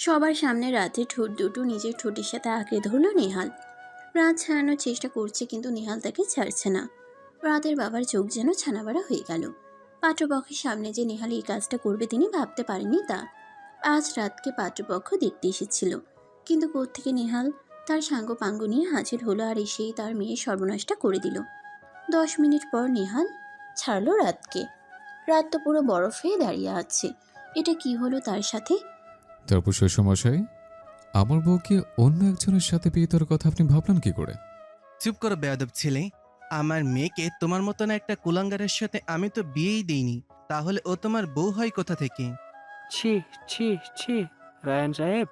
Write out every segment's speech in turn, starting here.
সবার সামনে রাতে ঠোঁট দুটো নিজের ঠোঁটের সাথে আঁকড়ে ধরল নেহাল। রাত ছাড়ানোর চেষ্টা করছে কিন্তু নেহাল তাকে ছাড়ছে না। রাতের বাবার চোখ যেন ছানাবাড়া হয়ে গেল। পাত্রপক্ষের সামনে যে নেহাল এই কাজটা করবে তিনি ভাবতে পারেনি তা। আজ রাতকে পাত্রপক্ষ দেখতে এসেছিল, কিন্তু কোত্থেকে নেহাল তার সাঙ্গ পাঙ্গ নিয়ে হাজির হলো আর এসেই তার মেয়ের সর্বনাশটা করে দিল। 10 মিনিট পর নেহাল ছাড়লো রাতকে। রাত তো পুরো বরফ হয়ে দাঁড়িয়ে আছে। এটা কি হলো তার সাথে? তারপর শ্বশুরমশাই, আমার বউকে অন্য একজনের সাথে বিয়ে দেওয়ার কথা আপনি ভাবলেন কি করে? চুপ করো বেয়াদব ছেলে। আমার মেয়েকে তোমার মতন একটা কুলাঙ্গারের সাথে আমি তো বিয়েই দিইনি, তাহলে ও তোমার বউ হয় কোথা থেকে? ছি ছি ছি, রায়ান সাহেব,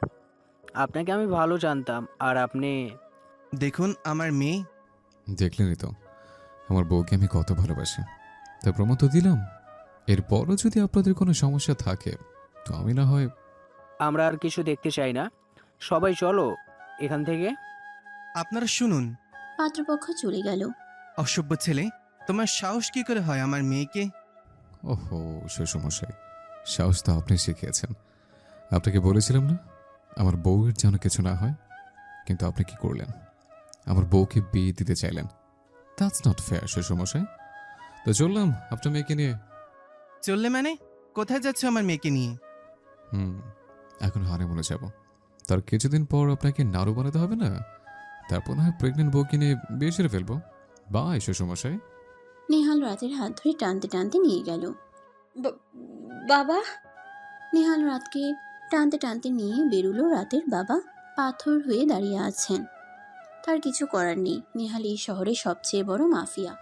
আপনাকে আমি ভালো জানতাম আর আপনি। দেখুন আমার মেয়ে। দেখলেনই তো আমার বউকে আমি কত ভালোবাসি, তা প্রমাণ তো দিলাম। এরপরও যদি আপনাদের কোনো সমস্যা থাকে তো আমি না হয়। আমরা আর কিছু দেখতে চাই না, সবাই চলো এখান থেকে। আপনারা শুনুন। পাত্রপক্ষ চলে গেল। অসভ্য ছেলে, তোমার সাহস কি করে হয় আমার মেয়েকে? ওহো শ্বশুরমশাই, সাহস তো আপনি শিখিয়েছেন। আপনাকে বলেছিলাম না আমার বউয়ের যেন কিছু না হয়, কিন্তু আপনি কি করলেন? আমার বউকে বিয়ে দিতে চাইলেন। দ্যাটস নট ফেয়ার শ্বশুরমশাই। তো চললাম আপনার মেয়েকে নিয়ে। চললে মানে? কোথায় যাচ্ছ আমার মেয়েকে নিয়ে? এখন হানিমুনে যাব, তার কিছুদিন পর আপনাকে নাড়ু বানাতে হবে না? তারপর না হয় প্রেগনেন্ট বউকে নিয়ে বিয়ে সেরে ফেলবো। বাই শ্বশুরমশাই। নেহাল রাতের হাত ধরে টানতে টানতে নিয়ে গেল। বাবা! নেহাল রাতকে টানতে টানতে নিয়ে বেরুলো রাতের বাবা। পাথর হয়ে দাঁড়িয়ে আছেন। তার কিছু করার নেই। নেহাল এই শহরের সবচেয়ে বড় মাফিয়া।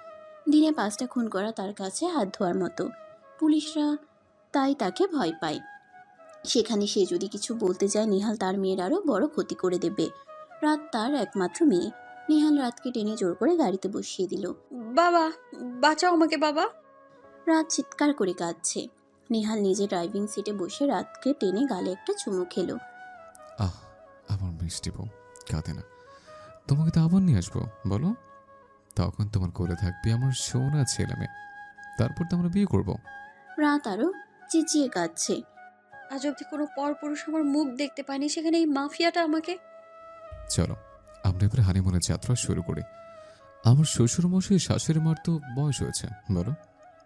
দিনে 5টা খুন করা তার কাছে হাত ধোয়ার মতো। পুলিশরা তাই তাকে ভয় পায়। সেখানে সে যদি কিছু বলতে যায় নেহাল তার মেয়ের আরও বড় ক্ষতি করে দেবে। রাত তার একমাত্র মেয়ে। নেহাল রাতকে টেনে জোর করে গাড়িতে বসিয়ে দিল। বাবা, বাঁচাও আমাকে বাবা! রাত চিৎকার করে কাঁদছে। নেহাল নিজে ড্রাইভিং সিটে বসে রাতকে টেনে গালে একটা চুমু খেলো। আহ, আমার মিষ্টি বউ, কাঁদে না। তোমাকে তো আবার নিয়ে আসবো বলো। তখন তোমার কোলে থাকবে আমার সোনা ছেলে মেয়ে। তারপর তো আমরা বিয়ে করবো। রাত আরো চেঁচিয়ে কাঁদছে। আজ অব্দি কোনো পরপুরুষ আমার মুখ দেখতে পায়নি, সেখানে এই মাফিয়াটা আমাকে। চলো আমরা এবারে হানিমুনের যাত্রা শুরু করি। আমার শ্বশুর মশাই শাশুড়ি মার তো বয়স হয়েছে বলো,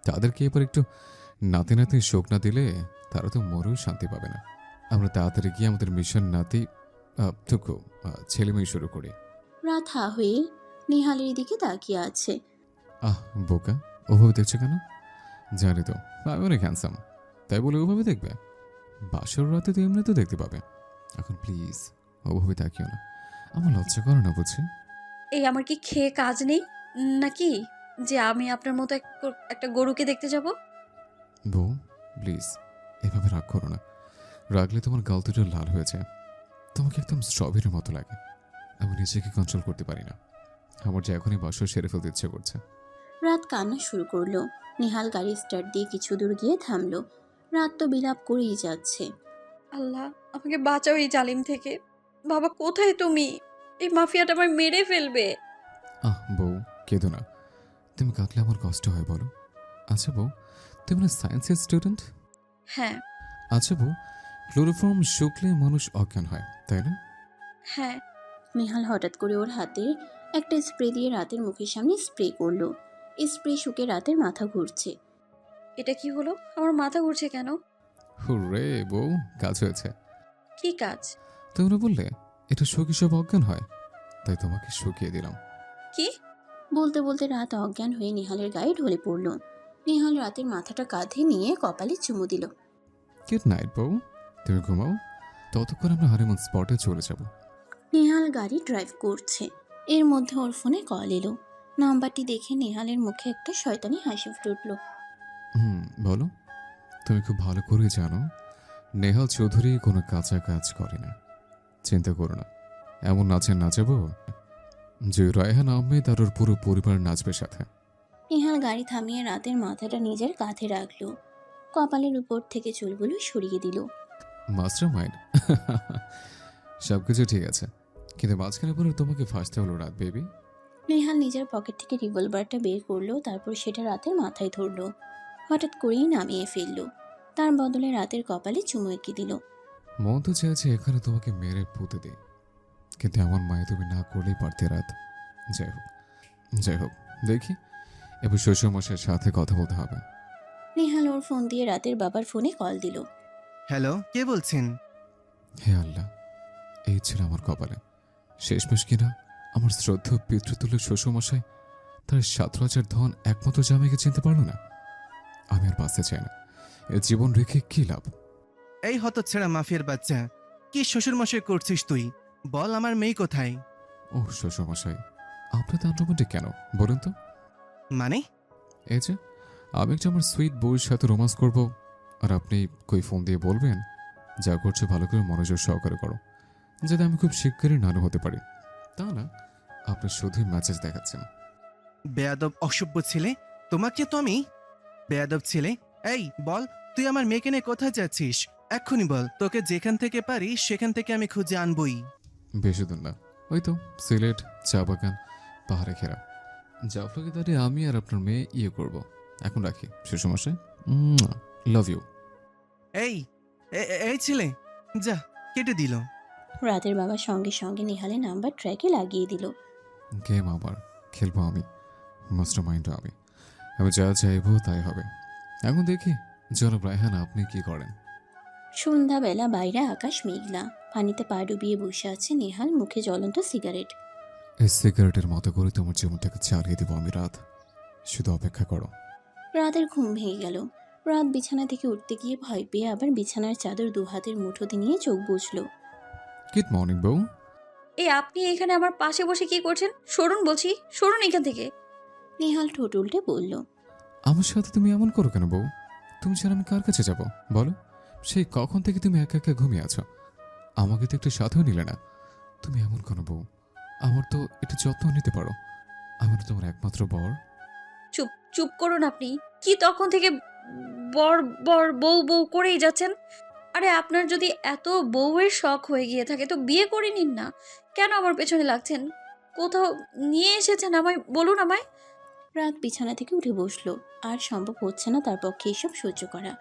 তাদেরকে এবার একটু নাতি নাতি শোক না দিলে তারা তো মরেও শান্তি পাবে না। আমরা তাড়াতাড়ি গিয়ে আমাদের মিশন নাতি টুকু ছেলে মেয়ে শুরু করি। রাত হা হয়ে নেহালের দিকে তাকিয়ে আছে। আহ বোকা, ওভাবে দেখছো কেন? জানি তো আমি অনেক হ্যান্ডসাম, তাই বলে ওভাবে দেখবে? বাসর রাতে তো এমনি তো দেখতে পাবে। এখন প্লিজ ওভাবে তাকিও না, আমার লজ্জা করে না বুঝছি। এই আমার কি খেয়ে কাজ নেই নাকি যে আমি আপনার মতো একটা গরুকে দেখতে যাব? বউ প্লিজ এভাবে রাগ করো না, রাগলে তোমার গাল দুটো লাল হয়ে যায়। তোমাকে একদম স্ট্রবেরির মতো লাগে। আমি নিজেকে কন্ট্রোল করতে পারি না, আমার যে এখনই বাসর সেরে ফেলতে ইচ্ছে করছে। রাত কান্না শুরু করলো। নেহাল গাড়ি স্টার্ট দিয়ে কিছু দূর গিয়ে থামলো। রাত তো বিলাপ করেই যাচ্ছে। আল্লাহ, আমাকে বাঁচাও এই জালিম থেকে। বাবা কোথায় তুমি? এই মাফিয়াটা আমায় মেরে ফেলবে। আহ বউ কেঁদো না, তুমি কাঁদলে আমার কষ্ট হয় বলো। আচ্ছা বউ, তুমি না সায়েন্সের স্টুডেন্ট? হ্যাঁ। আচ্ছা বউ, ক্লোরোফর্ম শুকলে মানুষ অজ্ঞান হয় তাই না? হ্যাঁ। নেহাল হঠাৎ করে ওর হাতে একটা স্প্রে দিয়ে রাতের মুখের সামনে স্প্রে করলো। স্প্রে শুকে রাতের মাথা ঘুরছে। এটা কি হলো? আমার মাথা ঘুরছে কেন? হুররে বউ, কাজ হয়েছে। কি কাজ? তোমরা বললে এটা শুকিয়ে সব অজ্ঞান হয়, তাই তোমাকে শুকিয়ে দিলাম। কি? বলতে বলতে রাত অজ্ঞান হয়ে নেহালের গায়ে ঢলে পড়ল। নেহাল রাতের মাথাটা কাঁধে নিয়ে কপালে চুমু দিল। গুড নাইট বউ, তুমি ঘুমাও, ততক্ষণ আমরা হানিমুন স্পটে চলে যাব। নেহাল গাড়ি ড্রাইভ করছে। এর মধ্যে ওর ফোনে কল এলো। নাম্বারটি দেখে নেহালের মুখে একটা শয়তানি হাসি ফুটল। বলো। তুমি খুব ভালো করে জানো নেহাল চৌধুরী কোনো কাঁচা কাজ করে না। চিন্তা করো না, এমন নাচে নাচাবো যে রায়হান আহমেদ আর ওর পুরো পরিবার নাচবে সাথে। নেহাল গাড়ি থামিয়ে রাতের মাথাটা নিজের কাঁধে রাখলো। কপালের উপর থেকে চুলগুলো সরিয়ে দিল। Master mind. সবকিছু ঠিক আছে, কিন্তু মাঝখানে বলে তোমাকে ফাঁসতে হলো রাত বেবি। নেহাল নিজের পকেট থেকে রিভলভারটা বের করলো, তারপর সেটা রাতের মাথায় ধরলো। হঠাৎ করেই নামিয়ে ফেললো। তার বদলে রাতের কপালে চুমু এঁকে দিল। মন তো চেয়েছে এখানে তোমাকে মেরে পুঁতে দিই, কিন্তু এমন মায়ে তুমি না করলেই পারতে রাত। যাই হোক, যাই হোক, দেখি এবার শ্বশুরমশাইয়ের সাথে কথা বলতে হবে। নেহাল ওর ফোন দিয়ে রাতের বাবার ফোনে কল দিল। হ্যালো, কে বলছেন? হে আল্লাহ, এই ছিল আমার কপালে। শেষমেশ কিনা আমার শ্রদ্ধেয় পিতৃতুল্য শ্বশুরমশাই তার 17,000 ধন একমাত্র জামাইকে চিনতে পারলো না। আমি আর বাঁচতে চাই না, এ জীবন রেখে কি লাভ? এই হতচ্ছাড়া মাফিয়ার বাচ্চা, কি শ্বশুরমশাই করছিস তুই? বল আমার মেয়ে কোথায়? ও শ্বশুরমশাই, আপনি তো আনরোমান্টিক কেন বলুন তো? মানে? এই যে আমি একটা আমার সুইট বউয়ের সাথে রোমান্স করব, আর আপনি কই ফোন দিয়ে বলবেন যা করছো ভালো করে মনোযোগ সহকারে করো, যাতে আমি খুব শিগগিরই নানু হতে পারি। তা না, আপনি শুধুই মেসেজ দেখাচ্ছেন। বেয়াদব অসভ্য ছেলে, তোমাকে তো আমি। বেয়াদব ছেলে, এই বল, তুই আমার মেয়েকে নিয়ে কোথায় যাচ্ছিস? এক্ষুনি বল, তোকে যেখান থেকে পারি সেখান থেকে আমি খুঁজে আনবই। বেশি দূর না, ওই তো সিলেট, চা বাগান, পাহাড়ে ঘেরা। জাফলকে দাঁড়িয়ে আমি আর আপনার মেয়ে ইয়ে করব। এখন রাখি শ্বশুরমশাই, লাভ ইউ। এই এই ছেলে, যা, কেটে দিল। রাতের বাবা সঙ্গে সঙ্গে নেহালের নাম্বার ট্র্যাকে লাগিয়ে দিল। গেম আবার খেলবো আমি, মাস্টার মাইন্ডও আমি। আমি যা চাইবো তাই হবে। এখন দেখি জনাব রায়হান আপনি কি করেন। সন্ধ্যাবেলা বাইরে আকাশ মেঘলা, পানিতে পা ডুবিয়ে বসে আছে নেহাল, মুখে জ্বলন্ত সিগারেট। এই সিগারেটের মতো করে তোমার জীবনটাকে চালিয়ে দেবো আমি রাত, শুধু অপেক্ষা করো। রাতের ঘুম ভেঙে গেল। রাত বিছানা থেকে উঠতে গিয়ে ভয় পেয়ে আবার বিছানার চাদর দু হাতের মুঠোতে নিয়ে চোখ বুঝল। গুড মর্নিং বউ। এই আপনি এখানে আমার পাশে বসে কি করছেন? সরুন বলছি, সরুন এখান থেকে। নেহাল ঠোঁট উল্টে বলল। আমার সাথে তুমি এমন করো কেন বউ? তুমি ছাড়া আমি কার কাছে যাব বলো? সেই কখন থেকে তুমি একা একা ঘুমিয়ে আছো, আমাকে তো একটু সাথেও নিলে না। তুমি এমন কোনো বউ, আমার তো একটু যত্ন নিতে পারো। আমি তো তোমার একমাত্র বর। চুপ চুপ করুন আপনি। কি তখন থেকে বর বর বউ বউ করেই যাচ্ছেন? আরে আপনার যদি এত বউয়ের শখ হয়ে গিয়ে থাকে তো বিয়ে করে নিন না। কেন আমার পেছনে লাগছেন? কোথাও নিয়ে এসেছেন আমায়, বলুন আমায়। রাত বিছানা থেকে উঠে বসলো। আর সম্ভব হচ্ছে না তার পক্ষে এসব সহ্য করা।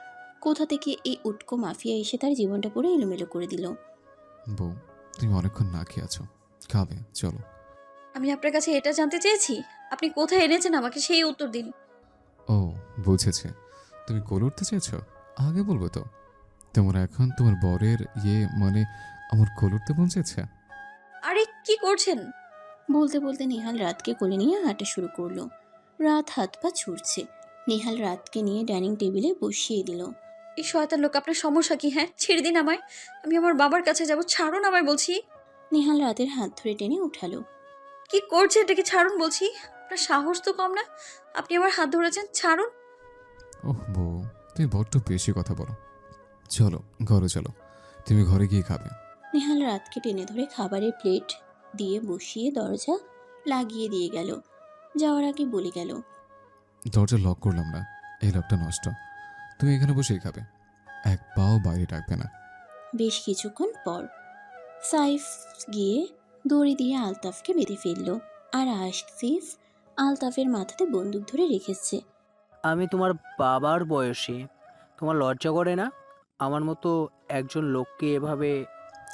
কোথা থেকে এই উটকো মাফিয়া এসে তার জীবনটা পুরো এলোমেলো করে দিল। বউ, তুমি অনেকক্ষণ না খেয়ে আছো, খাবে চলো। আমি আপনার কাছে এটা জানতে চেয়েছি, আপনি কোথায় এনেছেন আমাকে সেই উত্তর দিন। ও বুঝেছে, তুমি কোলে উঠতে চেয়েছো, আগে বলবো তো। তোমার এখন তোমার বরের মানে আমার কোলে উঠতে মন চেয়েছে। আরে কি করছেন? বলতে বলতে নেহাল রাতকে কোলে নিয়ে হাঁটা শুরু করলো। রাত হাত পা ছুটছে। নেহাল রাতকে নিয়ে ডাইনিং টেবিলে বসিয়ে দিল। এই শয়তান লোক, আপনার সমস্যা কি? হ্যাঁ, ছেড়ে দিন আমায়। আমি আমার বাবার কাছে যাব, ছাড়ুন আমায় বলছি। নেহাল রাতের হাত ধরে টেনে উঠালো। কি করছেন? এটাকে ছাড়ুন বলছি। আপনার সাহস তো কম না, আপনি আমার হাত ধরেছেন, ছাড়ুন। ওহ বউ, তুমি বড্ড বেশি কথা বলো। চলো ঘরে চলো, তুমি ঘরে গিয়ে খাবে। নেহাল রাতকে টেনে ধরে খাবারের প্লেট দিয়ে বসিয়ে দরজা লাগিয়ে দিয়ে গেল। যাওয়ার আগে বলে গেল। দরজা লক করলাম না, এই লকটা নষ্ট। তুমি এখানে বসেই খাবে, এক পাও বাইরে ডাকবে না। বেশ কিছুক্ষণ পর সাইফ গিয়ে দড়ি দিয়ে আলতাফকে বেঁধে ফেলল। আর আসিফ আলতাফের মাথাতে বন্দুক ধরে রেখেছে। আমি তোমার বাবার বয়সী, তোমার লজ্জা করে না আমার মতো একজন লোককে এভাবে?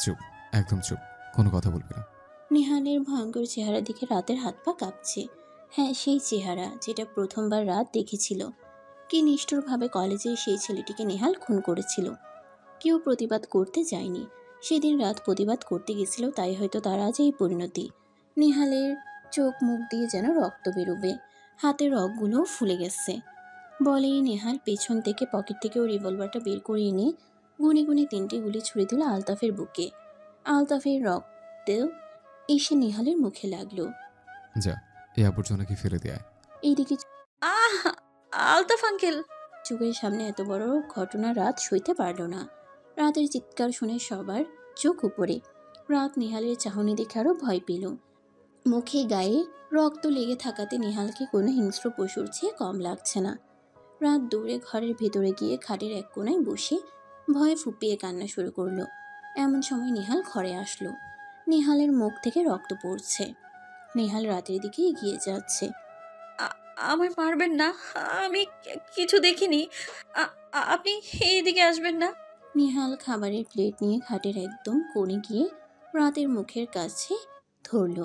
চুপ, একদম চুপ, কোনো কথা বলবি না। নেহালের ভয়ঙ্কর চেহারা দিকে রাতের হাত পা কাঁপছে। হ্যাঁ, সেই চেহারা যেটা প্রথমবার রাত দেখেছিল। কি নিষ্ঠুরভাবে কলেজে সেই ছেলেটিকে নেহাল খুন করেছিল। কেউ প্রতিবাদ করতে যায়নি। সেদিন রাত প্রতিবাদ করতে গেছিল, তাই হয়তো তার আজ এই পরিণতি। নেহালের চোখ মুখ দিয়ে যেন রক্ত বেরোবে, হাতের রগগুলোও ফুলে গেছে। বলেই নেহাল পেছন থেকে পকেট থেকে ওর রিভলভারটা বের করে এনে গুনে গুনে 3টে গুলি ছুড়ে দিল আলতাফের বুকে। আলতাফের রক্ত এসে নেহালের মুখে লাগলো। যা, এই আবর্জনাকে ফেলে দেয়। এইদিকে আহ, আলতাফ আঙ্কেল। চোখের সামনে এত বড় ঘটনা রাত সইতে পারল না। রাতের চিৎকার শুনে সবার চোখ উপরে। রাত নেহালের চাহনি দেখে আরও ভয় পেল। মুখে গায়ে রক্ত লেগে থাকাতে নেহালকে কোনো হিংস্র পশুর চেয়ে কম লাগছে না। রাত দৌড়ে ঘরের ভেতরে গিয়ে খাটের এক কোণায় বসে ভয়ে ফুপিয়ে কান্না শুরু করলো। এমন সময় নেহাল ঘরে আসলো। নেহালের মুখ থেকে রক্ত পড়ছে। নেহাল রাতের দিকে এগিয়ে যাচ্ছে। আমায় মারবেন না, আমি কিছু দেখিনি। আপনি এইদিকে আসবেন না। নিহাল খাবারের প্লেট নিয়ে খাটের একদম কোণে গিয়ে রাতের মুখের কাছে ধরল।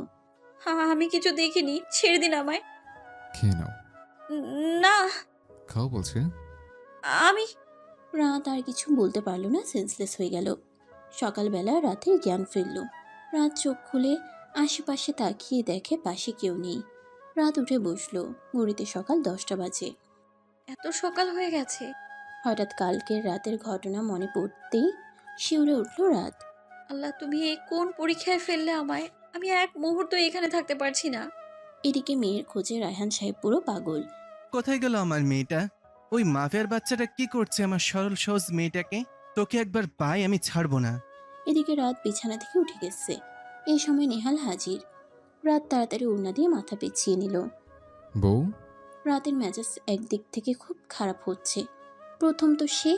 হ্যাঁ, আমি কিছু দেখিনি, ছেড়ে দিন আমায়। খেয়ে নাও। না, খাও বলছে। আমি রাত আর কিছু বলতে পারল না, সেন্সলেস হয়ে গেল। সকালবেলা রাতের জ্ঞান ফিরল। রাত চোখ খুলে আশেপাশে তাকিয়ে দেখে পাশে কেউ নেই। রাত উঠে বসলো। ঘড়িতে সকাল 10টা বাজে। এত সকাল হয়ে গেছে। হঠাৎ কালকের রাতের ঘটনা মনে পড়তেই শিউরে উঠল রাত। আল্লাহ, তুমি এই কোন পরীক্ষায় ফেললে আমায়? আমি এক মুহূর্ত এখানে থাকতে পারছি না। এদিকে মেয়ের খোঁজে রায়হান সাহেব পুরো পাগল। কোথায় গেল আমার মেয়েটা? ওই মাফিয়ার বাচ্চাটা কি করছে আমার সরল সহজ মেয়েটাকে? তোকে একবার পাই আমি ছাড়বো না। এদিকে রাত বিছানা থেকে উঠে গেছে। এই সময় নেহাল হাজির। রাত তাড়াতাড়ি ওড়না দিয়ে মাথা পেঁচিয়ে নিল। বউ, রাতের মেজাজ একদিক থেকে খুব খারাপ হচ্ছে। প্রথম তো সে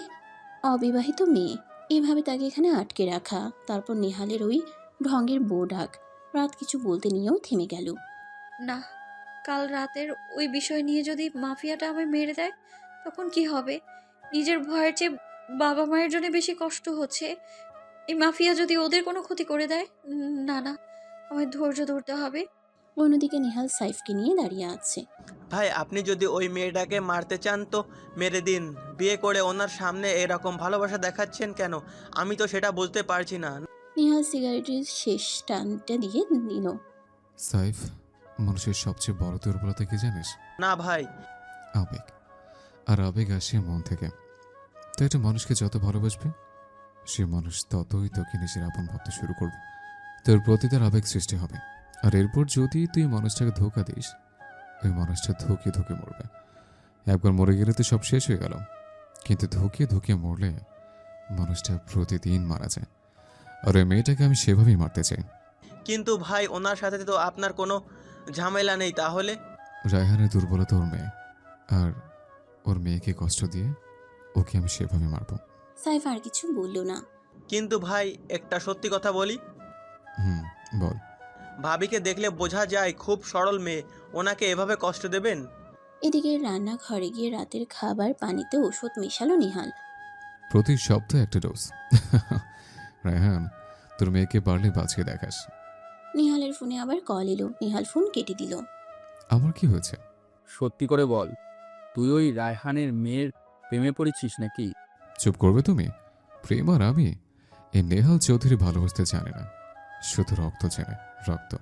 অবিবাহিত মেয়ে, এভাবে তাকে এখানে আটকে রাখা, তারপর নেহালের ওই ঢঙ্গের বউ ডাক। রাত কিছু বলতে নিয়েও থেমে গেল। না, কাল রাতের ওই বিষয় নিয়ে যদি মাফিয়াটা আমায় মেরে দেয় তখন কি হবে? নিজের ভয়ের চেয়ে বাবা মায়ের জন্য বেশি কষ্ট হচ্ছে। এই মাফিয়া যদি ওদের কোনো ক্ষতি করে দেয়, না না, আমায় ধৈর্য ধরতে হবে। অন্যদিকে নেহাল সাইফকে নিয়ে দাঁড়িয়ে আছে। ভাই, আপনি যদি ওই মেয়েটাকে মারতে চান তো মেরে দিন। বিয়ে করে ওনার সামনে এরকম ভালোবাসা দেখাচ্ছেন কেন? আমি তো সেটা বুঝতে পারছি না। নেহাল সিগারেটের শেষ টানটা দিয়ে নিল। সাইফ, মানুষের সবচেয়ে বড় দুর্বলতা কি জানিস? না ভাই। আবেগ। আর আবেগ আসে মন থেকে। তো একটা মানুষকে যত ভালোবাসবে, সে মানুষ ততই তোকে নিজের আপন ভাবতে শুরু করবে। তোর প্রতি তার আবেগ সৃষ্টি হবে। আর এরপর যদি তুই মানুষটাকে ধোঁকা দিস, ওই মানুষটা ধুকে ধুকে মরবে। একবার মরে গেলে তো সব শেষ হয়ে গেল, কিন্তু ধুকে ধুকে মরলে মানুষটা প্রতিদিন মারা যায়। আর ওই মেয়েটাকে আমি সেভাবেই মারতে চাই। কিন্তু ভাই, ওনার সাথে তো আপনার কোনো ঝামেলা নেই তাহলে? রায়হানের দুর্বলতা ওর মেয়ে, আর ওর মেয়েকে কষ্ট দিয়ে ওকে আমি সেভাবে মারবো। সাইফ আর কিছু বলল না। কিন্তু ভাই, একটা সত্যি কথা বলি। বল। ভাবিকে দেখলে বোঝা যায় খুব সরল মেয়ে, ওনাকে এভাবে কষ্ট দেবেন? এদিকে রান্নাঘরে গিয়ে রাতের খাবার পানিতে ওষুধ মেশালো নিহাল। প্রতি সপ্তাহে একটা ডোজ। রায়হান, তোর মেয়েকে পারলে বাঁচিয়ে দেখাস। নিহালের ফোনে আবার কল এলো। নিহাল ফোন কেটে দিল। আমার কি হয়েছে? সত্যি করে বল, তুই ওই রায়হানের মেয়ের প্রেমে পড়েছিস নাকি? চুপ করবে তুমি? প্রেম আর আমি, এই নেহাল চৌধুরী ভালোবাসতে জানে না, শুধু রক্ত চেনে। রক্ত।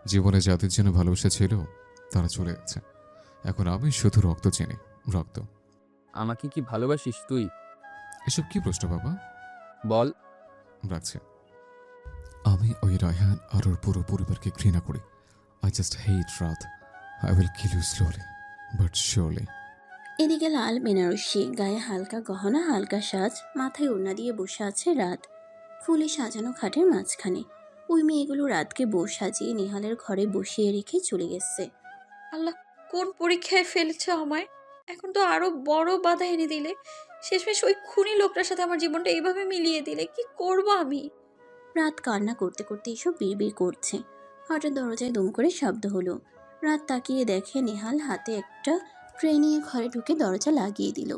জীবনে যাদের জন্য ভালোবাসা ছিল তারা চলে গেছে। এখন আমি শুধু রক্ত চিনি। রক্ত। আমাকে কি ভালোবাসিস তুই? এসব কি প্রশ্ন বাবা? বল। রাখছে। আমি ওই রায়হান আর ওর পুরো পরিবারকে ঘৃণা করি। আই জাস্ট হেট রাত। I will kill you slowly but surely. এদিকে লাল বেনারসি, গায়ে হালকা গহনা, হালকা সাজ, মাথায় ওড়না দিয়ে বসে আছে রাত ফুলে সাজানো খাটের মাঝখানে। ওই মেয়েগুলো রাতকে বউ সাজিয়ে নিহালের ঘরে বসিয়ে রেখে চলে গেছে। আল্লাহ, কোন পরীক্ষায় ফেলেছ আমায়? এখন তো আরো বড় বাধা এনে দিলে। শেষমেশ ওই খুনি লোকটার সাথে আমার জীবনটা এইভাবে মিলিয়ে দিলে। কি করব আমি? রাত কান্না করতে করতে এসব বিড়বিড় করছে। হঠাৎ দরজায় দুম করে শব্দ হলো। রাত তাকিয়ে দেখে নিহাল হাতে একটা ট্রে নিয়ে ঘরে ঢুকে দরজা লাগিয়ে দিল।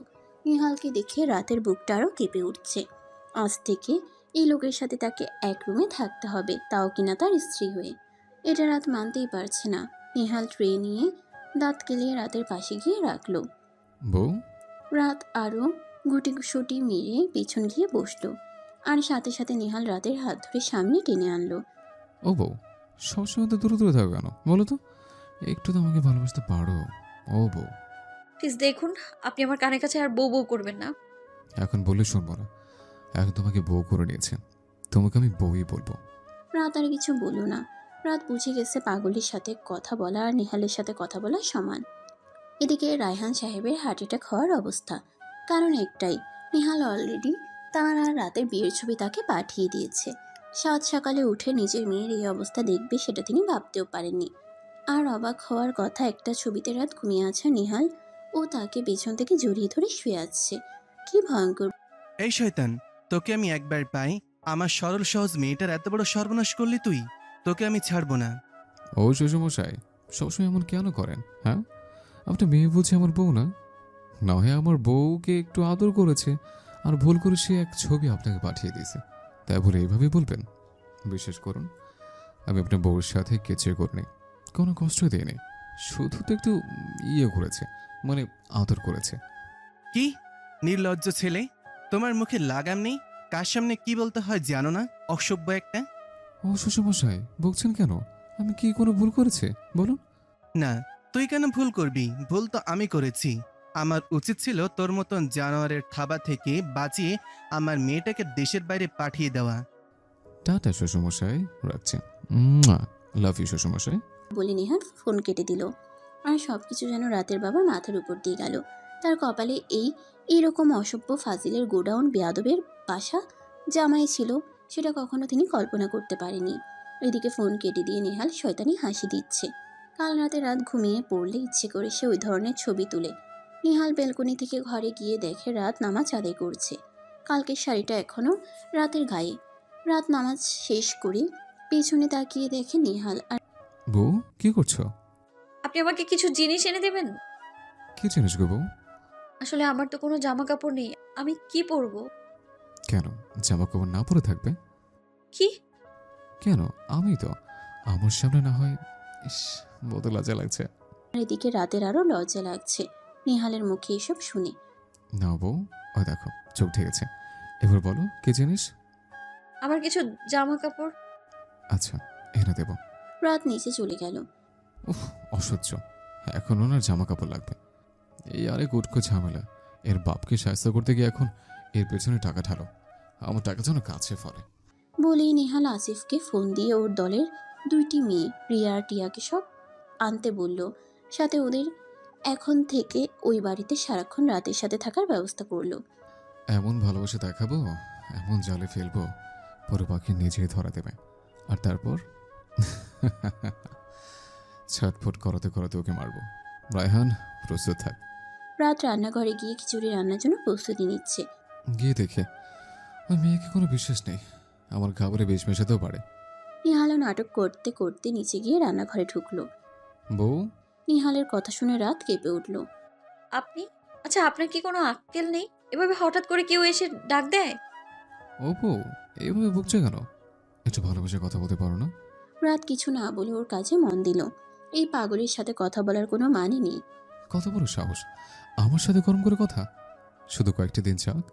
নিহালকে দেখে রাতের বুকটা আরও কেঁপে উঠছে। আজ থেকে এই লোকের সাথে তাকে এক রুমে থাকতে হবে, তাও কিনা তার স্ত্রী হয়ে। এটা রাত মানতেই পারছে না। নিহাল ট্রে নিয়ে দাঁত কেলিয়ে রাতের পাশে গিয়ে রাখলো। বউ, রাত আরও গুটি সুটি মেরে পেছন গিয়ে বসলো, আর সাথে সাথে নিহাল রাতের হাত ধরে সামনে টেনে আনলো। ও বউ, সবসময় তো দূরে দূরে থাকো কেন বলো তো? একটু তো আমাকে ভালোবাসতে পারো। ও বউ, প্লিজ দেখুন, আপনি আমার কানের কাছে আর বউ বউ করবেন না। এখন বললে শুনবো না। এখন তোমাকে বউ করে নিয়েছে, তোমাকে আমি বউই বলবো। রাত আর কিছু বলল না। রাত বুঝে গেছে পাগলের সাথে কথা বলা আর নিহালের সাথে কথা বলা সমান। এদিকে রায়হান সাহেবের হার্ট অ্যাটাক হওয়ার অবস্থা। কারণ একটাই, নিহাল অলরেডি তার আর রাতের বিয়ের ছবি তাকে পাঠিয়ে দিয়েছে। সাত সকালে উঠে নিজের মেয়ের এই অবস্থা দেখবে সেটা তিনি ভাবতেও পারেননি। আর অবাক হওয়ার কথা, একটা ছবিতে রাত ঘুমিয়ে আছে নিহাল, ও তাকে পেছন থেকে জড়িয়ে ধরে শুয়ে আছে। কি ভয়ঙ্কর! এই শয়তান, তোকে আমি একবার পাই, আমার সরল সহজ মেয়েটার এত বড় সর্বনাশ করলি তুই। তোকে আমি ছাড়বো না। ও শ্বশুরমশাই, সবসময় এমন কেন করেন? হ্যাঁ, আপনার মেয়ে বলছে আমার বউ না? না হয় আমার বউকে একটু আদর করেছে, আর ভুল করে সে এক ছবি আপনাকে পাঠিয়ে দিয়েছে, তাই বলে এইভাবেই বলবেন? বিশ্বাস করুন, আমি আপনার বউর সাথে কেচে করিনি, কোনো কষ্ট দিইনি, শুধু তো একটু ইয়ে করেছে, মানে আদর করেছে। কি নির্লজ্জ ছেলে, তোমার মুখে লাগাম নেই? কার সামনে কি বলতে হয় জানো না? অসভ্য একটা। ও শ্বশুরমশাই, বকছেন কেন? আমি কি কোনো ভুল করেছে বলুন? না, তুই কেন ভুল করবি? ভুল তো আমি করেছি। আমার উচিত ছিল তোর মতন জানোয়ারের থাবা থেকে বাঁচিয়ে আমার মেয়েটাকে দেশের বাইরে পাঠিয়ে দেওয়া। টাটা শ্বশুরমশাই, রাখছি। লাভ ইউ শ্বশুরমশাই। বলে নেহাল ফোন কেটে দিল। আর সব কিছু যেন রাতের বাবার মাথার উপর দিয়ে গেল। তার কপালে এইরকম অসভ্য ফাজিলের গোডাউন বেয়াদবের বাসা জামাই ছিল, সেটা কখনো তিনি কল্পনা করতে পারেনি। এদিকে ফোন কেটে দিয়ে নেহাল শয়তানি হাসি দিচ্ছে। কাল রাতে রাত ঘুমিয়ে পড়লে ইচ্ছে করে সে ওই ধরনের ছবি তুলে। নেহাল বেলকনি থেকে ঘরে গিয়ে দেখে রাত নামাজ আদায় করছে। কালকের শাড়িটা এখনো রাতের গায়ে। রাত নামাজ শেষ করে পেছনে তাকিয়ে দেখে নেহাল আর বউ, কি করছো? আপনি আমাকে কিছু জিনিস এনে দেবেন? কি জিনিস গো বউ? আসলে আমার তো কোনো জামা কাপড় নেই, আমি কি পরবো? কেন, জামা কাপড় না পরে থাকবে? কি? কেন, আমি তো আমার সামনে না হয়। ইস, বড় লজ্জা লাগছে। এদিকে রাতের আরো লজ্জা লাগছে নেহালের মুখে এসব শুনে। না বউ, ও দেখো চোখ ঢেকেছে। এবার বলো কি জিনিস? আমার কিছু জামা কাপড়। আচ্ছা, এনে দেব। রাত নিচে চলে গেল। উফ, অসহ্য। এখন ওনার জামা কাপড় লাগবে। এই আরেক উটকো ঝামেলা। এর বাপকে সাহায্য করতে গিয়ে এখন এর পেছনে টাকা ঢালো। আমার টাকা যেন কাছে ফলে। বলেই নেহাল আসিফকে ফোন দিয়ে ওর দলের 2টি মেয়ে রিয়া আর টিয়াকে সব আনতে বলল। সাথে ওদের এখন থেকে ওই বাড়িতে সারাক্ষণ রাতের সাথে থাকার ব্যবস্থা করলো। এমন ভালোবাসা দেখাবো, এমন জালে ফেলবো, পরে পাখি নিজেই ধরা দেবে। আর তারপর ছটফট করাতে করাতে ওকে মারবো। রায়হান, প্রস্তুত থাক। রাত রান্নাঘরে গিয়ে খিচুড়ি রান্নার জন্য প্রস্তুতি নিচ্ছে। গিয়ে দেখে ওই মেয়েকে কোনো বিশ্বাস নেই, আমার খাবারে বিষ মেশাতেও পারে। নিহালও নাটক করতে করতে নিচে গিয়ে রান্নাঘরে ঢুকলো। বউ, নিহালের কথা শুনে রাত কেঁপে উঠল। আপনি? আচ্ছা, আপনার কি কোনো আক্কেল নেই? এভাবে হঠাৎ করে কেউ এসে ডাক দেয়? ও বউ, এইভাবে বকছে কেন? একটু ভালোবাসে কথা বলতে পারো না? রাত কিছু না বলে ওর কাজে মন দিল। এই পাগলের সাথে কথা বলার কোনো মানে নেই। কত বড় সাহস আমার সাথে গরম করে কথা! শুধু কয়েকটা দিন যাক,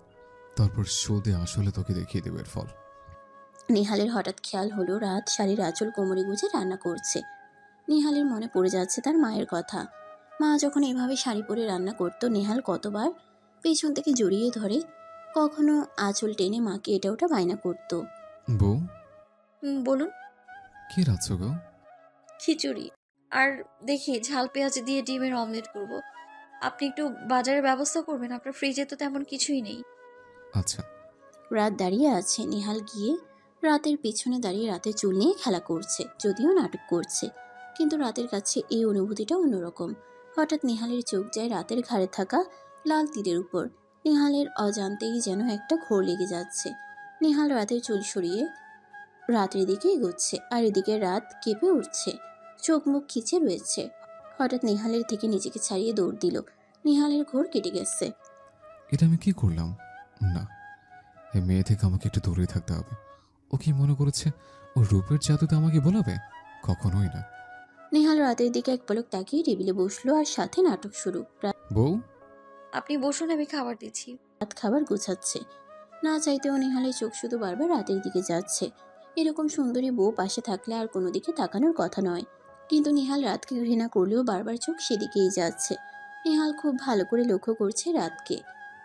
তারপর শোধে আসলে তোকে দেখিয়ে দেবে এর ফল। নেহালের হঠাৎ খেয়াল হলো রাত শাড়ির আঁচল কোমরে গুজে রান্না করছে। নেহালের মনে পড়ে যাচ্ছে তার মায়ের কথা। মা যখন এভাবে শাড়ি পরে রান্না করতো, নেহাল কতবার পেছন থেকে জড়িয়ে ধরে, কখনো আঁচল টেনে মাকে এটা ওটা বায়না করতো। বউ, বলুন। কি রাখছ গো? খিচুড়ি আর দেখি ঝাল পেঁয়াজ দিয়ে ডিমের অমলেট করব। আপনি একটু বাজারের ব্যবস্থা করবেন, আপনার ফ্রিজে তো তেমন কিছুই নেই। আচ্ছা। রাত দাঁড়িয়ে আছে। নেহাল গিয়ে রাতের পিছনে দাঁড়িয়ে রাতের চুল নিয়ে খেলা করছে, যদিও নাটক করছে। কিন্তু রাতের কাছে এই অনুভূতিটা অন্যরকম। হঠাৎ নেহালের চোখ যায় রাতের ঘাড়ে থাকা লাল তীরের উপর। নেহালের অজান্তেই যেন একটা ঘোর লেগে যাচ্ছে। নেহাল রাতের চুল সরিয়ে রাতের দিকে এগোচ্ছে, আর এদিকে রাত কেঁপে উঠছে, চোখ মুখ খিচে রয়েছে। হঠাৎ নেহালের থেকে নিজেকে ছাড়িয়ে দৌড় দিল। নেহালের ঘোর কেটে গেছে। এটা আমি কি করলাম? না, এই মেয়ে থেকে আমাকে একটু দূরেই থাকতে হবে। ও কি মনে করেছে ওর রূপের জাদুতে আমাকে বলাবে? কখনোই না। নেহাল রাতের দিকে এক পলক তাকিয়ে টেবিলে বসলো, আর সাথে নাটক শুরু। বউ, আপনি বসুন, আমি খাবার দিচ্ছি। রাত খাবার গুছাচ্ছে। না চাইতেও নেহালের চোখ শুধু বারবার রাতের দিকে যাচ্ছে। এরকম সুন্দরী বউ পাশে থাকলে আর কোনো দিকে তাকানোর কথা নয়, কিন্তু নেহাল রাতকে ঘৃণা করলেও বারবার চোখ সেদিকেই যাচ্ছে। নেহাল খুব ভালো করে লক্ষ্য করছে রাতকে।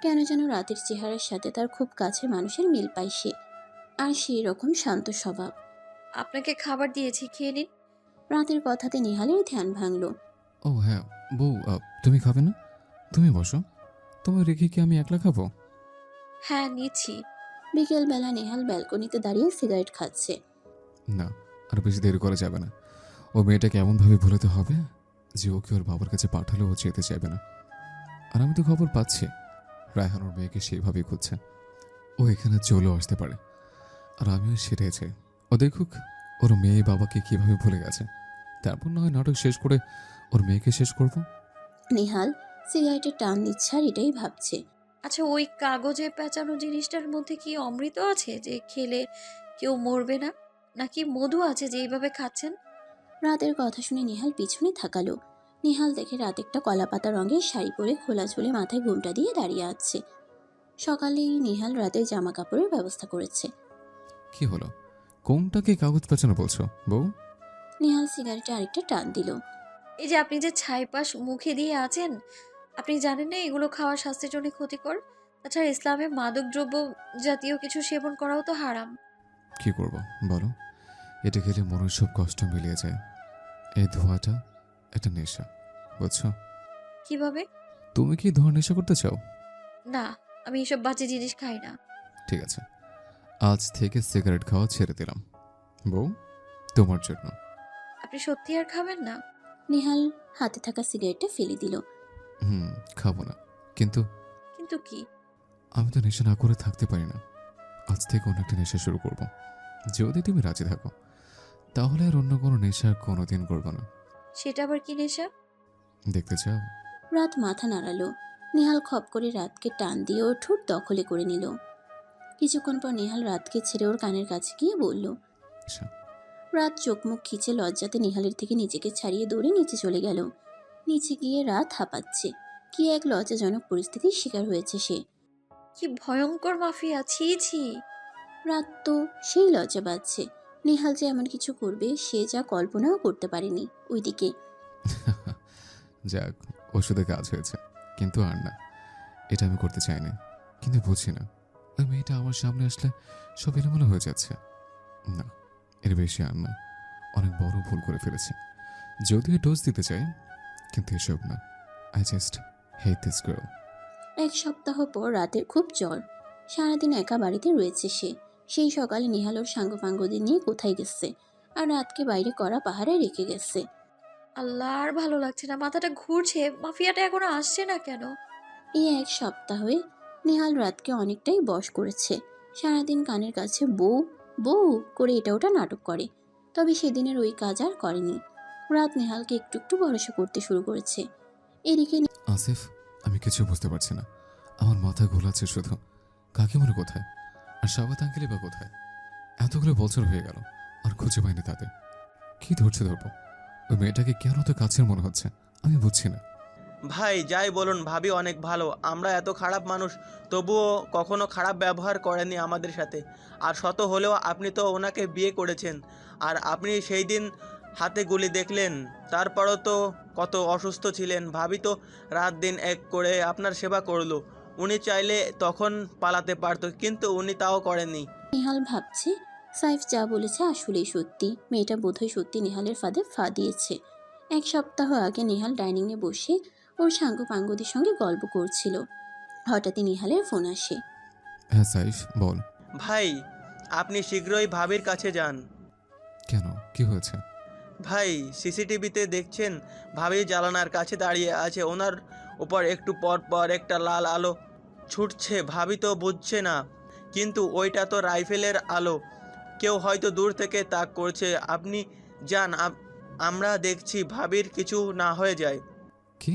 কেন যেন রাতের চেহারার সাথে তার খুব কাছের মানুষের মিল পায় সে, আর সেই রকম শান্ত স্বভাব। আপনাকে খাবার দিয়েছি, খেয়ে নিন। রাতের কথাতে নেহালের ধ্যান ভাঙল। ও হ্যাঁ বউ, তুমি খাবে না? তুমি বসো, তোমায় রেখে কি আমি একলা খাবো? হ্যাঁ, নিচ্ছি। বিকেলবেলা নেহাল ব্যালকনিতে দাঁড়িয়ে সিগারেট খাচ্ছে। না, আর বেশি দেরি করা যাবে না। ও মেয়েটাকে এমনভাবে ভুলাতে হবে যে ওকে ওর বাবার কাছে পাঠালেও ও যেতে চাইবে না। আর আমি তো খবর পাচ্ছি রায়হান ওর মেয়েকে সেইভাবেই খুঁজছে। ও এখানে চলেও আসতে পারে, আর আমিও সেটাই চাই। ও দেখুক ওর মেয়ে বাবাকে কিভাবে ভুলে গেছে, তারপর না হয় নাটক শেষ করে ওর মেয়েকে শেষ করব। নেহাল সিগারেটের টান দিচ্ছে আর এটাই ভাবছে। আচ্ছা, ওই কাগজে পেঁচানো জিনিসটার মধ্যে কি অমৃত আছে যে খেলে কেউ মরবে না, নাকি মধু আছে যে এইভাবে খাচ্ছেন? রাতের কথা শুনে নিহাল পিছনে থাকালো। নিহাল দেখে রাত একটা কলাপাতা রঙের শাড়ি পরে খোলা ঝুলে মাথায় ঘোমটা দিয়ে দাঁড়িয়ে আছে। সকালেই নিহাল রাতের জামা কাপড়ের ব্যবস্থা করেছে। কি হলো? কোনটাকে কাগজ পেঁচানো বলছো বউ? নিহাল সিগারেটে আরেকটা টান দিল। এই যে আপনি যে ছাইপাশ মুখে দিয়ে আছেন, আপনি জানেন না এগুলো খাওয়া স্বাস্থ্যের জন্য ক্ষতিকর? তাছাড়া ইসলামে মাদক দ্রব্য জাতীয় কিছু সেবন করাও তো হারাম। কি করব বলো? এটা খেলে মনের সব কষ্ট মিলিয়ে যায়। এই ধোঁয়াটা একটা নেশা, বুঝছো? কিভাবে? তুমি কি ধোঁয়ার নেশা করতে চাও? না, আমি এসব বাজে জিনিস খাই না। ঠিক আছে, আজ থেকে সিগারেট খাওয়া ছেড়ে দিলাম বউ, তোমার জন্য। আপনি সত্যি আর খাবেন না? নিহাল হাতে থাকা সিগারেটটা ফেলে দিল। খাবো না, কিন্তু কিন্তু কি? আমি তো নেশা না করে থাকতে পারি না। আজ থেকে অন্য একটা নেশা শুরু করব। যদি তুমি রাজি থাকো, তাহলে আর অন্য কোনো নেশা কোনোদিন করবো না। সেটা আবার কি নেশা? দেখতে চাও? রাত মাথা নাড়ালো। নিহাল খপ করে রাতকে টান দিয়ে ওর ঠোঁট দখলে করে নিল। কিছুক্ষণ পর নিহাল রাতকে ছেড়ে ওর কানের কাছে গিয়ে বলল। আচ্ছা। রাত চোখ মুখ খিচে লজ্জাতে নিহালের থেকে নিজেকে ছাড়িয়ে দৌড়ে নিচে চলে গেল। নিচে গিয়ে রাত হাঁপাচ্ছে। কি এক লজ্জাজনক পরিস্থিতির শিকার হয়েছে সে। কি ভয়ঙ্কর মাফিয়া, ছি ছি। রাত তো সেই লজ্জা পাচ্ছে। নিহাল যে এমন কিছু করবে সে যা কল্পনাও করতে পারেনি। ওইদিকে যাক, ওষুধে কাজ হয়েছে, কিন্তু আর না। এটা আমি করতে চাই না, কিন্তু বুঝি না ওই মেয়েটা আমার সামনে আসলে সব এলোমেলো হয়ে যাচ্ছে। না, এর বেশি আর না। অনেক বড় ভুল করে ফেলেছি। যদিও ডোজ দিতে চাই, কিন্তু এসব না। I just hate this girl. এক সপ্তাহ পর রাতের খুব জ্বর। সারাদিন একা বাড়িতে রয়েছে সে। সেই সকালে নিহাল ওর সাঙ্গপাঙ্গদের নিয়ে কোথায় গেছে, আর রাতকে বাইরে করা পাহারায় রেখে গেছে। আল্লাহ, আর ভালো লাগছে না, মাথাটা ঘুরছে। মাফিয়াটা এখনো আসছে না কেন? এই এক সপ্তাহে নিহাল রাতকে অনেকটাই বশ করেছে। সারাদিন কানের কাছে বউ বউ করে এটা ওটা নাটক করে। তবে সেদিনের ওই কাজ আর করেনি। রাত নিহালকে একটু একটু ভরসা করতে শুরু করেছে। এদিকে আসিফ, আমি কিছু বুঝতে পারছি না। আমার মাথা ঘোলাচ্ছে শুধু। কাকিমুনি কোথায়? আর সাবাত আঙ্কেলি বা কোথায়? এতগুলো বছর হয়ে গেল, আর খুঁজে পাইনি তাদের। কি ধরছে ধরবো? ওই মেয়েটাকে কেন তো কাছের মনে হচ্ছে, আমি বুঝছি না। ভাই যাই বলুন, ভাবি অনেক ভালো। আমরা এত খারাপ মানুষ, তবুও কখনো খারাপ ব্যবহার করেনি আমাদের সাথে। আর শত হলেও আপনি তো ওনাকে বিয়ে করেছেন, আর আপনি সেই দিন হাতে গুলি দেখলেন। তারপরও তো কত অসুস্থ ছিলেন। ভাবি তো রাত দিন এক করে আপনার সেবা করলো। উনি চাইলে তখন পালাতে পারতো, কিন্তু উনি তাও করেনি। নিহাল ভাবছে সাইফ যা বলেছে আসলেই সত্যি। মেয়েটা বোধহয় সত্যি নিহালের ফাঁদে দিয়েছে। এক সপ্তাহ আগে নিহাল ডাইনিংয়ে বসে ওর সাঙ্গপাঙ্গদের সঙ্গে গল্প করছিল। হঠাৎই নিহালের ফোন আসে। হ্যাঁ সাইফ, বল। ভাই, আপনি শীঘ্রই ভাবির কাছে যান। কেন, কি হয়েছে? ভাই, সিসিটিভিতে দেখছেন ভাবি জানালার কাছে দাঁড়িয়ে আছে। ওনার উপর একটু পর পর একটা লাল আলো ছুটছে। ভাবি তো বুঝছে না, কিন্তু ওইটা তো রাইফেলের আলো। কেউ হয়তো দূর থেকে তাক করছে। আপনি যান, আমরা দেখছি ভাবির কিছু না হয়ে যায়। কি?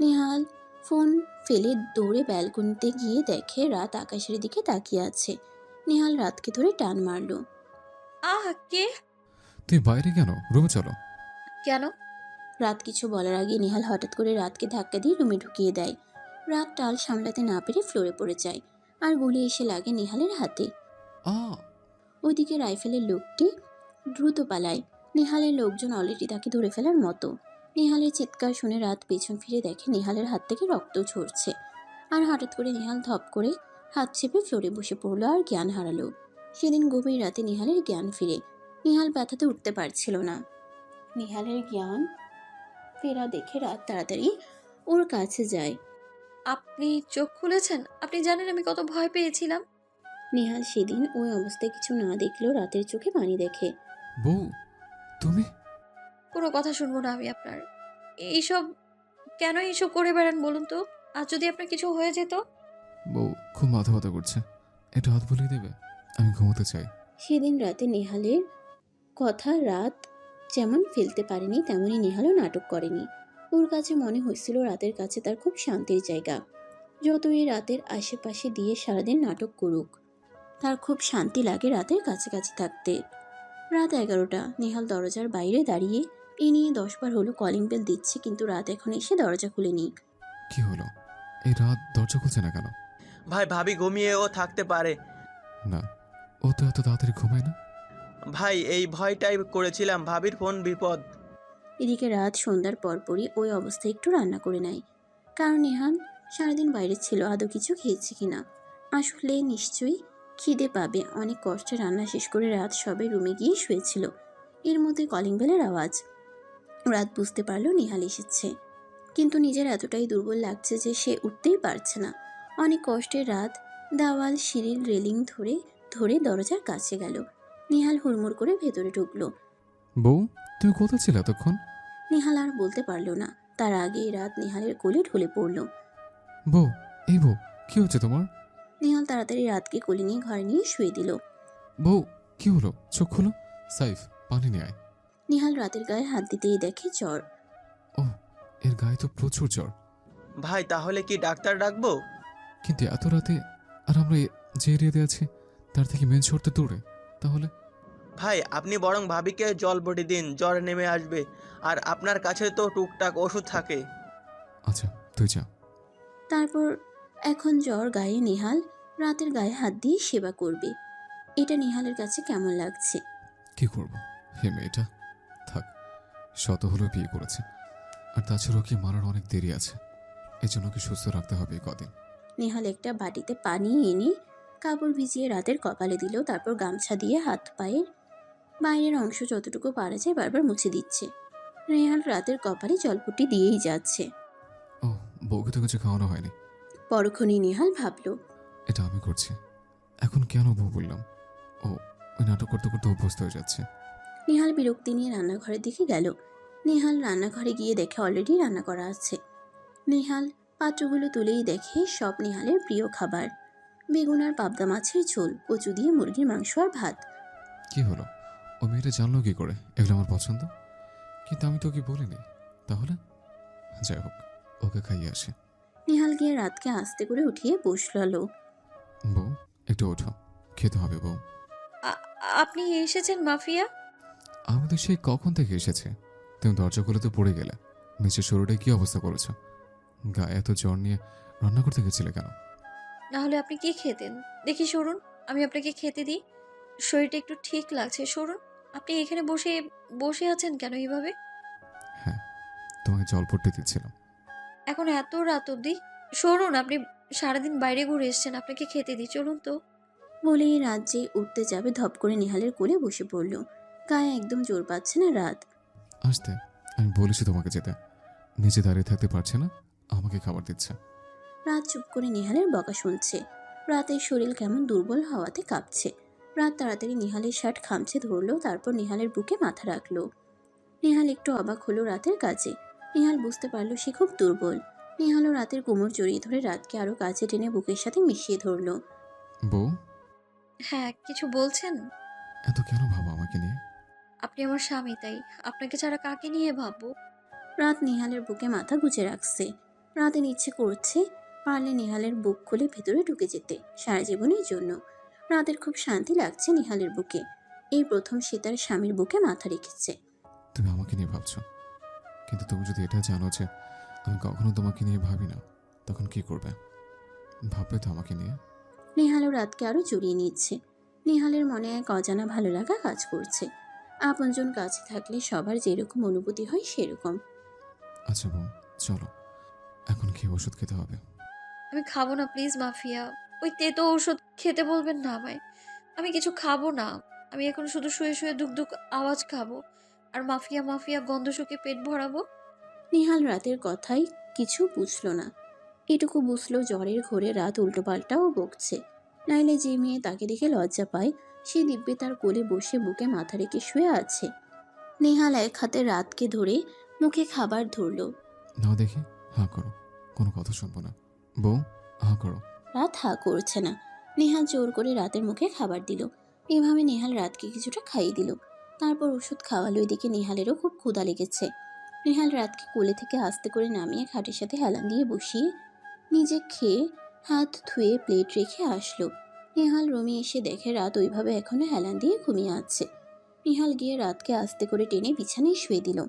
নিহাল ফোন ফেলে দৌড়ে ব্যালকনিতে গিয়ে দেখে রাত আকাশের দিকে তাকিয়ে আছে। নিহাল রাতকে ধরে টান মারল। আহ, কে? তুই বাইরে কেন? রুমে চলো। কেন? রাত কিছু বলার আগে নিহাল হঠাৎ করে রাতকে ধাক্কা দিয়ে রুমে ঢুকিয়ে দেয়। রাত টাল সামলাতে না পেরে ফ্লোরে পড়ে যায়, আর গুলি এসে লাগে নিহালের হাতে। আ ওইদিকে রাইফেলের লোকটি দ্রুত পালায়। নিহালের লোকজন অলরেডি তাকে ধরে ফেলার মতো। নিহালের চিৎকার শুনে রাত পেছন ফিরে দেখে নিহালের হাত থেকে রক্ত ঝরছে। আর হঠাৎ করে নিহাল ধপ করে হাত চেপে ফ্লোরে বসে পড়লো আর জ্ঞান হারালো। সেদিন গভীর রাতে নিহালের জ্ঞান ফিরে। নিহাল ব্যথাতে উঠতে পারছিল না। নিহালের জ্ঞান ফেরা দেখে রাত তাড়াতাড়ি ওর কাছে যায়। আপনি চোখ খুলেছেন? আপনি জানেন আমি কত ভয় পেয়েছিলাম। নিহাল সেদিন ওই অবস্থায় কিছু না দেখলেও রাতের চোখে পানি দেখে। বউ, তুমি? কোনো কথা শুনবো না আমি আপনার। এইসব কেন এইসব করে বেড়ান বলুন তো? আর যদি আপনার কিছু হয়ে যেত? বউ, খুব মাথা ব্যথা করছে, একটু হাত বুলিয়ে দেবে? আমি ঘুমোতে চাই। সেদিন রাতে নেহালের কথা রাত যেমন ফেলতে পারেনি, তেমনি নেহালও নাটক করেনি। ওর কাছে মনে হয়েছিল রাতের কাছে তার খুব শান্তির জায়গা। যতই রাতের আশেপাশে দিয়ে সারাদিন নাটক করুক, তার খুব শান্তি লাগে রাতের কাছাকাছি থাকতে। রাত 11টা। নেহাল দরজার বাইরে দাঁড়িয়ে এ নিয়ে 10 বার হলো কলিং বেল দিচ্ছে, কিন্তু রাত এখন এসে দরজা খুলেনি। কি হলো? এই রাত দরজা খুলছে না কেন? ভাই ভাবি ঘুমিয়েও থাকতে পারে। না, ও তো এত তাড়াতাড়ি ঘুমায় না। ভাই এই ভয়টাই করেছিলাম, ভাবির ফোন বিপদ। এদিকে রাত সন্ধ্যার পরপরই ওই অবস্থায় একটু রান্না করে নেয়, কারণ নেহাল সারাদিন বাইরে ছিল, আদৌ কিছু খেয়েছে কিনা। আসলে নিশ্চয়ই খিদে পাবে। অনেক কষ্টে রান্না শেষ করে রাত সবে রুমে গিয়ে শুয়েছিল। এর মধ্যে কলিং বেলের আওয়াজ। রাত বুঝতে পারলো নেহাল এসেছে, কিন্তু নিজের এতটাই দুর্বল লাগছে যে সে উঠতেই পারছে না। অনেক কষ্টে রাত দেওয়াল সিঁড়ির রেলিং ধরে ধরে দরজার কাছে গেল। নেহাল হুড়মুড় করে ভেতরে ঢুকলো। বউ, তুমি কোথায় ছিলে এতক্ষণ? নেহাল আর বলতে পারলো না, তার আগেই রাত নেহালের কোলে ঢলে পড়ল। বউ, এই বউ, কি হচ্ছে তোমার? নেহাল তাড়াতাড়ি রাতকে কোলে নিয়ে ঘরে নিয়ে শুয়ে দিল। বউ, কি হলো? চোখ খুলো। সাইফ, পানি নিয়ে আয়। নেহাল রাতের গায়ে হাত দিতেই দেখে জ্বর। ও, এর গায়ে তো প্রচুর জ্বর। ভাই তাহলে কি ডাক্তার ডাকবো? কিন্তু এত রাতে, আর আমরা যে এরিয়াতে আছি তার থেকে মেন শহর তো দূরে। তাহলে ভাই আপনি বরং ভাবিকে জল বটি দিন, জ্বর নেমে আসবে। আর আপনার কাছে তো টুকটাক ওষুধ থাকে। আচ্ছা, তুই যা। তারপর এখন জ্বর গায়ে নেহাল রাতের গায়ে হাত দিয়ে সেবা করবে। এটা নেহালের কাছে কেমন লাগছে? কি করব? হে মেয়েটা থাক, শত হলেও বিয়ে করেছে, আর তাছাড়া ওকে মারার অনেক দেরি আছে। এই জন্য ওকে সুস্থ রাখতে হবে এই কদিন। নেহাল একটা বাটিতে পানি এনে কাপড় ভিজিয়ে রাতের কপালে দিল, তারপর গামছা দিয়ে হাত পায়ের বাইরের অংশ যতটুকু পারা যায় বারবার মুছে দিচ্ছে। নেহাল রাতের কপালে জলপট্টি দিয়েই যাচ্ছে। ও, বউকে তো কিছু খাওয়ানো হয়নি। পরক্ষণেই নেহাল ভাবল, এটা আমি করছি। এখন কেন বউ বললাম? ও, ওই নাটক করতে করতে অভ্যস্ত হয়ে যাচ্ছে। নেহাল বিরক্তি নিয়ে রান্নাঘরের দিকে গেল। নেহাল রান্নাঘরে গিয়ে দেখে অলরেডি রান্না করা আছে। নেহাল পাত্রগুলো তুলেই দেখে সব নেহালের প্রিয় খাবার। বেগুন আর পাবদা মাছের ঝোল, কচু দিয়ে মুরগির মাংস আর ভাত। কি হলো? ও মেয়েটা জানলো কি করে এগুলো আমার পছন্দ? কিন্তু আমি তো ওকে বলিনি। তাহলে যাই হোক, ওকে খাইয়ে আসে। নেহাল গিয়ে রাতকে আস্তে করে উঠিয়ে বসলো। বউ, একটু ওঠো, খেতে হবে বউ। আ- আপনি এসেছেন মাফিয়া? আমি তো সেই কখন থেকে এসেছে, তুমি দরজা খুলে তো পড়ে গেলে। নিচের শরীরটায় কি অবস্থা করেছো? গায়ে এত জ্বর নিয়ে রান্না করতে গেছিলে কেন? না হলে আপনি কি খেতেন? দেখি সরুন, আমি আপনাকে খেতে দিই। শরীরটা একটু ঠিক লাগছে, সরুন। আপনি এখানে বসে বসে আছেন কেন এইভাবে? হ্যাঁ, তোমাকে জল পড়তে দিচ্ছিলাম। এখন এত রাত অবধি? সরুন, আপনি সারাদিন বাইরে ঘুরে এসেছেন, আপনাকে খেতে দিই, চলুন তো। বলেই রাত যে উঠতে যাবে ধপ করে নেহালের কোলে বসে পড়ল। গায়ে একদম জোর পাচ্ছে না রাত। আসতে, আমি বলেছি তোমাকে যেতে। নিচে দাঁড়িয়ে থাকতে পারছে না, আমাকে খাবার দিচ্ছে। রাত চুপ করে নেহালের বকা শুনছে। রাতের শরীর কেমন দুর্বল হওয়াতে কাঁপছে। রাত তাড়াতাড়ি নেহালের শার্ট খামচে ধরলো, তারপর নেহালের বুকে মাথা রাখলো। নেহাল একটু অবাক হলো রাতের কাছে। নেহাল বুঝতে পারলো সে খুব দুর্বল। নেহালও রাতের কোমর জড়িয়ে ধরে রাতকে আরো কাছে টেনে বুকের সাথে মিশিয়ে ধরলো। বউ, হ্যাঁ, কিছু বলছেন? এত কেন ভাবো আমাকে নিয়ে? আপনি আমার স্বামী, তাই আপনাকে ছাড়া কাকে নিয়ে ভাববো? রাত নেহালের বুকে মাথা গুজে রাখছে। রাতের ইচ্ছে করছে পারলে নেহালের বুক খুলে ভেতরে ঢুকে যেতে সারা জীবনের জন্য। রাতের খুব শান্তি লাগছে নেহালের বুকে। এই প্রথম সে তার স্বামীর বুকে মাথা রেখেছে। তুমি আমাকে নিয়ে ভাবছো, কিন্তু তুমি যদি এটা জানো যে আমি কখনো তোমাকে নিয়ে ভাবি না, তখন কি করবে? ভাববে তো আমাকে নিয়ে। নেহালও রাতকে আরো জড়িয়ে নিচ্ছে। নেহালের মনে এক অজানা ভালো লাগা কাজ করছে। আপনজন কাছে থাকলে সবার যেরকম অনুভূতি হয় সেরকম। আচ্ছা বউ, চলো, এখন কি ওষুধ খেতে হবে? আমি খাবো না, প্লিজ মাফিয়া। ওই তেতো ঔষধ খেতে বলবেন না আমায়। আমি কিছু খাবো না। আমি এখন শুধু শুয়ে শুয়ে ধুক ধুক আওয়াজ খাবো, আর মাফিয়া মাফিয়া গন্ধ শুকে পেট ভরাবো। নেহাল রাতের কথাই কিছু বুঝলো না। এটুকু বুঝলো জ্বরের ঘোরে রাত উল্টোপাল্টাও বকছে। নাইলে যে মেয়ে তাকে দেখে লজ্জা পায়, সে দিব্যে তার কোলে বসে বুকে মাথা রেখে শুয়ে আছে। নেহাল এক হাতে রাতকে ধরে মুখে খাবার ধরলো। নাও দেখি, হাঁ করো, কোনো কথা শুনবো না। বউ, হাঁ করো। রাত হা করছে না। নেহাল জোর করে রাতের মুখে খাবার দিল। এভাবে নেহাল রাতকে কিছুটা খাইয়ে দিল। তারপর ওষুধ খাওয়ালো। এদিকে নেহালেরও খুব ক্ষুধা লেগেছে। নেহাল রাতকে কোলে থেকে আস্তে করে নামিয়ে খাটের সাথে হেলান দিয়ে বসিয়ে নিজে খেয়ে হাত ধুয়ে প্লেট রেখে আসলো। নিহাল রুমে এসে দেখে রাত ওইভাবে এখনো হেলান দিয়ে ঘুমিয়ে আছে। নিহাল গিয়ে রাতকে আস্তে করে টেনে বিছানায় শুয়ে দিল।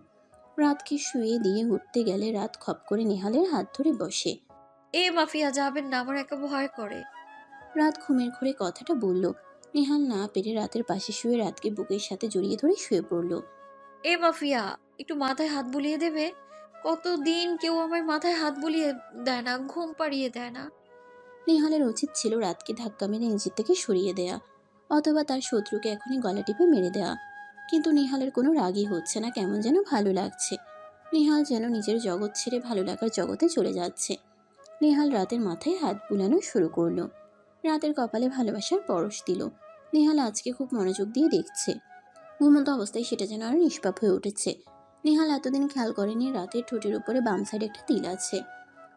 রাতকে শুয়ে দিয়ে উঠতে গেলে রাত খপ করে নিহালের হাত ধরে বসে। এ মাফিয়া যাবেন না, আমার একা ভয় করে। রাত ঘুমের ঘোরে কথাটা বলল। নিহাল না পেরে রাতের পাশে শুয়ে রাতকে বুকের সাথে জড়িয়ে ধরে শুয়ে পড়ল। এ মাফিয়া, একটু মাথায় হাত বুলিয়ে দেবে? কতদিন কেউ আমার মাথায় হাত বুলিয়ে দেয় না, ঘুম পাড়িয়ে দেয় না। নিহালের উচিত ছিল রাতকে ধাক্কা মেরে নিজের থেকে সরিয়ে দেয়া, অথবা তার শত্রুকে এখনই গলা টিপে মেরে দেয়া। কিন্তু নিহালের কোনো রাগই হচ্ছে না, কেমন যেন ভালো লাগছে। নিহাল যেন নিজের জগৎ ছেড়ে ভালো লাগার জগতে চলে যাচ্ছে। নিহাল রাতের মাথায় হাত বুলানো শুরু করলো। রাতের কপালে ভালোবাসার পরশ দিল। নিহাল আজকে খুব মনোযোগ দিয়ে দেখছে। ঘুমন্ত অবস্থায় সেটা যেন আরো নিষ্পাপ হয়ে উঠেছে। নিহাল এতদিন খেয়াল করেনি রাতের ঠোঁটের উপরে বাম সাইডে একটা তিল আছে,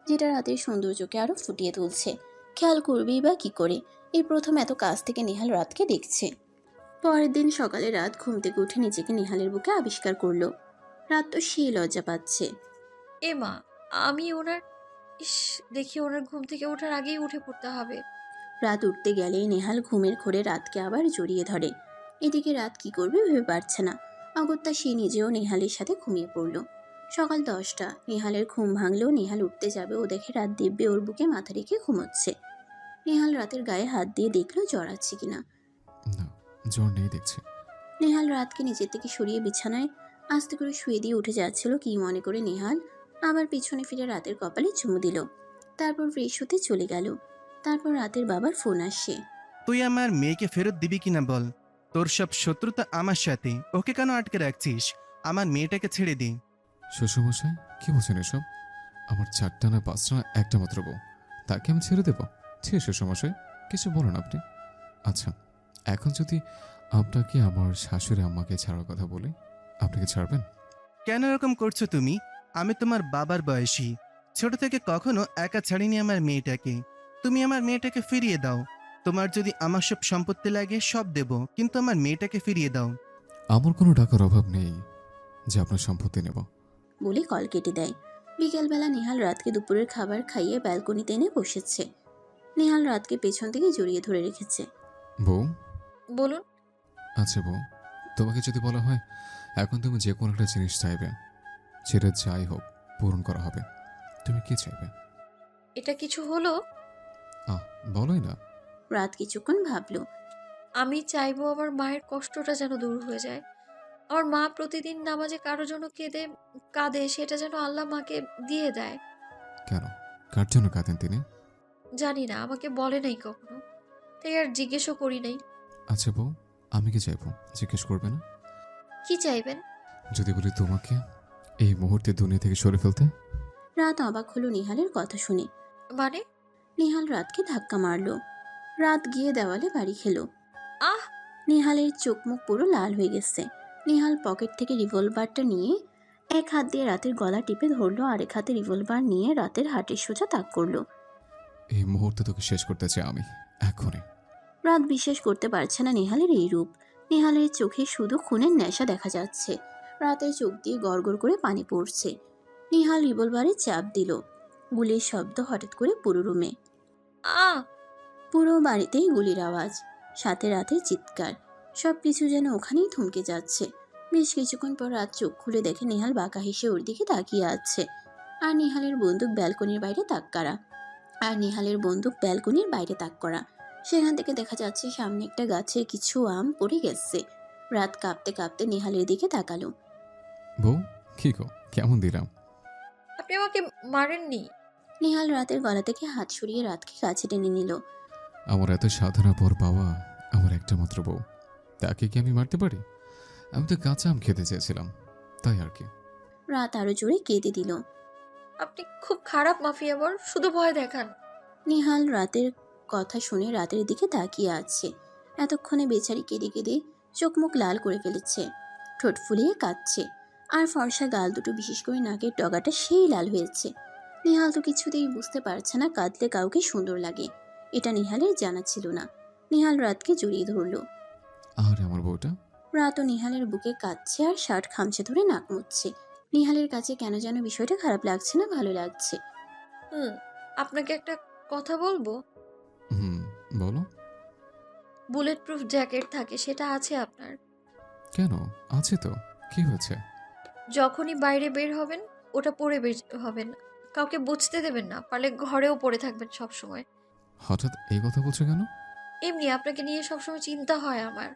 যেটা রাতের সৌন্দর্যকে আরো ফুটিয়ে তুলছে। খেয়াল করবেই বা কি করে? এই প্রথম এত কাছ থেকে নিহাল রাতকে দেখছে। পরের দিন সকালে রাত ঘুম থেকে উঠে নিজেকে নিহালের বুকে আবিষ্কার করলো। রাত তো সেই লজ্জা পাচ্ছে। এ মা, আমি ওনার, ইস, দেখি ওনার ঘুম থেকে ওঠার আগেই উঠে পড়তে হবে। রাত উঠতে গেলেই নেহাল ঘুমের ঘোরে রাতকে আবার জড়িয়ে ধরে। এদিকে রাত কি করবে ভেবে পারছে না। অগত্যা সে নিজেও নেহালের সাথে ঘুমিয়ে পড়ল। সকাল 10টা। নেহালের ঘুম ভাঙলেও নেহাল উঠতে যাবে ও দেখে রাত দিব্যে ওর বুকে মাথা রেখে ঘুমোচ্ছে। নেহাল রাতের গায়ে হাত দিয়ে দেখলো জ্বর আছে কিনা। না, জ্বর নেই দেখছি। নেহাল রাতকে নিজের থেকে সরিয়ে বিছানায় আস্তে করে শুয়ে দিয়ে উঠে যাচ্ছিল কি মনে করে নেহাল আবার পিছনে ফিরে রাতের কপালে চুমু দিল। তারপর ফ্রেশ হতে চলে গেল। তারপর রাতের বাবার ফোন আসে। তুই আমার মেয়েকে ফেরত দিবি কিনা বল। তোর সব শত্রুতা আমার সাথে, ওকে কেন আটকে রাখছিস? আমার মেয়েটাকে ছেড়ে দে। শ্বশুরমশাই, কি বলছেন এসব? আমার 4টা না 5টা না একটা মাত্র বউ, তাকে আমি ছেড়ে দেবো? ঠিক শ্বশুরমশাই, কিছু বলুন আপনি। আচ্ছা, এখন যদি আপনাকে আমার শাশুড়ি আম্মাকে ছাড়ার কথা বলি, আপনি কি ছাড়বেন? কেন এরকম করছো তুমি? আমি তোমার বাবার বয়সী। ছোট থেকে কখনো একা ছাড়িনি আমার মেয়েটাকে। তুমি আমার মেয়েটাকে ফিরিয়ে দাও। তোমার যদি আমার সব সম্পত্তি লাগে সব দেব, কিন্তু আমার মেয়েটাকে ফিরিয়ে দাও। আমার কোনো টাকার অভাব নেই যে আপনার সম্পত্তি নেব। বলে কল কেটে দেয়। বিকেলবেলা নেহাল রাতকে দুপুরের খাবার খাইয়ে ব্যালকনিতে এনে বসেছে। নেহাল রাতকে পেছন থেকে জড়িয়ে ধরে রেখেছে। বউ, বলুন। আচ্ছা বউ, তোমাকে যদি বলা হয় এখন তুমি যে কোনো একটা জিনিস চাইবে, সেটা যাই হোক পূরণ করা হবে, তুমি কি চাইবে? এটা কিছু হলো? বলোই না। রাত কিছুক্ষণ ভাবলো। আমি চাইবো আমার মায়ের কষ্টটা যেন দূর হয়ে যায়। আমার মা প্রতিদিন নামাজে কারো জন্য কাঁদে, সেটা যেন আল্লাহ মাকে দিয়ে দেয়। কেন, কার জন্য কাঁদেন তিনি? জানি না, আমাকে বলে নাই কখনো, তাই আর জিজ্ঞেসও করি নাই। আচ্ছা বউ, আমি কি চাইবো জিজ্ঞেস করবে না? কি চাইবেন? যদি বলি তোমাকে এই মুহূর্তে দুনিয়া থেকে সরে ফেলতে? রাত অবাক হলো নেহালের কথা শুনে। মানে? নেহাল রাতকে ধাক্কা মারলো। রাত গিয়ে দেওয়ালে বাড়ি খেলো। আহ! নেহালের চোখ মুখ পুরো লাল হয়ে গেছে। নেহাল পকেট থেকে রিভলভারটা নিয়ে এক হাত দিয়ে রাতের গলা টিপে ধরলো, আরেক হাতে রিভলভার নিয়ে রাতের হাটের সোজা তাক করলো। এই মুহূর্তে তোকে শেষ করতে চাই আমি, এখনই। রাত বিশ্বাস করতে পারছে না নেহালের এই রূপ। নেহালের চোখে শুধু খুনের নেশা দেখা যাচ্ছে। রাতের চোখ দিয়ে গড়গড় করে পানি পড়ছে। নেহাল রিভলভারে চাপ দিল। গুলির শব্দ হঠাৎ করে পুরো রুমে। আহ! পুরো বাড়িতেই গুলির আওয়াজ, সাথে রাতের চিৎকার। সব কিছু যেন ওখানেই থমকে যাচ্ছে। বেশ কিছুক্ষণ পর রাত চোখ খুলে দেখে নেহাল বাঁকা হেসে ওর দিকে তাকিয়ে আছে। আর নেহালের বন্দুক ব্যালকনির বাইরে তাক করা। সেখান থেকে দেখা যাচ্ছে সামনে একটা গাছে কিছু আম পড়ে গেছে। রাত কাঁপতে কাঁপতে নেহালের দিকে তাকালো। বউ, কি গো, কেমন দিলাম? আপনি আমাকে মারেননি। নেহাল রাতের গলা থেকে হাত সরিয়ে রাতকে কাছে টেনে নিল। আমার এত সাধনা পর পাওয়া আমার একটা মাত্র বউ, তাকে কি আমি মারতে পারি? আমি তো কাঁচা আম খেতে চেয়েছিলাম, তাই আর কি। রাত আরো জোরে কেঁদে দিল। আপনি খুব খারাপ মাফিয়া বর, শুধু ভয় দেখান। নেহাল রাতের কথা শুনে রাতের দিকে তাকিয়ে আছে। এতক্ষণে বেচারি কেঁদে কেঁদে চোখ মুখ লাল করে ফেলেছে, ঠোঁট ফুলিয়ে কাঁদছে। আর ফর্সা গাল দুটো, বিশেষ করে নাকের ডগাটা সেই লাল হয়েছে। নেহাল তো কিছুতেই বুঝতে পারছে না কাঁদলে কাউকে সুন্দর লাগে। এটা নেহালের জানা ছিল না। নেহাল রাতকে জড়িয়ে ধরল। আর আমার বউটা? রাতও নেহালের বুকে কাঁদছে আর শার্ট খামচে ধরে নাক মুছছে। নেহালের কাছে কেন যেন বিষয়টা খারাপ লাগছে না, ভালো লাগছে। হুম, আপনাকে একটা কথা বলবো। হুম, বলো। বুলেট প্রুফ জ্যাকেট থাকে, সেটা আছে আপনার? কেন? আছে তো। কি হয়েছে? যখনই বাইরে বের হবেন ওটা পরে বের হবেন। কাউকে বুঝতে দেবেন না, পারলে ঘরেও পরে থাকবেন সব সময়। হঠাৎ এই কথা বলছো কেন? এমনি আপনাকে নিয়ে সবসময় চিন্তা হয় আমার।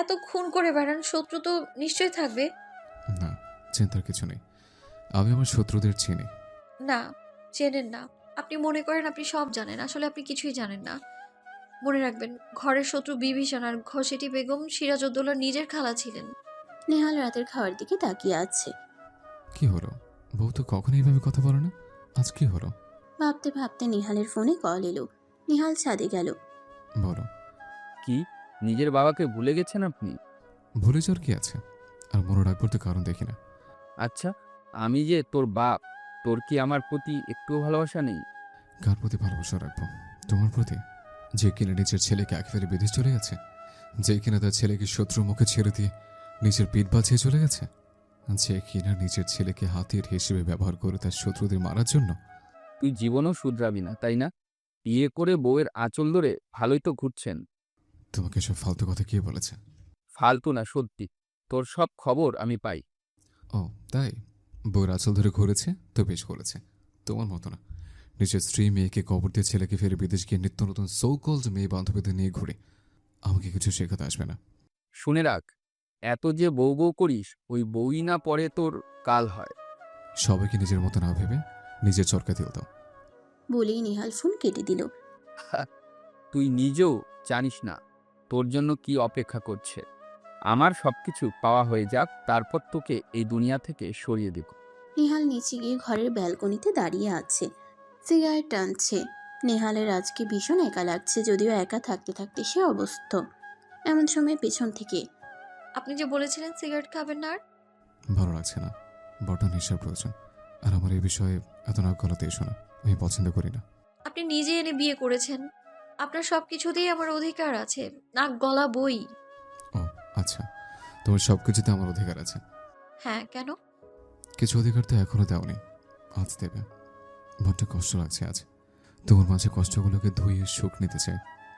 এত খুন করে বেড়ান, শত্রু তো নিশ্চয়ই থাকবে। না, চিন্তার কিছু নেই। আমি আমার শত্রুদের চিনি। না, চেনেন না। আপনি মনে করেন আপনি সব জানেন, আসলে আপনি কিছুই জানেন না। মনে রাখবেন, ঘরের শত্রু বিভীষণ আর ঘসেটি বেগম সিরাজউদ্দৌলার নিজের খালা ছিলেন। নেহাল রাতের খাওয়ার দিকে তাকিয়ে আছে। কি হলো? বউ তো কখনো এইভাবে কথা বলে না। আজ কি হলো? ভাবতে ভাবতে নেহালের ফোনে কল এলো। নেহাল ছাদে গেল। বলো। কি নিজের বাবাকে ভুলে গেছেন আপনি? ভুলে যাওয়ার কি আছে? আর মনে রাখবার তো কারণ দেখি না। আচ্ছা, আমি যে তোর বাপ, তোর কি আমার প্রতি একটুও ভালোবাসা নেই? কার প্রতি ভালোবাসা রাখবো? তোমার প্রতি? যে কিনা নিজের ছেলেকে একেবারে বিদেশ চলে গেছে, যে কিনা তার ছেলেকে শত্রুর মুখে ছেড়ে দিয়ে নিজের পিঠ বাঁচিয়ে চলে গেছে, যে কিনা নিজের ছেলেকে হাতিয়ার হিসেবে ব্যবহার করে তার শত্রুদের মারার জন্য। তুই জীবনেও শুধরাবি না, তাই না? বিয়ে করে বউয়ের আঁচল ধরে ভালোই তো ঘুরছেন। তোমাকে সব ফালতু কথা কে বলেছে? ফালতু না, সত্যি। তোর সব খবর আমি পাই। ও তাই? বউয়ের আঁচল ধরে ঘুরেছে তো বেশ করেছে। তোমার মতো না, নিজের স্ত্রী মেয়েকে কবর দিয়ে ছেলেকে ফেরে বিদেশ গিয়ে নিত্য নতুন সো কল্ড মেয়ে বান্ধবীদের নিয়ে ঘুরে। আমাকে কিছু শেখাতে আসবে না। শুনে রাখ, এত যে বউ বউ করিস, ওই বউই না পরে তোর কাল হয়। সবাইকে নিজের মতো না ভেবে নিজের চরকা দিল দাও। বলেই নেহাল ফোন কেটে দিল। তুই নিজেও জানিস না তোর জন্য কি অপেক্ষা করছে। আমার সবকিছু পাওয়া হয়ে যাক, তারপর তোকে এই দুনিয়া থেকে সরিয়ে দেব। নেহাল নিচে গিয়ে ঘরের ব্যালকনিতে দাঁড়িয়ে আছে, সিগারেট টানছে। নেহালের আজকে ভীষণ একা লাগছে, যদিও একা থাকতে থাকতে সে অবস্থ। এমন সময় পেছন থেকে, আপনি যে বলেছিলেন সিগারেট খাবেন না আর। ভালো লাগছে না, বড় নেশার প্রয়োজন। আর আমার এই বিষয়ে এত নাক গলাতে এসো না, আমি পছন্দ করি না। আপনি নিজে এনে বিয়ে করেছেন, আপনার সব কিছুতেই আমার অধিকার আছে, নাক গলা বই। ও আচ্ছা, তোমার সব কিছুতে আমার অধিকার আছে। হ্যাঁ, কেন? কিছু অধিকার তো এখনো দেওনি, আজ দেবে। বড্ড কষ্ট লাগছে আজ। তোমার মাঝে কষ্টগুলোকে ধুয়ে সুখ নিতে চাই।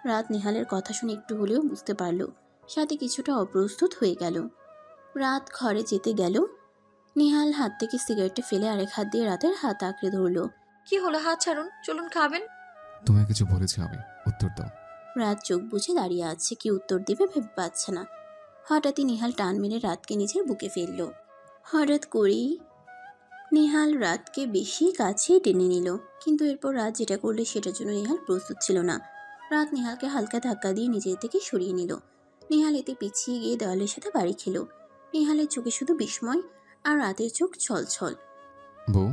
রাত নেহালের কথা শুনে একটু হলেও বুঝতে পারল, সাথে কিছুটা অপ্রস্তুত হয়ে গেল। রাত ঘরে যেতে গেল। নেহাল হাত থেকে সিগারেটটা ফেলে আরেক হাত দিয়ে রাতের হাত আঁকড়ে ধরল। কি হলো, হাত ছাড়ুন, চলুন খাবেন। তোমায় কিছু বলেছি আমি, উত্তর দাও। রাত চোখ বুজে দাঁড়িয়ে আছে, কি উত্তর দেবে ভেবে পাচ্ছে না। হঠাৎই নেহাল টান মেরে রাতকে নিজের বুকে ফেলল। হঠাৎ করেই নেহাল রাতকে বেশি কাছে টেনে নিল, কিন্তু এরপর রাত যেটা করলে সেটার জন্য নেহাল প্রস্তুত ছিল না। রাত নেহালকে হালকা ধাক্কা দিয়ে নিজের থেকে সরিয়ে নিল। নেহাল এতে পিছিয়ে গিয়ে দেওয়ালের সাথে বাড়ি খেল। নেহালের চোখে শুধু বিস্ময়, আর রাতের চোখ ছলছল। বউ,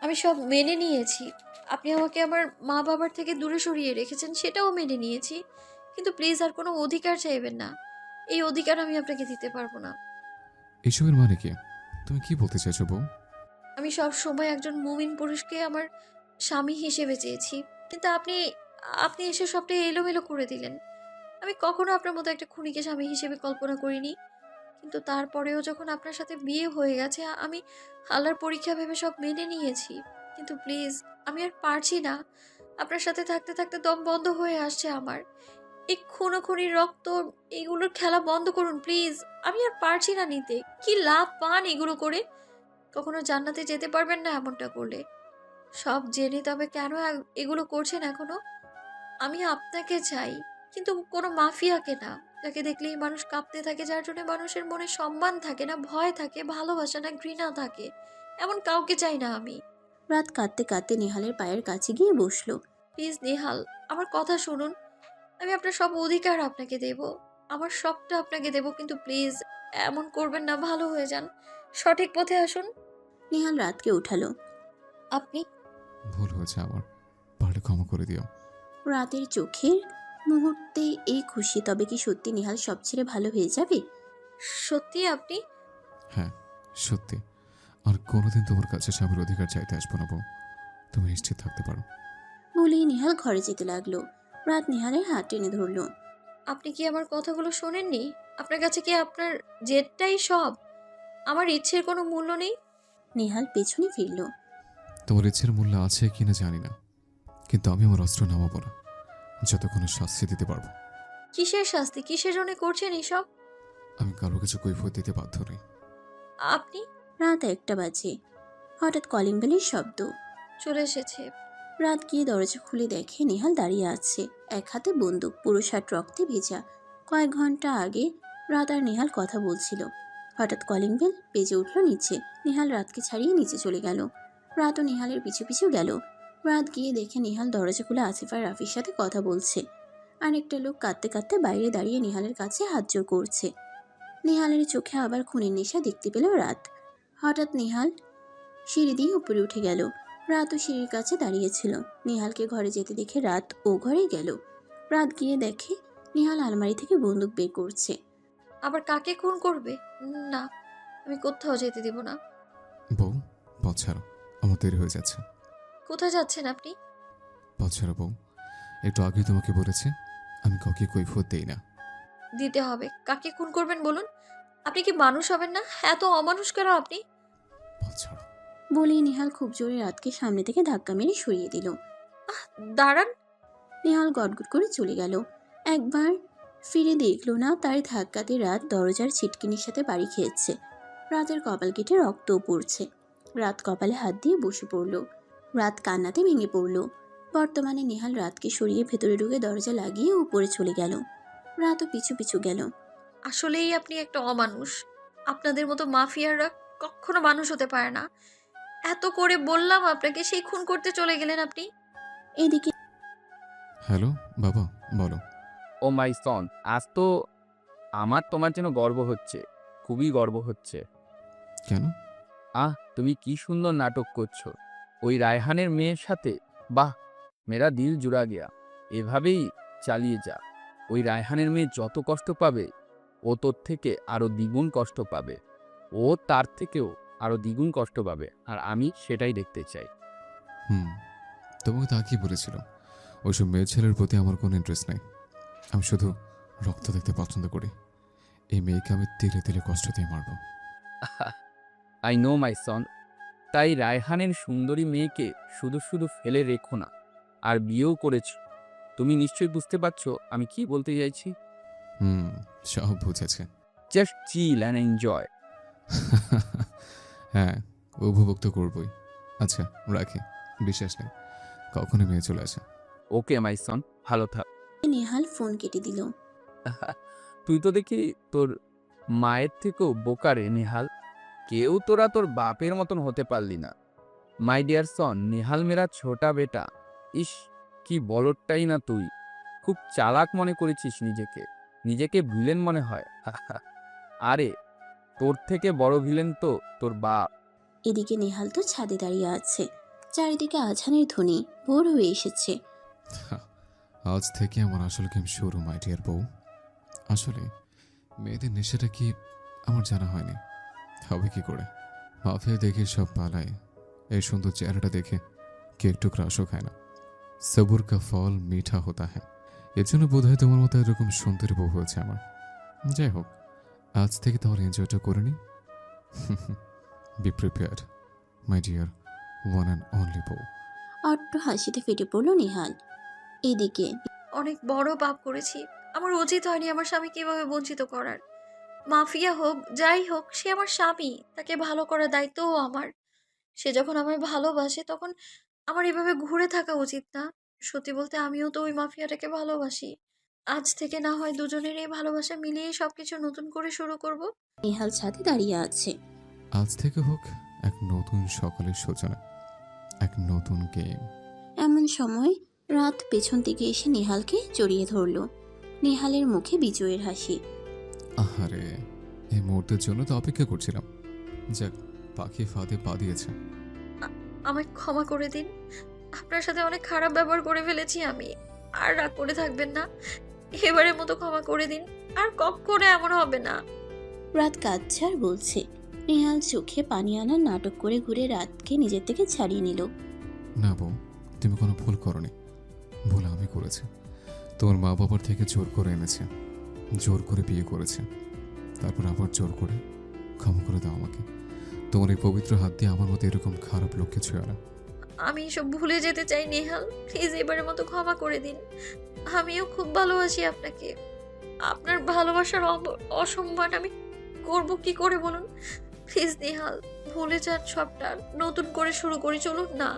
আমি সব মেনে নিয়েছি। আপনি আমাকে আমার মা বাবার থেকে দূরে সরিয়ে রেখেছেন, সেটাও মেনে নিয়েছি। কিন্তু প্লিজ আর কোনো অধিকার চাইবেন না, এই অধিকার আমি আপনাকে দিতে পারবো না। এসবের মানে কি? তুমি কি বলতে চাইছো বউ? আমি সব সময় একজন মুমিন পুরুষকে আমার স্বামী হিসেবে চেয়েছি, কিন্তু আপনি আপনি এসে সবটা এলোমেলো করে দিলেন। আমি কখনো আপনার মতো একটা খুনিকে স্বামী হিসেবে কল্পনা করিনি, কিন্তু তারপরেও যখন আপনার সাথে বিয়ে হয়ে গেছে আমি আল্লাহর পরীক্ষা ভেবে সব মেনে নিয়েছি। কিন্তু প্লিজ, আমি আর পারছি না। আপনার সাথে থাকতে থাকতে দম বন্ধ হয়ে আসছে আমার। এই খুনোখুনির রক্ত, এগুলোর খেলা বন্ধ করুন প্লিজ। আমি আর পারছি না নিতে। কি লাভ পান এগুলো করে? কখনো জান্নাতে যেতে পারবেন না এমনটা করলে। সব জেনে তবে কেন এগুলো করছেন এখনো? আমি আপনাকে চাই, কিন্তু কোনো মাফিয়াকে না, যাকে দেখলেই মানুষ কাঁপতে থাকে, যার জন্য মানুষের মনে সম্মান থাকে না, ভয় থাকে, ভালোবাসা না, ঘৃণা থাকে। এমন কাউকে চাই না আমি। রাত কাঁদতে কাঁদতে নেহালের পায়ের কাছে গিয়ে বসলো। প্লিজ নেহাল, আমার কথা শুনুন। আমি আপনার সব অধিকার আপনাকে দেব, আমার সবটা আপনাকে দেব, কিন্তু প্লিজ এমন করবেন না, ভালো হয়ে যান, সঠিক পথে আসুন। নেহাল রাতকে উঠালো। আপনি ভুল হয়েছে আমার, পারলে ক্ষমা করে দিও। রাতের চোখের মুহূর্তে এই খুশি, তবে কি সত্যি নেহাল সব ছেড়ে ভালো হয়ে যাবে? সত্যি আপনি? হ্যাঁ সত্যি, আর কোনোদিন তোমার কাছে স্বামীর অধিকার চাইতে আসবো না বউ, তুমি নিশ্চিত থাকতে পারো। বলেই নেহাল ঘরে যেতে লাগলো। রাত নেহালের হাত টেনে ধরলো। আপনি কি আমার কথাগুলো শোনেননি? আপনার কাছে কি আপনার জেদটাই সব? আমার ইচ্ছের কোনো মূল্য নেই? নেহাল পেছনে ফিরল। তোমার ইচ্ছের মূল্য আছে কিনা জানি না, কিন্তু আমি আমার অস্ত্র নামাবো না যতক্ষণ শাস্তি দিতে পারবো। কিসের শাস্তি, কিসের জন্য করছেন এসব? আমি কারো কিছু কৈফিয়ত দিতে বাধ্য নই। আপনি? রাত 1টা বাজে। হঠাৎ কলিং বেলের শব্দ। চলে এসেছে। রাত গিয়ে দরজা খুলে দেখে নেহাল দাঁড়িয়ে আছে, এক হাতে বন্দুক, পুরো শার্ট রক্তে ভেজা। কয়েক ঘন্টা আগে রাত আর নেহাল কথা বলছিল। হঠাৎ কলিং বেল বেজে উঠল নিচে। নেহাল রাতকে ছাড়িয়ে নিচে চলে গেল। রাতও নেহালের পিছু পিছু গেল। রাত গিয়ে দেখে নেহাল দরজা খুলে আসিফ আর রাফির সাথে কথা বলছে। আরেকটা লোক কাঁদতে কাঁদতে বাইরে দাঁড়িয়ে নেহালের কাছে হাত জোর করছে। নেহালের চোখে আবার খুনের নেশা দেখতে পেল রাত। হঠাৎ নেহাল সিঁড়ি দিয়ে উপরে উঠে গেল। রাতও সিঁড়ির কাছে দাঁড়িয়েছিল। নেহালকে ঘরে যেতে দেখে রাত ও ঘরে গেল। রাত গিয়ে দেখে নেহাল আলমারি থেকে বন্দুক বের করছে। আবার কাকে খুন করবে? না, আমি কোথাও যেতে দিব না। বউ, পথ ছাড়ো, আমার দেরি হয়ে যাচ্ছে। কোথায় যাচ্ছেন আপনি? পথ ছাড়ো বউ, একটু আগে তোমাকে বলেছি আমি কাউকে কৈফিয়ত দেই না। দিতে হবে। কাকে খুন করবেন বলুন? আপনি কি মানুষ হবেন না? এত অমানুষ কেন আপনি? পথ ছাড়ো। বলেই নেহাল খুব জোরে রাতকে সামনে থেকে ধাক্কা মেরে সরিয়ে দিল। দাঁড়ান। নেহাল গটগট করে চলে গেল। একবার ফিরে দেখলো না তার ধাক্কাতে রাত দরজার ছিটকিনির সাথে বাড়ি খেয়েছে। রাতের কপাল কেটে রক্তও পড়ছে। রাত কপালে হাত দিয়ে বসে পড়ল। রাত কান্নাতে ভেঙে পড়ল। বর্তমানে নেহাল রাতকে সরিয়ে ভেতরে ঢুকে দরজা লাগিয়ে উপরে চলে গেল। রাতও পিছু পিছু গেল। আসলেই আপনি একটা অমানুষ। আপনাদের মতো মাফিয়াররা কখনো মানুষ হতে পারে না। এত করে বললাম আপনাকে, সেই খুন করতে চলে গেলেন আপনি। এদিকে হ্যালো বাবা, বলো। ও মাই সন, আজ তো আমার তোমার জন্য গর্ব হচ্ছে, খুবই গর্ব হচ্ছে। কেন? তুমি কি সুন্দর নাটক করছো ওই রায়হানের মেয়ের সাথে। বাহ, মেরা দিল জুড়া গিয়া। এভাবেই চালিয়ে যা। ওই রায়হানের মেয়ে যত কষ্ট পাবে ও তোর থেকে আরো দ্বিগুণ কষ্ট পাবে। ও তার থেকেও আরো দ্বিগুণ কষ্ট পাবে, আর আমি সেটাই দেখতে চাই। তোমাকে তা কি বলেছিল? ওইসব মেয়ে ছেলের প্রতি আমার কোনো ইন্টারেস্ট নেই। আমি শুধু রক্ত দেখতে পছন্দ করি। এই মেয়েকে আমি তিলে তিলে কষ্ট দিয়ে মারব। আই নো মাই সন। তাই রায়হানের সুন্দরী মেয়েকে শুধু শুধু ফেলে রেখো না, আর বিয়েও করেছ। তুমি নিশ্চয়ই বুঝতে পারছো আমি কি বলতে চাইছি। সব বুঝেছে। Just chill and enjoy. হ্যাঁ, উপভোগ তো করবই। আচ্ছা রাখি, বিশ্বাস নেই কখনো মেয়ে চলে আসে। ওকে মাই সন, ভালো থাক। নেহাল ফোন কেটে দিল। তুই তো দেখি তোর মায়ের থেকেও বোকারে নেহাল। কেউ তোরা তোর বাপের মতন হতে পারলি না। মাই ডিয়ার সন, নেহাল মেরা ছোটা বেটা। ইস, কি বলদটাই না তুই। খুব চালাক মনে করেছিস নিজেকে। নিজেকে ভিলেন মনে হয়। আরে তোর থেকে বড় ভিলেন তো তোর বাপ। এদিকে নেহাল তো ছাদে দাঁড়িয়ে আছে। চারিদিকে আজানের ধ্বনি। ভোর হয়ে এসেছে। আজ থেকে আমার আসল গেম শুরু, মাই ডিয়ার বউ। আসলে মেয়েদের নেশাটা কি আমার জানা হয়নি। হবে কি করে? মাফিয়া দেখে সব পালায়, এই সুন্দর চেহারাটা দেখে কে একটু ক্রাশও খায় না। সবুর কা ফল মিঠা হতা হ্যাঁ। এর জন্য বোধ হয় তোমার মতো এরকম সুন্দরী বউ হয়েছে আমার। যাই হোক, আজ থেকে তাহলে এনজয়টা করে নি। Be prepared my dear one and only বউ। অট্ট হাসিতে ফেটে পড়ল নেহাল। এদিকে অনেক বড় পাপ করেছি। আমার উচিত হয়নি আমার স্বামীকে এভাবে বঞ্চিত করার। মাফিয়া হোক যাই হোক, সে আমার স্বামী। তাকে ভালো করার দায়িত্বও আমার। সে যখন আমায় ভালোবাসে তখন আমার এভাবে ঘুরে থাকা উচিত না। সত্যি বলতে আমিও তো ওই মাফিয়াটাকে ভালোবাসি। আজ থেকে না হয় দুজনের এই ভালোবাসা মিলিয়ে সবকিছু নতুন করে শুরু করব। নেহাল ছাদে দাঁড়িয়ে আছে। আজ থেকে হোক এক নতুন সকালের সূচনা, এক নতুন গেম। এমন সময় রাত পেছন থেকে এসে নেহালকে জড়িয়ে ধরল। নেহালের মুখে বিজয়ের হাসি। আহারে, এই মুহূর্তের জন্য তো অপেক্ষা করছিলাম। যাক, পাখি ফাঁদে পা দিয়েছে। আমায় ক্ষমা করে দিন। আপনার সাথে অনেক খারাপ ব্যবহার করে ফেলেছি আমি। আর রাগ করে থাকবেন না। এবারের মতো ক্ষমা করে দিন। আর কখনো এমন হবে না। রাত কাঁদছে আর বলছে। নেহাল চোখে পানি আনার নাটক করে ঘুরে রাতকে নিজের থেকে ছাড়িয়ে নিল। না বউ, তুমি কোনো ভুল করনি। ভুল আমি করেছি। তোমার মা বাবার থেকে জোর করে এনেছে, জোর করে বিয়ে করেছে, তারপর আবার জোর করে। ক্ষমা করে দাও আমাকে। তোমার এই পবিত্র হাত দিয়ে আমার মতো এরকম খারাপ লোককে ছুঁয়ো না। আমি এসব ভুলে যেতে চাই নেহাল, প্লিজ এবারের মতো ক্ষমা করে দিন। আমিও খুব ভালোবাসি আপনাকে। আপনার ভালোবাসার অসম্মান আমি করব কি করে বলুন? প্লিজ নেহাল, ভুলে যান সবটা, নতুন করে শুরু করি, চলুন না।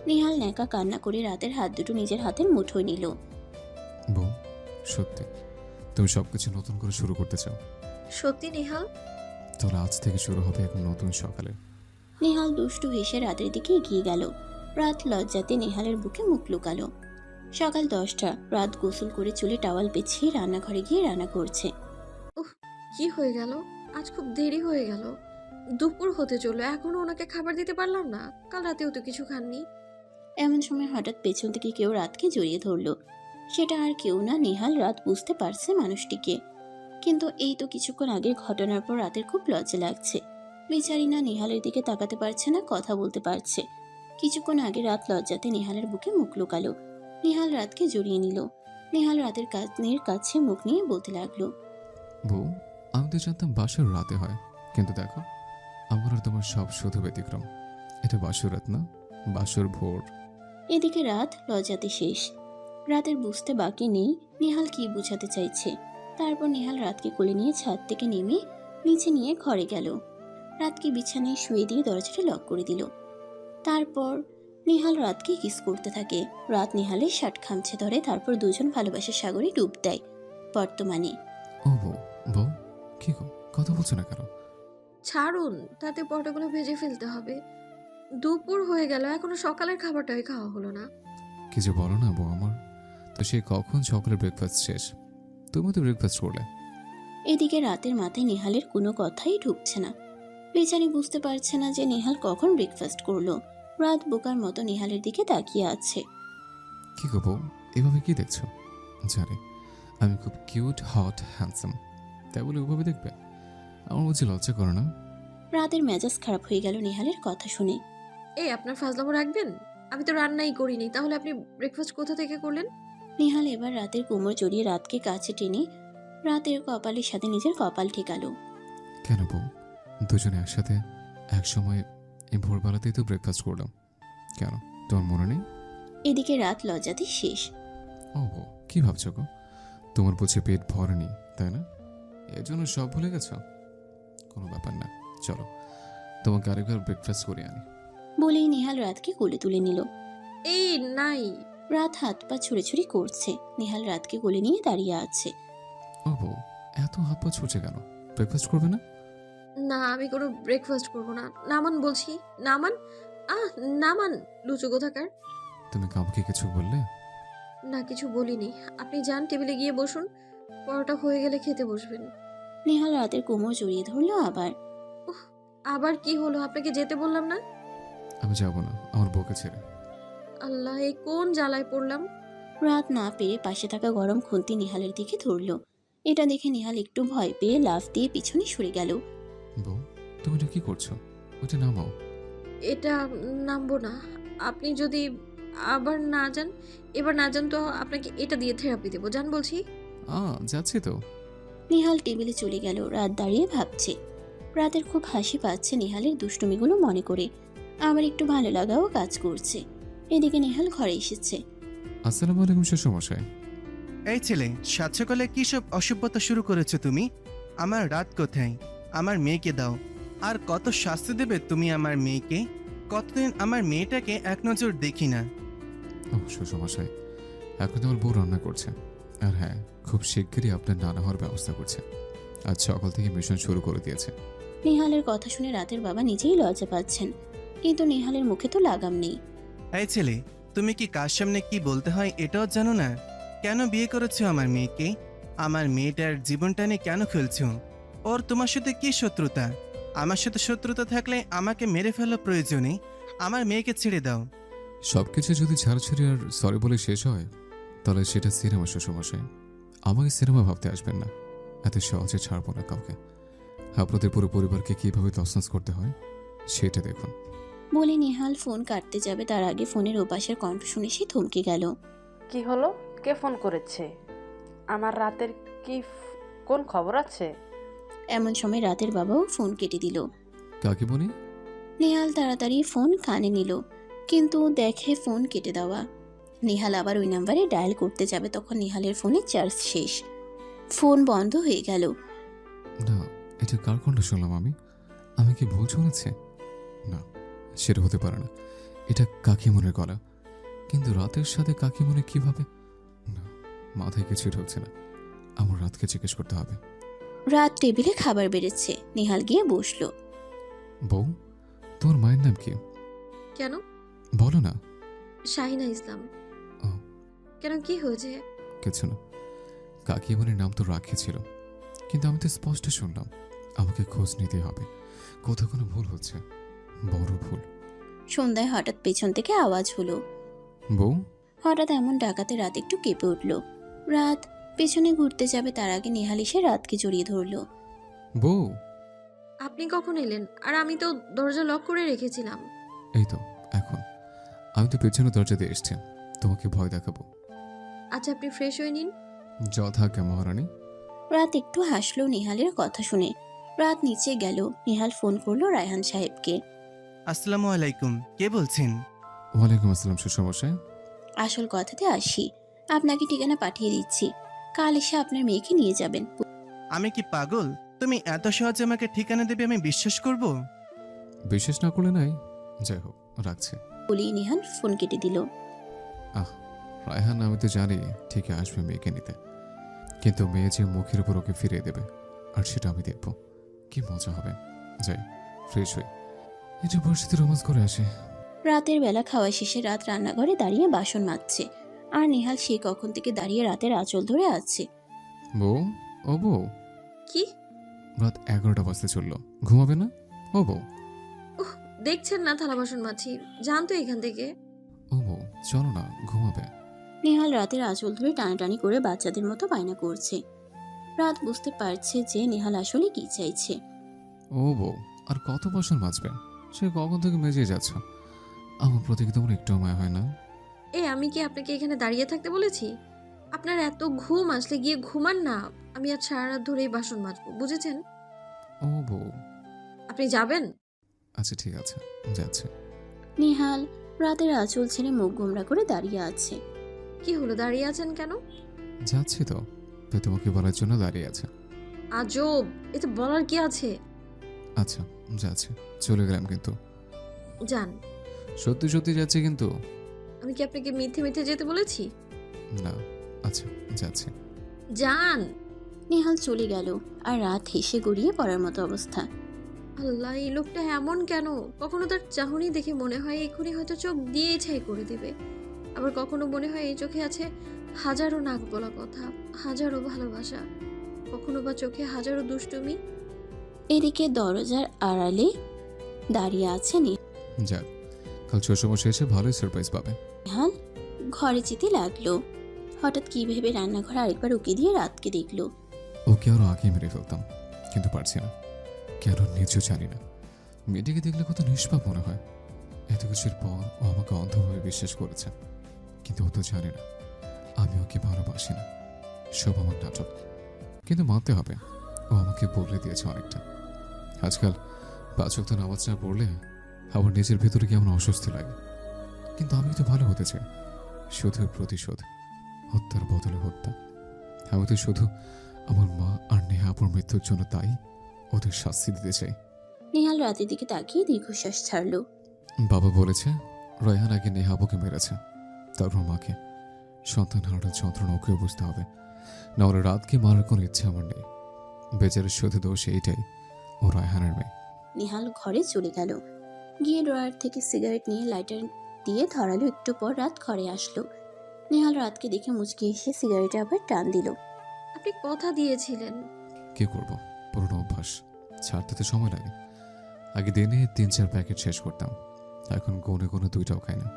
নিহাল ন্যাকা কান্না করে রাতের হাত দুটো নিজের হাতের মুঠোয় নিল। বউ, সত্যি তুমি সবকিছু নতুন করে শুরু করতে চাও? সত্যি নেহাল? তাহলে আজ থেকে শুরু হবে এক নতুন সকালে। নিহাল দুষ্টু হেসে রাতের দিকে এগিয়ে গেল। রাত লজ্জাতে নেহালের বুকে মুখ লুকালো। সকাল 10টা। রাত গোসল করে চুলে টাওয়াল পেঁচিয়ে রান্নাঘরে গিয়ে রান্না করছে। কি হয়ে গেল? আজ খুব দেরি হয়ে গেল, দুপুর হতে চললো, এখনো ওনাকে খাবার দিতে পারলাম না। কাল রাতেও তো কিছু খাননি। এমন সময় হঠাৎ পেছন থেকে কেউ রাতকে জড়িয়ে ধরলো। সেটা আর কেউ না, নেহাল। রাত বুঝতে পারছে মানুষটিকে, কিন্তু এই তো কিছুক্ষণ আগের ঘটনার পর রাতের খুব লজ্জা লাগছে। বেচারি না নেহালের দিকে তাকাতে পারছে না, কথা বলতে পারছে। কিছুক্ষণ আগে রাত লজ্জাতে নেহালের বুকে মুখ লুকালো। নেহাল রাতকে জড়িয়ে নিল। নেহাল রাতের কানের কাছে মুখ নিয়ে বলতে লাগলো, বউ, আমি তো জানতাম বাসর রাতে হয়, কিন্তু দেখো আমার আর তোমার সব শুধু ব্যতিক্রম। এটা বাসর রাত না, বাসর ভোর। এদিকে রাত লজ্জাতে শেষ। রাতের বুঝতে বাকি নেই নেহাল কি বুঝাতে চাইছে। তারপর নেহাল রাতকে কোলে নিয়ে ছাদ থেকে নেমে নিচে নিয়ে ঘরে গেল। রাতকে বিছানায় শুয়ে দিয়ে দরজাটা লক করে দিল। তারপর নেহাল রাতকে কিস করতে থাকে। রাত নেহালের শার্ট খামছে ধরে, তারপর দুজন ভালোবাসার সাগরে ডুব দেয়। বর্তমানে ও বউ, বউ কি গো, কথা বলছো না কেন? ছাড়ুন, তাতে পরোটাগুলো ভেজে ফেলতে হবে। দুপুর হয়ে গেল, এখনো সকালের খাবারটাই খাওয়া হলো না। কিছু বলো না বউ আমার। তো সে কখন সকালের ব্রেকফাস্ট শেষ? তুমি তো ব্রেকফাস্ট করলে। এদিকে রাতের মাথায় নেহালের কোনো কথাই ঢুকছে না। বেচারি বুঝতে পারছে না যে নেহাল কখন ব্রেকফাস্ট করলো। রাত বোকার মতো নেহালের দিকে তাকিয়ে আছে। কি গো বউ, এভাবে কি দেখছো? জানি আমি খুব কিউট, হট, হ্যান্ডসাম, তাই বলে ওভাবে দেখবে? আমার বুঝি লজ্জা করো না? রাতের মেজাজ খারাপ হয়ে গেল নেহালের কথা শুনে। এই, আপনার ফাজলামো রাখবেন? আমি তো রান্নাই করিনি, তাহলে আপনি ব্রেকফাস্ট কোথা থেকে করলেন? নেহাল এবার রাতের কোমর জড়িয়ে রাতকে কাছে টেনে রাতের কপালের সাথে নিজের কপাল ঠেকালো। কেন বউ, দুজনে একসাথে এক সময় এই ভোরবেলাতেই তো ব্রেকফাস্ট করলাম, কেন তোমার মনে নেই? এদিকে রাত লজ্জাতে শেষ। ও বউ, কি ভাবছো গো? তোমার বুঝে পেট ভরেনি তাই না? এর জন্য সব ভুলে গেছো? কোনো ব্যাপার না, চলো তোমাকে আরেকবার ব্রেকফাস্ট করে আনি। বলেই নেহাল রাতকে কোলে তুলে নিল। এই নাই। রাত হাত পা ছুড়ে করছে। নেহাল রাতকে কোলে নিয়ে দাঁড়িয়ে আছে। ও বউ, এত হাত পা ছুটছে কেন? ব্রেকফাস্ট করবে না? না, আমি কোনো ব্রেকফাস্ট করবো না। নামান বলছি, নামান। নামান, লুচু কোথাকার। তুমি কাউকে কিছু বললে? না, কিছু বলিনি। আপনি যান, টেবিলে গিয়ে বসুন, পরোটা হয়ে গেলে খেতে বসবেন। নেহাল রাতের কোমর জড়িয়ে ধরলো আবার। আবার কি হলো? আপনাকে যেতে বললাম না? আমি যাবো না আমার বউকে ছেড়ে। আল্লাহ, এই কোন জ্বালায় পড়লাম। রাত না পেরে পাশে থাকা গরম খুন্তি নেহালের দিকে ধরল। এটা দেখে নেহাল একটু ভয় পেয়ে লাফ দিয়ে পিছনে সরে গেল। বউ, তুমি এটা কি করছো? ওটা নামাও। এটা নামবো না। আপনি যদি আবার না যান, এবার না যান, তো আপনাকে এটা দিয়ে থেরাপি দেবো। যান বলছি। যাচ্ছি তো। নেহাল টেবিলে চলে গেল। রাত দাঁড়িয়ে ভাবছে। রাতের খুব হাসি পাচ্ছে নেহালের দুষ্টুমিগুলো মনে করে, আবার একটু ভালো লাগাও কাজ করছে। এদিকে নেহাল ঘরে এসেছে। আসসালামু আলাইকুম শ্বশুরমশাই। এই ছেলে, সাত সকালে কি সব অসভ্যতা শুরু করেছো তুমি? আমার রাত কোথায়? আমার মেয়েকে দাও। আর কত শাস্তি দেবে তুমি আমার মেয়েকে? কতদিন আমার মেয়েটাকে এক নজর দেখি না। ও শ্বশুরমশাই, এখন তো আমার বউ রান্না করছে, আর হ্যাঁ খুব শিগগিরই আপনার নানা হওয়ার ব্যবস্থা করছে। আজ সকাল থেকে মিশন শুরু করে দিয়েছে। নেহালের কথা শুনে রাতের বাবা নিজেই লজ্জা পাচ্ছেন, কিন্তু নেহালের মুখে তো লাগাম নেই। এই ছেলে, তুমি কি কার সামনে কি বলতে হয় এটাও জানো না? কেন বিয়ে করেছো আমার মেয়েকে? আমার মেয়েটার জীবনটা নিয়ে কেন খেলছো? ওর তোমার সাথে কি শত্রুতা? আমার সাথে শত্রুতা থাকলে আমাকে মেরে ফেলা প্রয়োজনে। আমার মেয়েকে ছেড়ে দাও। সবকিছু যদি ছাড়াছাড়ি আর সরি বলে শেষ হয়, তাহলে সেটা সিনেমা শ্বশুরমশাই। আমাকে সিনেমা ভাবতে আসবেন না, এত সহজে ছাড়বো না কাউকে। আপনাদের পুরো পরিবারকে কিভাবে তছনছ করতে হয় সেটা দেখুন। বলে নেহাল ফোন কাটতে যাবে, তার আগে ফোনের ওপাশের কণ্ঠ শুনে সে থমকে গেল। কি হলো? কে ফোন করেছে? আমার রাতের কি কোন খবর আছে? এমন সময় রাতের বাবাও ফোন কেটে দিল। কাকে বলি? নেহাল তাড়াতাড়ি ফোন কানে নিল, কিন্তু দেখে ফোন কেটে দেওয়া। নিহাল আবার ওই নাম্বারে ডায়াল করতে যাবে, তখন নিহালের ফোনে চার্জ শেষ। ফোন বন্ধ হয়ে গেল। না, এটা কার কণ্ঠ শুনলাম আমি? আমি কি ভুল শুনেছি? না, সেটা হতে পারে না। এটা কাকিমনের গলা। কিন্তু রাতের সাথে কাকিমনে কিভাবে? না, মাথায় কিছুই ঢুকছে না। আমার রাতকে জিজ্ঞেস করতে হবে। রাত টেবিলে খাবার বেড়েছে, নিহাল গিয়ে বসলো। বউ, তোমার মায়ের নাম কি? কেন? বলো না। শাহিনা ইসলাম। ও। কেন, কি হয়েছে? কিছু না। কাকিমনের নাম তো রাখি ছিল, কিন্তু আমি তো স্পষ্ট শুনলাম। আমাকে খোঁজ নিতে হবে, কোথাও কোনো ভুল হচ্ছে, বড় ভুল। সন্ধ্যায় হঠাৎ পেছন থেকে আওয়াজ হলো। বউ। হঠাৎ এমন ডাকাতে রাত একটু কেঁপে উঠল। রাত পেছনে ঘুরতে যাবে তার আগে নিহাল এসে রাতকে জড়িয়ে ধরলো। বউ। আপনি কখন এলেন? আর আমি তো দরজা লক করে রেখেছিলাম। এই তো এখন। আমি তো পেছনে দরজা দিয়ে এসছি, তোমাকে ভয় দেখাবো। আচ্ছা, আপনি ফ্রেশ হয়ে নিন। যথাজ্ঞা মহারানী। রাত একটু হাসলো নিহালের কথা শুনে। রাত নিচে গেল। নিহাল ফোন করলো রায়হান সাহেবকে। আসসালামু আলাইকুম, কে বলছেন? ওয়ালাইকুম আসসালাম শ্বশুরমশাই। আসল কথাতে আসি, আপনাকে ঠিকানা পাঠিয়ে দিচ্ছি, কাল এসে আপনার মেয়েকে নিয়ে যাবেন। আমি কি পাগল? তুমি এত সহজে আমাকে ঠিকানা দেবে আমি বিশ্বাস করব? বিশেষ না করলে নাই। যাই হোক, রাখছি। বলেই নিহাল ফোন কেটে দিল। রায়হান, আমি তো জানি ঠিকই আসবে মেয়েকে নিতে, কিন্তু মেয়ে যে মুখের উপর ওকে ফিরিয়ে দেবে, আর সেটা আমি দেখব। কি মজা হবে। যাই, ফ্রেশ হই, একটু বর্ষিতে রোমান্স করে আসে। রাতের বেলা খাওয়া শেষে রাত রান্নাঘরে দাঁড়িয়ে বাসন মাজছে, আর নিহাল সেই কখন থেকে দাঁড়িয়ে রাতের আঁচল ধরে আছে। বউ, ও বউ। কি? রাত 11টা বাজতে চললো, ঘুমাবে না? ও বউ। দেখছেন না থালা বাসন মাছি? যান তো এখান থেকে। ও বউ, চলো না, ঘুমাবে। নিহাল রাতের আঁচল ধরে টানাটানি করে বাচ্চাদের মতো বায়না করছে। রাত বুঝতে পারছে যে নিহাল আসলে কি চাইছে। ও বউ, আর কত বাসন মাজবে? সে কখন থেকে মেজে যাচ্ছ। আমার প্রতি কি তোমার একটু মায়া হয় না? আমি কি আপনাকে এখানে দাঁড়িয়ে থাকতে বলেছি? আপনার এত ঘুম আসলে গিয়ে ঘুমান না। আমি আজ সারা রাত ধরেই বাসন মাজবো, বুঝেছেন? ও বউ। আপনি যাবেন? আচ্ছা ঠিক আছে, যাচ্ছে। নিহাল রাতের আঁচল ছেড়ে মুখ গোমরা করে দাঁড়িয়ে আছে। কি হলো, দাঁড়িয়ে আছেন কেন? যাচ্ছি তো, তাই তোমাকে বলার জন্য দাঁড়িয়ে আছে। আজব, এতে বলার কি আছে? আচ্ছা, যাচ্ছে। চলে গেলাম কিন্তু। যান। সত্যি সত্যি যাচ্ছে কিন্তু। আমি কি আপনাকে মিথ্যে মিথ্যে যেতে বলেছি? না। আচ্ছা, যাচ্ছে। যান। নিহাল চলে গেল, আর রাত হেসে গড়িয়ে পড়ার মতো অবস্থা। আল্লাহ, এই লোকটা এমন কেন? কখনো তার চাহনি দেখে মনে হয় এক্ষুনি হয়তো চোখ দিয়ে ছাই করে দেবে, আবার কখনো মনে হয় এই চোখে আছে হাজারো নাক বলা কথা, হাজারো ভালোবাসা, কখনো বা চোখে হাজারো দুষ্টুমি। এদিকে দরজার আড়ালে দাঁড়িয়ে আছে যাক, কাল শ্বশুরমশাই এসে ভালোই সারপ্রাইজ পাবে। নিহাল। ঘরে যেতে লাগলো। হঠাৎ কি ভেবে রান্নাঘরে আরেকবার উকি দিয়ে রাতকে দেখলো। ওকে আরো আগে মেরে ফেলতাম, কিন্তু পারছি না। কেন নিজেও জানি না। মেয়েটিকে দেখলে কত নিষ্পাপ মনে হয়। এত কিছুর পর ও আমাকে অন্ধভাবে বিশ্বাস করেছে, কিন্তু ও তো জানে না আমি ওকে ভালোবাসি না। সব আমার নাটক। কিন্তু মানতে হবে, ও আমাকে বলে দিয়েছে অনেকটা। আজকাল 5 ওয়াক্ত নামাজ না পড়লে আমার নিজের ভেতরে কেমন অস্বস্তি লাগে। কিন্তু আমি তো ভালো হতে চাই, শুধু প্রতিশোধ, হত্যার বদলে হত্যা। আমি তো শুধু আমার মা আর নেহাপুর মৃত্যুর জন্য তাই ওদের শাস্তি দিতে চাই। নিহাল রাতের দিকে তাকিয়ে দীর্ঘশ্বাস ছাড়লো। বাবা বলেছে রায়হান আগে নেহাবুকে মেরেছে, তারপর মাকে। সন্তান হারানোর যন্ত্রণা ওকেও বুঝতে হবে, না হলে রাতকে মারার কোনো ইচ্ছে আমার নেই। বেচারের শুধু দোষ এইটাই, ও রায়হানের মেয়ে। নিহাল ঘরে চলে গেল। গিয়ে ড্রয়ার থেকে সিগারেট নিয়ে লাইটার দিয়ে ধরালো। একটু পর রাত ঘরে আসলো। নিহাল রাতকে দেখে মুচকি এসে সিগারেটে আবার টান দিল। আপনি কথা দিয়েছিলেন। কি করব, পুরনো অভ্যাস, ছাড়তে তো সময় লাগে। আগে দিনে 3-4 প্যাকেট শেষ করতাম, এখন গনে গনে 2টাও খাই না।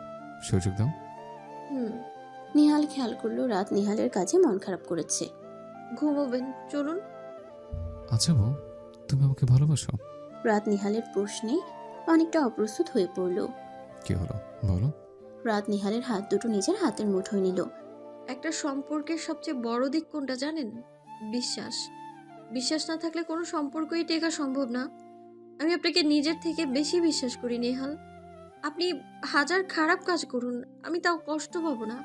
সুযোগ দাও। নিহাল খেয়াল করলো রাত নিহালের কাজে মন খারাপ করেছে। ঘুমোবেন, চলুন। আচ্ছা বউ, তুমি আমাকে ভালোবাসো? রাত নিহালের প্রশ্নে অনেকটা অপ্রস্তুত হয়ে পড়ল। কি হলো বলো। রাত নিহালের হাত দুটো নিজের হাতের মুঠোয় নিল। একটা সম্পর্কের সবচেয়ে বড় দিক কোনটা জানেন? বিশ্বাস। বিশ্বাস না থাকলে কোনো সম্পর্কই টেকা সম্ভব না। আমি আপনাকে নিজের থেকে বেশি বিশ্বাস করি নেহাল। আপনি হাজার খারাপ কাজ করুন, আমি তাও কষ্ট পাবো না।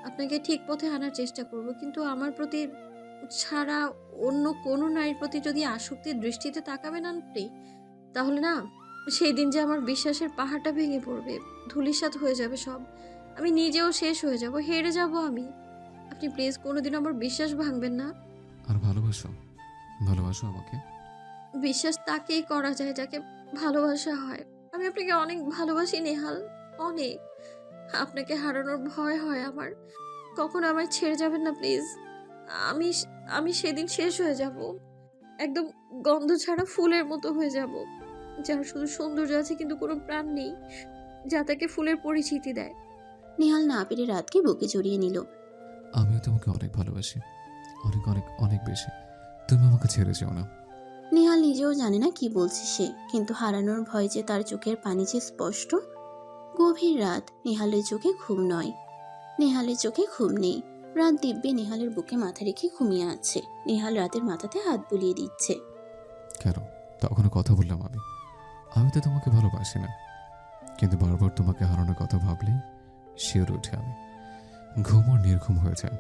আপনাকে ঠিক পথে আনার চেষ্টা করব, কিন্তু আমার প্রতি ছাড়া অন্য কোনো নারীর প্রতি যদি আসক্তির দৃষ্টিতে তাকাবেন আপনি, তাহলে না, সেই দিন যে আমার বিশ্বাসের পাহাড়টা ভেঙে পড়বে, ধূলিসাৎ হয়ে যাবে সব। আমি নিজেও শেষ হয়ে যাব, হেরে যাব আমি। আপনি প্লিজ কোনোদিন আমার বিশ্বাস ভাঙবেন না। আর ভালোবাসো, ভালোবাসো আমাকে। বিশ্বাস তাকেই করা যায় যাকে ভালোবাসা হয়। আমি আপনাকে অনেক ভালোবাসি নেহাল, অনেক। আপনাকে হারানোর ভয় হয় আমার। কখন আমায় ছেড়ে যাবেন না প্লিজ। আমি আমি সেদিন শেষ হয়ে যাব, একদম গন্ধ ছাড়া ফুলের মতো হয়ে যাব, যার শুধু সৌন্দর্য আছে কিন্তু কোনো প্রাণ নেই, যা তাকে ফুলের পরিচিতি দেয়। নিহাল না পেরে রাতকে বুকে জড়িয়ে নিল। আমিও তোমাকে অনেক ভালোবাসি, অনেক অনেক অনেক বেশি। তুমি আমাকে ছেড়ে যেও না। নিহাল নিজেও জানে না কি বলছে সে, কিন্তু হারানোর ভয় যে তার চোখের পানি যে স্পষ্ট। গভীর রাত, নেহালের চোখে ঘুম নয়, নেহালের চোখে ঘুম নেই। রাত দিব্যে নেহালের বুকে মাথা রেখে ঘুমিয়ে আছে। নেহাল রাতের মাথাতে হাত বুলিয়ে দিচ্ছে। কেন তখনও কথা বললাম আমি? আমি তো তোমাকে ভালোবাসি না, কিন্তু বারবার তোমাকে হারানোর কথা ভাবলেই শিওরে উঠে আমি। ঘুম আর নির্ঘুম হয়ে যায়।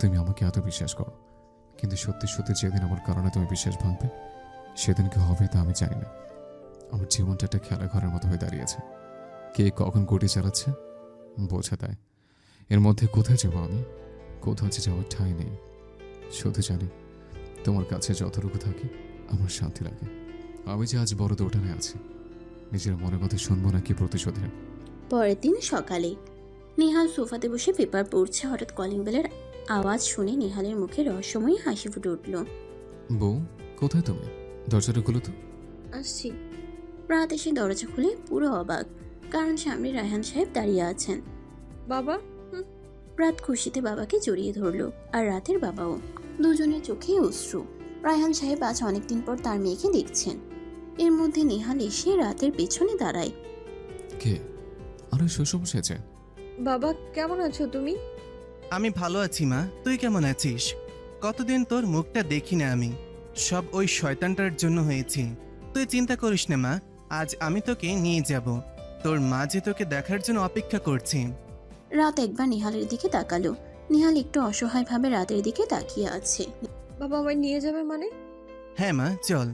তুমি আমাকে এত বিশ্বাস করো, কিন্তু সত্যি সত্যি যেদিন আমার কারণে তুমি বিশ্বাস ভাঙবে, সেদিন কি হবে তা আমি জানি না। আমার জীবনটা একটা খেলাঘরের মতো হয়ে দাঁড়িয়েছে। কে কখন গুটি চালাচ্ছে বোঝা দেয়। এর মধ্যে কোথায় যাবো আমি? কোথাও যে যাওয়ার ঠাঁই নেই। শুধু জানি তোমার কাছে যতটুকু থাকি আমার শান্তি লাগে। আমি যে আজ বড় দোটানে আছি, নিজের মনের কথা শুনবো নাকি প্রতিশোধে। পরের দিন সকালে নেহাল সোফাতে বসে পেপার পড়ছে। হঠাৎ কলিং বেলের আওয়াজ শুনে নেহালের মুখে রহস্যময়ী হাসি ফুটে উঠল। বউ, কোথায় তুমি? দরজাটা খুলো তো। আসছি। রাত এসে দরজা খুলে পুরো অবাক, কারণ সামনে রায়হান সাহেব দাঁড়িয়ে আছেন। বাবা। রাত খুশিতে বাবাকে জড়িয়ে ধরলো, আর রাতের বাবাও। দুজনের চোখেই অশ্রু। রায়হান সাহেব আজ অনেকদিন পর তার মেয়েকে দেখছেন। এর মধ্যে নেহাল এসে রাতের পেছনে দাঁড়ায়। কে? আরে শ্বশুর বসেছে। বাবা কেমন আছো তুমি? আমি ভালো আছি মা, তুই কেমন আছিস? কতদিন তোর মুখটা দেখি না আমি। সব ওই শয়তানটার জন্য হয়েছে। তুই চিন্তা করিস না মা, আজ আমি তোকে নিয়ে যাব। তোর মা যে তোকে দেখার জন্য অপেক্ষা করছে। রাত একবার নেহালের দিকে তাকালো। নেহাল একটু অসহায়ভাবে রাতের দিকে তাকিয়ে আছে। বাবা আমায় নিয়ে যাবে মানে? হ্যাঁ মা, চল।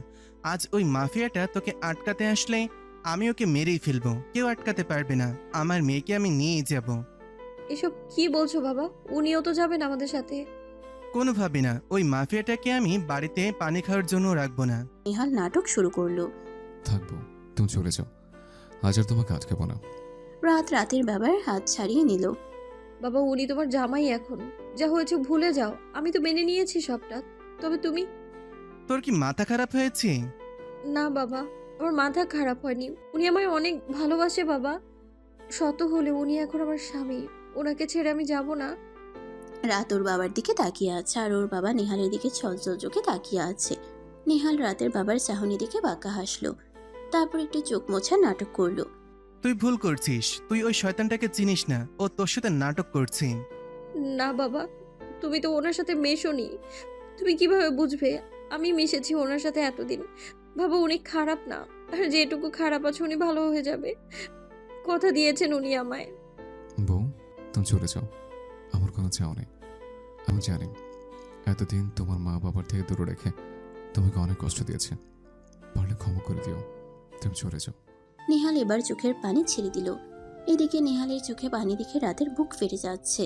আজ ওই মাফিয়াটা তোকে আটকাতে আসলে আমি ওকে মেরেই ফেলবো। কেউ আটকাতে পারবে না। আমার মেয়েকে আমি নিয়ে যাব। এসব কি বলছো বাবা? উনিও তো যাবেন আমাদের সাথে। কোনোভাবে না, ওই মাফিয়াটাকে আমি বাড়িতে পানি খাওয়ার জন্য রাখবো না। নেহাল নাটক শুরু করলো। থাকবো, তুমি চলে যাও। আজ আর তোমাকে আটকাবো না। রাতের বাবার হাত ছাড়িয়ে নিল। বাবা উনি তোমার জামাই এখন, যা হয়েছে ভুলে যাও। আমি তো মেনে নিয়েছি সবটা, তবে তুমি। তোর কি মাথা খারাপ হয়েছে? না বাবা, আমার মাথা খারাপ হয়নি। উনি আমায় অনেক ভালোবাসে বাবা। শত হলে উনি এখন আমার স্বামী, ওনাকে ছেড়ে আমি যাব না। রাত ওর বাবার দিকে তাকিয়ে আছে, আর ওর বাবা নেহালের দিকে ছলছল চোখে তাকিয়ে আছে। নেহাল রাতের বাবার চাহনি দিকে বাঁকা হাসলো, তারপর একটু চোখ মোছার নাটক করলো। তুই ভুল করছিস। তুই ওই শয়তানটাকে চিনিস না, ও তোর সাথে নাটক করছে। না বাবা, তুমি তো ওনার সাথে মেশোনি, তুমি কিভাবে বুঝবে? আমি মিশেছি ওনার সাথে এতদিন। বাবা উনি খারাপ না, আর যেটুকু খারাপ আছে উনি ভালো হয়ে যাবে, কথা দিয়েছেন উনি আমায়। বউ, তুমি চলে যাও। আমার কোনো চাও নেই। আমি জানি এতদিন তোমার মা বাবার থেকে দূরে রেখে তোমাকে অনেক কষ্ট দিয়েছে। পারলে ক্ষমা করে দিও। তুমি চলে যাও। নেহাল এবার চোখের পানি ছেড়ে দিল। এদিকে নেহালের চোখে পানি দেখে রাতের বুক ফেটে যাচ্ছে।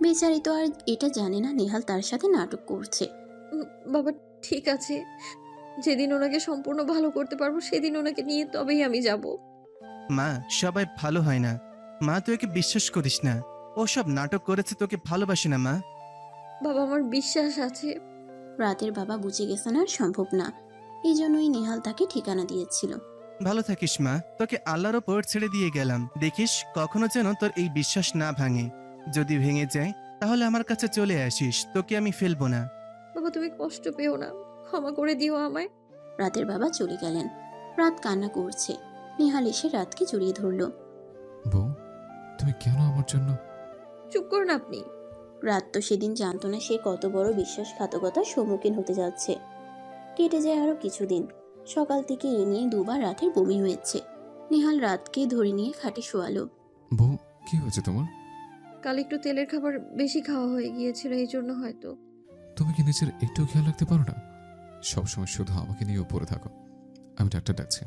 বেচারি তো আর এটা জানে না নেহাল তার সাথে নাটক করছে। বাবা ঠিক আছে, যেদিন ওনাকে সম্পূর্ণ ভালো করতে পারবো সেদিন ওনাকে নিয়ে তবেই আমি যাব। মা, সবাই ভালো হয় না। মা, তুই ওকে বিশ্বাস করিস না। ও সব নাটক করেছে, তোকে ভালোবাসে না মা। বাবা আমার বিশ্বাস আছে। রাতের বাবা বুঝে গেছেন আর সম্ভব না, এই জন্যই নেহাল তাকে ঠিকানা দিয়েছিল। ভালো থাকিস মা, তোকে আল্লাহর ওপর ছেড়ে দিয়ে গেলাম। দেখিস কখনো যেন তোর এই বিশ্বাস না ভাঙে। যদি ভেঙে যায় তাহলে আমার কাছে চলে আসিস, তোকে আমি ফেলবো না। বাবা তুমি কষ্ট পেও না, ক্ষমা করে দিও আমায়। রাতের বাবা চলে গেলেন। রাত কান্না করছে। নেহাল এসে রাতকে জড়িয়ে ধরল। বউ, তুমি কেন আমার জন্য? চুপ করুন আপনি। রাত তো সেদিন জানতো না সে কত বড় বিশ্বাসঘাতকতার সম্মুখীন হতে যাচ্ছে। কেটে যায় আরো কিছুদিন। সকাল থেকে এ নিয়ে দুবার রাতের বমি হয়েছে। নিহাল রাতকে ধরে নিয়ে খাটে শোয়ালো। বউ, কি হয়েছে তোমার? কাল একটু তেলের খাবার বেশি খাওয়া হয়ে গিয়েছিল, এই জন্য হয়তো। তুমি কি নিজের একটু খেয়াল রাখতে পারো না? সবসময় শুধু আমাকে নিয়ে পড়ে থাকো। আমি ডাক্তার ডাকছি।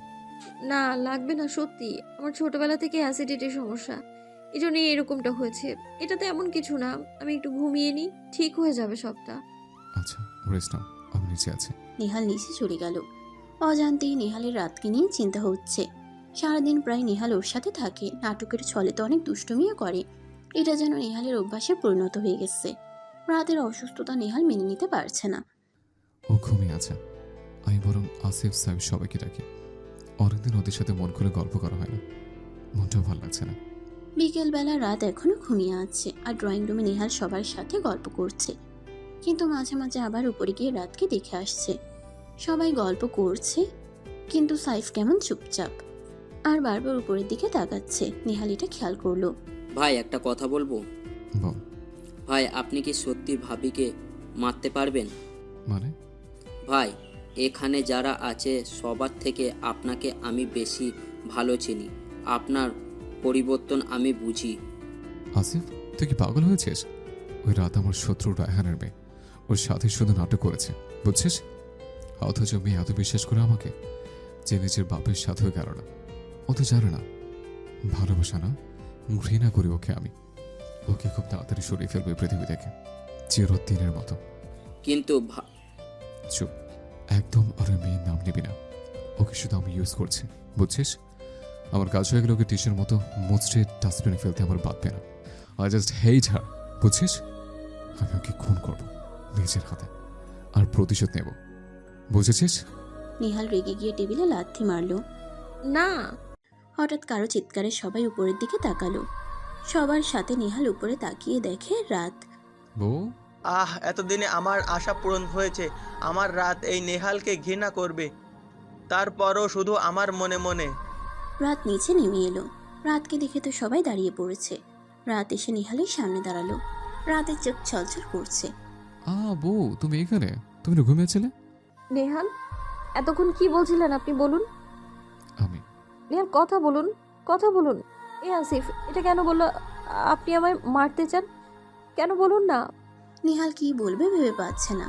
না লাগবে না, সত্যি আমার ছোটবেলা থেকে অ্যাসিডিটির সমস্যা, এই জন্যই এরকমটা হয়েছে। এটাতে এমন কিছু না, আমি একটু ঘুমিয়ে নিই, ঠিক হয়ে যাবে সবটা। আচ্ছা, রেস্ট নাও, আমি নিচে আছি। নিহাল নিচে চলে গেল। অজান্তেই নিহালের রাতকে নিয়ে চিন্তা হচ্ছে। সারাদিন প্রায় নিহাল ওর সাথে থাকে, নাটকের ছলে তো অনেক দুষ্টুমিও করে। এটা যেন নিহালের অভ্যাসে পরিণত হয়ে গেছে। রাতের অসুস্থতা নিহাল মেনে নিতে পারছে না। ও ঘুমিয়ে আছে। আমি বরং আসিফ সাহেব সবাইকে ডাকি। অনেকদিন ওদের সাথে মন খুলে গল্প করা হয় না, মনটাও ভালো লাগছে না। বিকেলবেলা রাত এখনো ঘুমিয়ে আছে, আর ড্রয়িং রুমে নিহাল সবার সাথে গল্প করছে। কিন্তু মাঝে মাঝে আবার উপরে গিয়ে রাতকে দেখে আসছে। সবাই গল্প করছে, কিন্তু সাইফ কেমন চুপচাপ আর বারবার উপরের দিকে তাকাচ্ছে। নিহাল এটা খেয়াল করলো। ভাই একটা কথা বলবো? বল। ভাই আপনি কি সত্যি ভাবিকে মারতে পারবেন? মানে? ভাই এখানে যারা আছে সবার থেকে আপনাকে আমি বেশি ভালো চিনি, আপনার পরিবর্তন আমি বুঝি। আসিফ, তুই কি পাগল হয়েছিস? ওই রাত আমার শত্রু রায়হানের মেয়ে, ওর সাথে শুধু নাটক করেছে, বুঝছিস? অথচ মেয়ে এত বিশ্বাস করে আমাকে, যে নিজের বাপের সাথেও গেল না। ও তো জানে না ভালোবাসা না, ঘৃণা করি ওকে আমি। ওকে খুব তাড়াতাড়ি সরিয়ে ফেলবে পৃথিবী থেকে, চিরদিনের মতো। কিন্তু চুপ, একদম আর ওই মেয়ের নাম নিবি না। ওকে শুধু আমি ইউজ করছি, বুঝছিস? আমার কাজ হয়ে গেলে ওকে টিসের মতো মুচড়ে ডাস্টবিনে ফেলতে আমার বাদবে না। আই জাস্ট হেট হার, বুঝছিস? আমি ওকে খুন করব নিজের হাতে, আর প্রতিশোধ নেব, বুঝেছিস? নিহাল রেগে গিয়ে টেবিলে লাথি মারলো। না। হঠাৎ কারো চিৎকারে সবাই উপরের দিকে তাকালো। সবার সাথে নিহাল উপরে তাকিয়ে দেখে রাত। বউ, এতদিনে আমার আশা পূরণ হয়েছে। আমার রাত এই নেহালকে ঘৃণা করবে, তারপরও শুধু আমার মনে মনে। রাত নিচে নেমে এলো। রাতকে দেখে তো সবাই দাঁড়িয়ে পড়েছে। রাত এসে নিহালের সামনে দাঁড়ালো। রাতের চোখ ছলছল করছে। বউ, তুমি এখানে? তুমি না ঘুমিয়েছিলে? নেহাল, এতক্ষণ কি বলছিলেন আপনি, বলুন। আমি নেহাল কথা বলুন, কথা বলুন। এ আসিফ, এটা কেন বললো? আপনি আমায় মারতে চান কেন, বলুন না। নিহাল কি বলবে ভেবে পাচ্ছে না।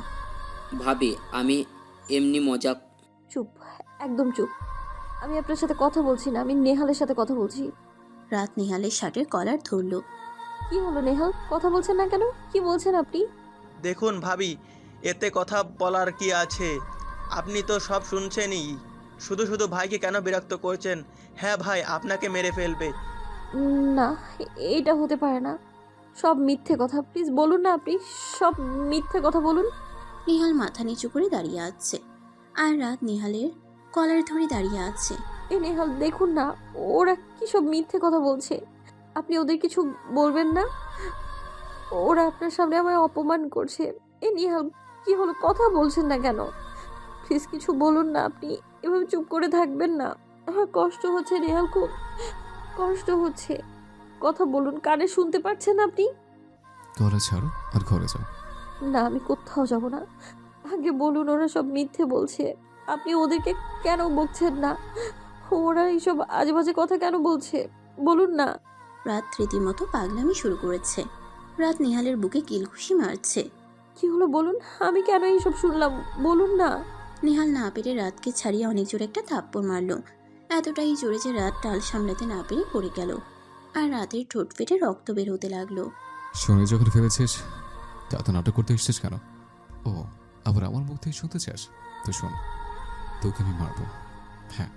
ভাবি আমি এমনি মজা। চুপ, একদম চুপ। আমি আপনার সাথে কথা বলছি না, আমি নেহালের সাথে কথা বলছি। রাত নিহালের শার্টের কলার ধরলো। কি হলো নেহাল, কথা বলছেন না কেন? কি বলছেন আপনি? দেখুন ভাবি, এতে কথা বলার কি আছে? আপনি তো সব শুনছেনই। শুধু শুধু ভাইকে কেন বিরক্ত করছেন? হ্যাঁ ভাই আপনাকে মেরে ফেলবে। না, এটা হতে পারে না, সব মিথ্যে কথা। প্লিজ বলুন না, আপনি সব মিথ্যে কথা বলুন। নিহাল মাথা নিচু করে দাঁড়িয়ে আছে, আর রাত নিহালের কলার ধরে দাঁড়িয়ে আছে। এ নেহাল, দেখুন না, ওরা কি সব মিথ্যে কথা বলছে। আপনি ওদের কিছু বলবেন না, ওরা আপনার সামনে আমায় অপমান করছে। এ নেহাল, কি হলো, কথা বলছেন না কেন? প্লিজ কিছু বলুন না, আপনি এভাবে চুপ করে থাকবেন না। আমার কষ্ট হচ্ছে নেহাল, খুব কষ্ট হচ্ছে। কথা বলুন, কানে শুনতে পাচ্ছেন আপনি? কলা ছাড়ো আর ঘরে যাও। না, আমি কোথাও যাব না। আগে বলুন, ওরা সব মিথ্যে বলছে। আপনি ওদেরকে কেন বকছেন না? ওরা এইসব আজে বাজে কথা কেন বলছে, বলুন না। রাত রীতিমতো পাগলামি শুরু করেছে। রাত নিহালের বুকে কিলঘুষি মারছে। কি হলো বলুন, আমি কেন এইসব শুনলাম, বলুন না। নিহাল না পেরে রাতকে ছাড়িয়ে অনেক জোরে একটা থাপ্পড় মারলো। এতটাই জোরে যে রাত টাল সামলাতে না পেরে পড়ে গেল, আর রাতের ঠোঁট ফেটে রক্ত বের হতে লাগলো। শুনে যখন ফেলেছিস, তা তো নাটক করতে এসছিস কেন? ও, আবার আমার মুখ থেকে শুনতে চাস? তো শোন, তোকে আমি মারবো। হ্যাঁ,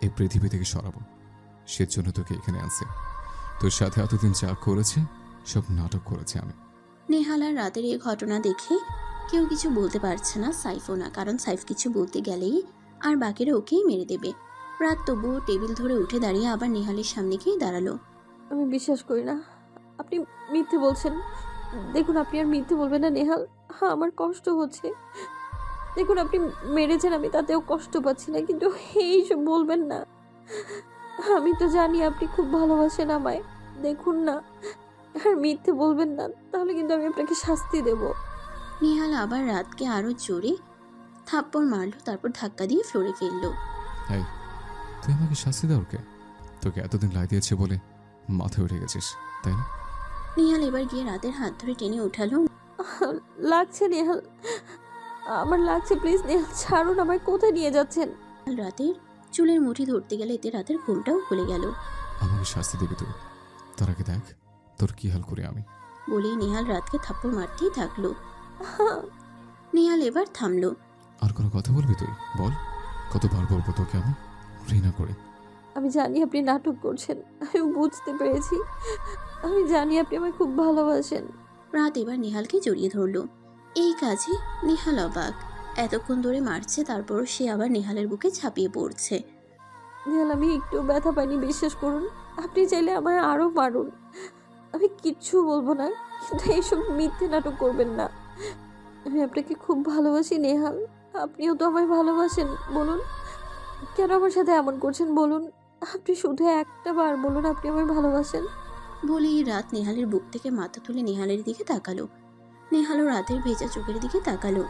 এই পৃথিবী থেকে সরাবো। সেজন্য তোকে এখানে আনছি। তোর সাথে এতদিন যা করেছে সব নাটক করেছে আমি। নেহাল আর রাতের এই ঘটনা দেখে কেউ কিছু বলতে পারছে না, সাইফও না, কারণ সাইফ কিছু বলতে গেলেই আর বাকিরা ওকেই মেরে দেবে। রাত তবুও টেবিল ধরে উঠে দাঁড়িয়ে আবার নেহালের সামনে গিয়ে দাঁড়ালো। আমি বিশ্বাস করি না, আপনি মিথ্যে বলছেন। দেখুন, আপনি আর মিথ্যে বলবেন না নেহাল। হ্যাঁ, আমার কষ্ট হচ্ছে। দেখুন, আপনি মেরেছেন, আমি তাতেও কষ্ট পাচ্ছি না, কিন্তু এইসব বলবেন না। আমি তো জানি আপনি খুব ভালোবাসেন আমায়। দেখুন না, আর মিথ্যে বলবেন না, তাহলে কিন্তু আমি আপনাকে শাস্তি দেব। নেহাল আবার রাতকে আরো জোরে থাপ্পড় মারলো, তারপর ধাক্কা দিয়ে ফ্লোরে ফেললো। এই, তুই আমাকে শাস্তি দেওয়ার কে? তোকে এতদিন লাই দিয়েছে বলে মাথায় উঠে গেছিস, তাই না? নিহাল এবার গিয়ে রাতের হাত ধরে টেনে উঠালো। লাগছে নেহাল, আমার লাগছে, প্লিজ নেহাল ছাড়ুন আমায়, কোথায় নিয়ে যাচ্ছেন? রাতের চুলের মুঠি ধরতে গেলে এতে রাতের ঘুমটাও খুলে গেল। আমাকে শাস্তি দিবি তুই, তার আগে দেখ তোর কি হাল করি আমি। বলেই নেহাল রাতকে থাপ্পড় মারতেই থাকলো। নেহাল এবার থামলো। আর কোনো কথা বলবি তুই? বল, কতবার বলবো তোকে আমি ঘৃণা করে। আমি জানি আপনি নাটক করছেন, আমি বুঝতে পেরেছি, আমি জানি আপনি আমায় খুব ভালোবাসেন। রাত এবার নেহালকে জড়িয়ে ধরলো। এই কাজে নেহাল অবাক। এতক্ষণ ধরে মারছে, তারপর সে আবার নেহালের বুকে ঝাঁপিয়ে পড়ছে। নেহাল, আমি একটু ব্যথা পাইনি, বিশ্বাস করুন। আপনি চাইলে আমায় আরও মারুন, আমি কিচ্ছু বলবো না, কিন্তু এইসব মিথ্যে নাটক করবেন না। আমি আপনাকে খুব ভালোবাসি নেহাল, আপনিও তো আমায় ভালোবাসেন। বলুন কেন আমার সাথে এমন করছেন, বলুন। আপনি শুধু একটা বার বলুন আপনি আমায় ভালোবাসেন। বলেই রাত নেহালের বুক থেকে মাথা তুলে নেহালের দিকে তাকালো। নেহালও রাতের ভেজা চোখের দিকে তাকালো।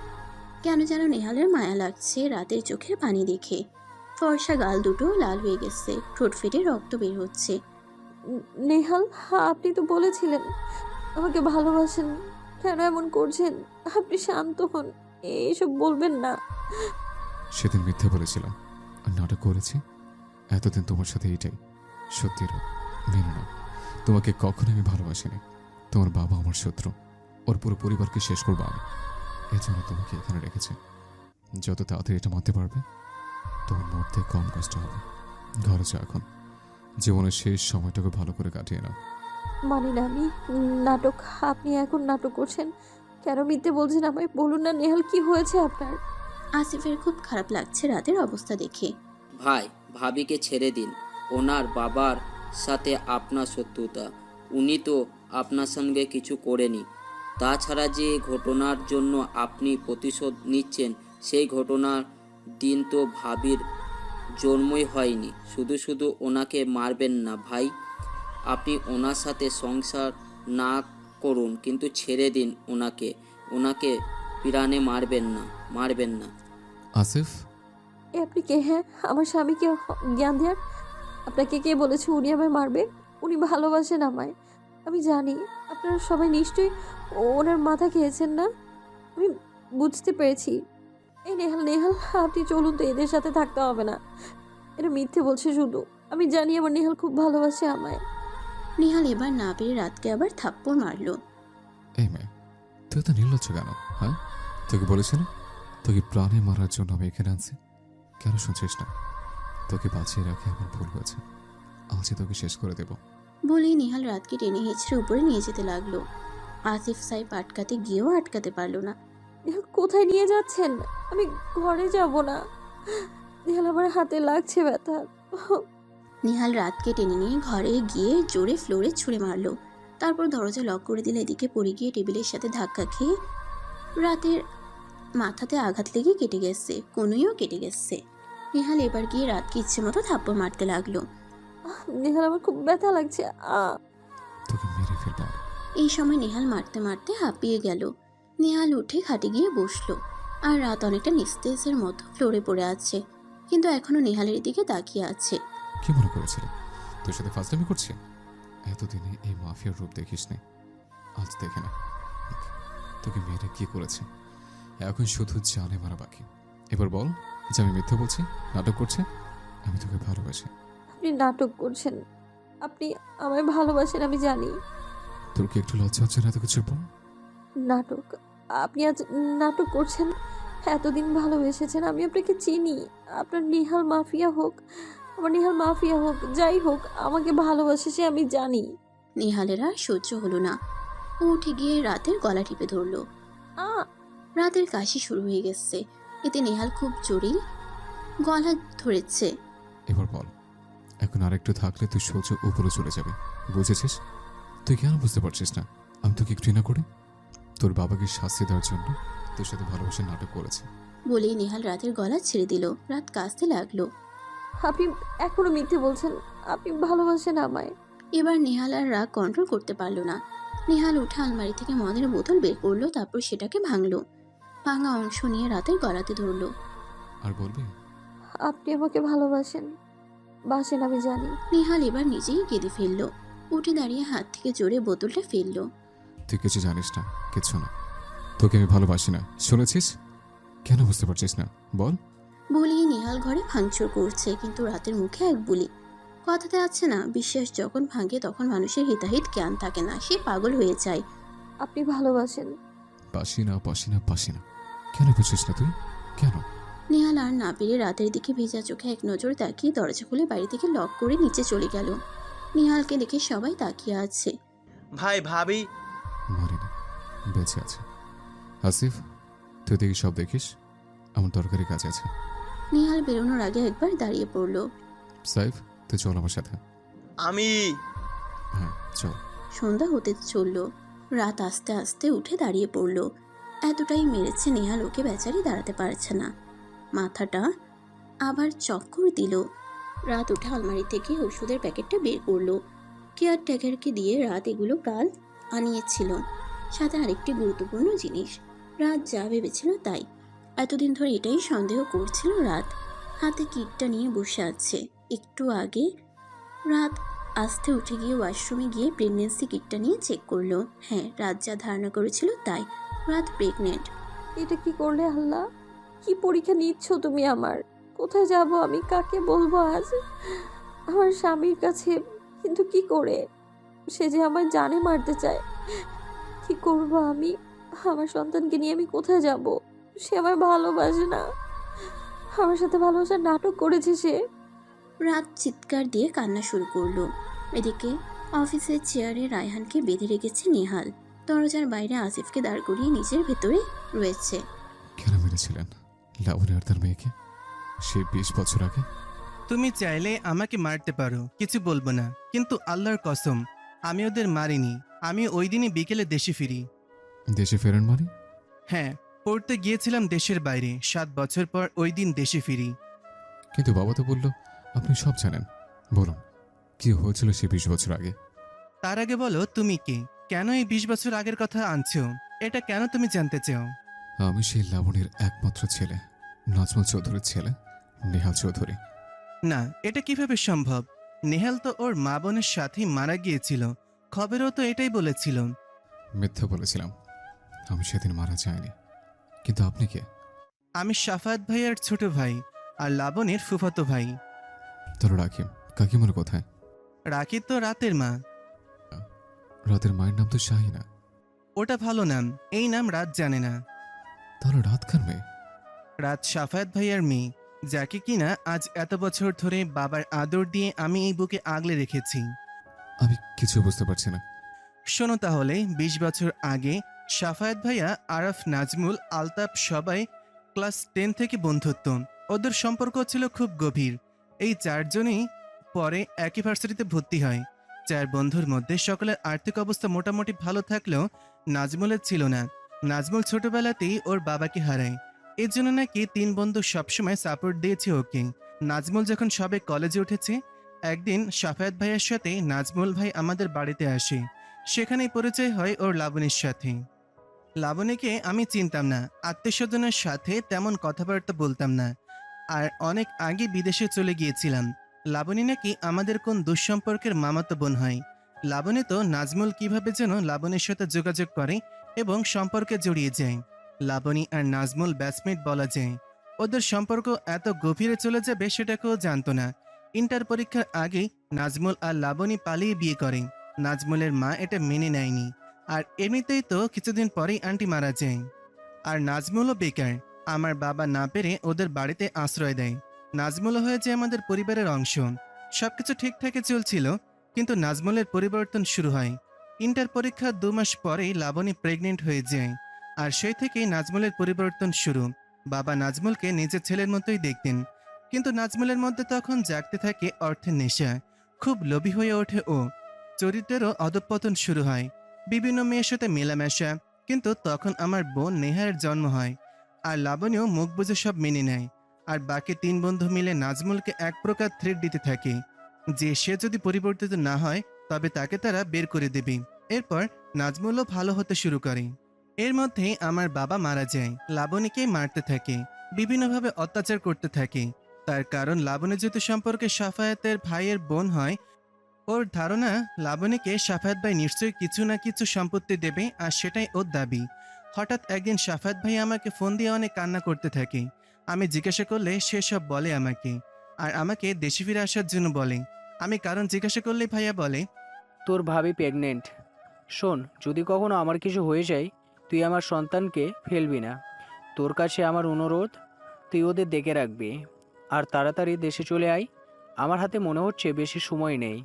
কেন যেন নেহালের মায়া লাগছে রাতের চোখের পানি দেখে। ফর্সা গাল দুটো লাল হয়ে গেছে, ঠোঁট ফেটে রক্ত বের হচ্ছে। নেহাল, আপনি তো বলেছিলেন আমাকে ভালোবাসেন, কেন এমন করছেন? আপনি শান্ত হন, এইসব বলবেন না। সেদিন মিথ্যে বলেছিলাম আর নাটক করেছি। এতদিন তোমার সাথে এইটাই সত্যি রাত, মেনে নাও। তোমাকে কখনো আমি ভালোবাসিনি। তোমার বাবা আমার শত্রু, ওর পুরো পরিবারকে শেষ করবো আমি। এই জন্য তোমাকে এখানে রেখেছি। যত তাড়াতাড়ি এটা মানতে পারবে তোমার মরতে কম কষ্ট হবে। ঘরে যা এখন, জীবনের শেষ সময়টাকে ভালো করে কাটিয়ে নাও। মানি না আমি নাটক, আপনি এখন নাটক করছেন, কেন মিথ্যে বলছেন আমায়? বলুন না নেহাল, কি হয়েছে আপনার? আসিফের খুব খারাপ লাগছে রাতের অবস্থা দেখে। ভাই, ভাবিকে ছেড়ে দিন। ওনার বাবার সাথে আপনার শত্রুতা, উনি তো আপনার সঙ্গে কিছু করেনি। তাছাড়া যে ঘটনার জন্য আপনি প্রতিশোধ নিচ্ছেন, সেই ঘটনার দিন তো ভাবির জন্মই হয়নি। শুধু শুধু ওনাকে মারবেন না ভাই। আপনি ওনার সাথে সংসার না করুন, কিন্তু ছেড়ে দিন ওনাকে। ওনাকে প্রাণে মারবেন না। আসিফ, এ আপনি কে? হ্যাঁ, আমার স্বামীকে জ্ঞান দেওয়ার? আপনাকে কে বলেছে উনি আমায় মারবে? উনি ভালোবাসেন আমায়, আমি জানি। আপনারা সবাই নিশ্চয়ই ওনার মাথা খেয়েছেন না? আমি বুঝতে পেরেছি। এই নেহাল, নেহাল আপনি চলুন তো, এদের সাথে থাকতে হবে না। এটা মিথ্যে বলছে শুধু। আমি জানি আমার নেহাল খুব ভালোবাসে আমায়। নেহাল এবার না পেরে রাতকে আবার থাপ্পড় মারলো। এই মেয়ে, তুই তো নির্লজ্জ কেন? হ্যাঁ, তোকে বলেছি না তোকে প্রাণে মারার জন্য আমি এখানে আনছি? কেন শুনছিস না? তোকে বাঁচিয়ে রাখে আমার ভুল হয়েছে, আজই তোকে শেষ করে দেব। বলেই নেহাল রাতকে টেনে হেঁচড়ে উপরে নিয়ে যেতে লাগলো। আসিফ সাহেব আটকাতে গিয়েও আটকাতে পারলো না। নেহাল, কোথায় নিয়ে যাচ্ছেন? আমি ঘরে যাব না। নেহাল, আমার হাতে লাগছে ব্যথা। নেহাল রাতকে টেনে নিয়ে ঘরে গিয়ে জোরে ফ্লোরে ছুঁড়ে মারলো। তারপর দরজা লক করে দিলে এদিকে পড়ে গিয়ে টেবিলের সাথে ধাক্কা খেয়ে রাতের মাথাতে আঘাত লেগে কেটে গেছে, কনুইও কেটে গেছে। নেহাল এবার গিয়ে রাতকে ইচ্ছে মতো থাপ্পড় মারতে লাগলো। নেহাল, আমার খুব ব্যথা লাগছে। তোকে মেরে ফেলবো। এই সময় নেহাল মারতে মারতে হাঁপিয়ে গেল। নেহাল উঠে খাটে গিয়ে বসলো। আর রাত অনেকটা নিস্তেজের মতো ফ্লোরে পড়ে আছে, কিন্তু এখনো নেহালের দিকে তাকিয়ে আছে। কি মনে করেছিলি তোর সাথে ফাজলামি করছি? এতদিনে এই মাফিয়ার রূপ দেখিস নি, আজ দেখে না তোকে মেরে কি করেছে। এখন শুধু জানে মারা বাকি। এবার বল যে আমি মিথ্যে বলছি, নাটক করছি? আমি তোকে ভালোবাসি। আপনি নাটক করছেন, আপনি আমায় ভালোবাসেন, আমি জানি। তোর কি একটু লজ্জা হচ্ছে না এত কিছুর পর? নাটক? আপনি আজ নাটক করছেন? এতদিন ভালোবেসেছেন, আমি আপনাকে চিনি। আপনার নেহাল মাফিয়া হোক, আমার নেহাল মাফিয়া হোক, যাই হোক, আমাকে ভালোবাসে সে, আমি জানি। নেহালের আর সহ্য হলো না, ও উঠে গিয়ে রাতের গলা টিপে ধরলো। রাতের কাশি শুরু হয়ে গেছে, এতে নেহাল খুব জোরেই গলা ধরেছে। এবার বল, এখন আরেকটু থাকলে তুই সোজা উপরে চলে যাবে, বুঝেছিস? তুই কেন বুঝতে পারছিস না আমি তোকে ঘৃণা করি? তোর বাবাকে শাস্তি দেওয়ার জন্য তোর সাথে ভালোবাসার নাটক করেছে। বলেই নেহাল রাতের গলা ছেড়ে দিল। রাত কাঁদতে লাগলো। আপনি এখনো মিথ্যে বলছেন, আপনি ভালোবাসেন আমায়। এবার নেহাল আর রাগ কন্ট্রোল করতে পারলো না। নেহাল উঠে আলমারি থেকে মদের বোতল বের করলো, তারপর সেটাকে ভাঙলো। ভাঙা অংশ নিয়ে রাতের গলাতে ধরলো। আর বলবি আপনি আমাকে ভালোবাসেন? বাসেন আমি জানি। নিহাল এবার নিজেই কেঁদে ফেলল। উঠে দাঁড়িয়ে হাত থেকে জোরে বোতলটা ফেলল। তুই কিছু জানিস না, কিছু না। তোকে আমি ভালোবাসি না, শুনেছিস? কেন বুঝতে পারছিস না বল? বলিয়ে নিহাল ঘরে ভাঙচুর করছে, কিন্তু রাতের মুখে এক বুলি। কথাতে আছে না, বিশ্বাস যখন ভাঙে তখন মানুষের হিতাহিত জ্ঞান থাকে না, সে পাগল হয়ে যায়। আপনি ভালোবাসেন। পাসি না, পাসি না, পাসি না। কেন বুঝছিস না তুই? কেন? নেহাল আর না পেরে রাতের দিকে ভেজা চোখে এক নজর তাকিয়ে দরজা খুলে বাড়ি থেকে লক করে নিচে চলে গেল। নিহালকে দেখে সবাই তাকিয়ে আছে। ভাই ভাবি মরিনি, বেঁচে আছে। আসিফ, তুই দেখি সব দেখিস, আমার দরকারি কাজ আছে। নিহাল বেরোনোর আগে একবার দাঁড়িয়ে পড়ল। সাইফ, তুই চল আমার সাথে। আমি হ্যাঁ চল। সন্ধ্যা হতে চলল। রাত আস্তে আস্তে উঠে দাঁড়িয়ে পড়ল। এতটাই মেরেছে নেহাল, ওকে বেচারি দাঁড়াতে পারছে না। মাথাটা আবার চক্কর দিল। রাত উঠে আলমারি থেকে ওষুধের প্যাকেটটা বের করলো। কেয়ারটেকারকে দিয়ে রাত এগুলো কাল আনিয়েছিল, সাথে আরেকটি গুরুত্বপূর্ণ জিনিস। রাত যা ভেবেছিল তাই। এতদিন ধরে এটাই সন্দেহ করছিল রাত। হাতে কিটটা নিয়ে বসে আছে। একটু আগে রাত আস্তে উঠে গিয়ে ওয়াশরুমে গিয়ে প্রেগনেন্সি কিটটা নিয়ে চেক করলো। হ্যাঁ, রাত যা ধারণা করেছিল তাই, রাত প্রেগনেন্ট। এটা কি করলে আল্লাহ? কি পরীক্ষা নিচ্ছ তুমি আমার? কোথায় যাব আমি? কাকে বলবো আজ? আমার স্বামীর কাছে, কিন্তু কি করে? সে যে আমার জানে মারতে চায়। কি করব আমি? আমার সন্তানকে নিয়ে আমি কোথায় যাব? সে আমার ভালোবাসে না, আমার সাথে ভালোবাসার নাটক করেছে সে। রাত চিৎকার দিয়ে কান্না শুরু করলো। এদিকে অফিসের চেয়ারে রায়হানকে বেঁধে রেখেছে নেহাল। দরজার বাইরে আসিফকে দাঁড় করিয়ে নিজের ভেতরে রয়েছে। কেন মেরেছিলেন লাবণী আর তার মেয়েকে সেই 20 বছর আগে? তুমি চাইলে আমাকে মারতে পারো, কিছু বলবো না, কিন্তু আল্লাহর কসম আমি ওদের মারিনি। আমি ওই দিনই বিকেলে দেশে ফিরি। দেশে ফেরেন মানে? হ্যাঁ, পড়তে গিয়েছিলাম দেশের বাইরে। 7 বছর পর ওই দিন দেশে ফিরি। কিন্তু বাবা তো বলল আপনি সব জানেন। বলুন, কি হয়েছিল সেই 20 বছর আগে? তার আগে বলো তুমি কে? কেন এই 20 বছর আগের কথা আনছো? এটা কেন তুমি জানতে চাও? আমি সেই লাবণীর একমাত্র ছেলে, নাজমুল চৌধুরীর ছেলে নেহাল চৌধুরী। না, এটা কিভাবে সম্ভব? নেহাল তো ওর মা বোনের সাথেই মারা গিয়েছিল। খবরেও তো এটাই বলেছিল। মিথ্যে বলেছিলাম, আমি সেদিন মারা যায়নি। কিন্তু আপনি কে? আমি সাফাত ভাইয়ার ছোট ভাই আর লাবণীর ফুফাতো ভাই। তোর রাকিম কাকিমার কোথায়? রাকি তো রাতের মা। রাতের মায়ের নাম তো শাহিনা। ওটা ভালো নাম, এই নাম রাত জানে না। তাহলে রাত কার মেয়ে? রাত সাফাত ভাইয়ার মেয়ে, যাকে কিনা আজ এত বছর ধরে বাবার আদর দিয়ে আমি এই বুকে আগলে রেখেছি। আমি কিছু বুঝতে পারছি না। শোনো তাহলে, 20 বছর আগে সাফায়াত ভাইয়া, আরাফ, নাজমুল, আলতাফ সবাই ক্লাস 10 থেকে বন্ধুত্ব। ওদের সম্পর্ক ছিল খুব গভীর। এই 4 জনই পরে একই ভার্সিটিতে ভর্তি হয়। 4 বন্ধুর মধ্যে সকলের আর্থিক অবস্থা মোটামুটি ভালো থাকলেও নাজমুলের ছিল না। নাজমুল ছোটবেলাতেই ওর বাবাকে হারায়। এর জন্য নাকি 3 বন্ধু সবসময় সাপোর্ট দিয়েছে ওকে। নাজমুল যখন সবে কলেজে উঠেছে, একদিন সাফায়াত ভাইয়ের সাথে নাজমুল ভাই আমাদের বাড়িতে আসে। সেখানেই পরিচয় হয় ওর লাবণীর সাথে। লাবণীকে আমি চিনতাম না, আত্মীয়স্বজনের সাথে তেমন কথাবার্তা বলতাম না, আর অনেক আগে বিদেশে চলে গিয়েছিলাম। লাবণী নাকি আমাদের কোন দুঃসম্পর্কের মামাতো বোন হয়। লাবণী তো নাজমুল কিভাবে যেন লাবণীর সাথে যোগাযোগ করে এবং সম্পর্কে জড়িয়ে যায়। লাবণী আর নাজমুল ব্যাচমেট বলা যায়। ওদের সম্পর্ক এত গভীরে চলে যাবে সেটা কেউ জানতো না। ইন্টার পরীক্ষার আগেই নাজমুল আর লাবণী পালিয়ে বিয়ে করে। নাজমুলের মা এটা মেনে নেয়নি, আর এমনিতেই তো কিছুদিন পরেই আন্টি মারা যায়। আর নাজমুলও বেকার। আমার বাবা না পেরে ওদের বাড়িতে আশ্রয় দেয়। নাজমুলও হয়ে যায় আমাদের পরিবারের অংশ। সবকিছু ঠিকঠাকই চলছিল, কিন্তু নাজমুলের পরিবর্তন শুরু হয়। ইন্টার পরীক্ষার 2 মাস পরেই লাবণী প্রেগনেন্ট হয়ে যায়, আর সেই থেকেই নাজমুলের পরিবর্তন শুরু। বাবা নাজমুলকে নিজের ছেলের মতোই দেখতেন, কিন্তু নাজমুলের মধ্যে তখন জাগতে থাকে অর্থের নেশা। খুব লোভী হয়ে ওঠে ও। চরিত্রেরও অধঃপতন শুরু হয়, বিভিন্ন মেয়ের সাথে মেলামেশা। কিন্তু তখন আমার বোন নেহার জন্ম হয়, আর লাবণীও মুখ বুঝে সব মেনে নেয়। আর বাকি 3 বন্ধু মিলে নাজমুলকে এক প্রকার থ্রেট দিতে থাকে যে সে যদি পরিবর্তিত না হয় তবে তাকে তারা বের করে দেবে। এরপর নাজমুলও ভালো হতে শুরু করে। এর মধ্যেই আমার বাবা মারা যায়। লাবণীকে মারতে থাকে, বিভিন্নভাবে অত্যাচার করতে থাকে। তার কারণ লাবণী যেহেতু সম্পর্কে সাফায়াতের ভাইয়ের বোন হয়, ওর ধারণা লাবণীকে সাফায়াত ভাই নিশ্চয়ই কিছু না কিছু সম্পত্তি দেবে, আর সেটাই ওর দাবি। হঠাৎ একদিন সাফায়াত ভাই আমাকে ফোন দিয়ে অনেক কান্না করতে থাকে। আমি জিজ্ঞাসা করলে সে সব বলে আমাকে, আর আমাকে দেশে ফিরে আসার জন্য বলে। আমি কারণ জিজ্ঞাসা করলে ভাইয়া বলে, তোর ভাবি প্রেগনেন্ট। শোন, যদি কখনো আমার কিছু হয়ে যায়, তুই আমার সন্তানকে ফেলবি না। তোর কাছে আমার অনুরোধ, তুই ওদের দেখে রাখবি। আর তাড়াতাড়ি দেশে চলে আয়। আমার হাতে মনে হচ্ছে বেশি সময় নেই।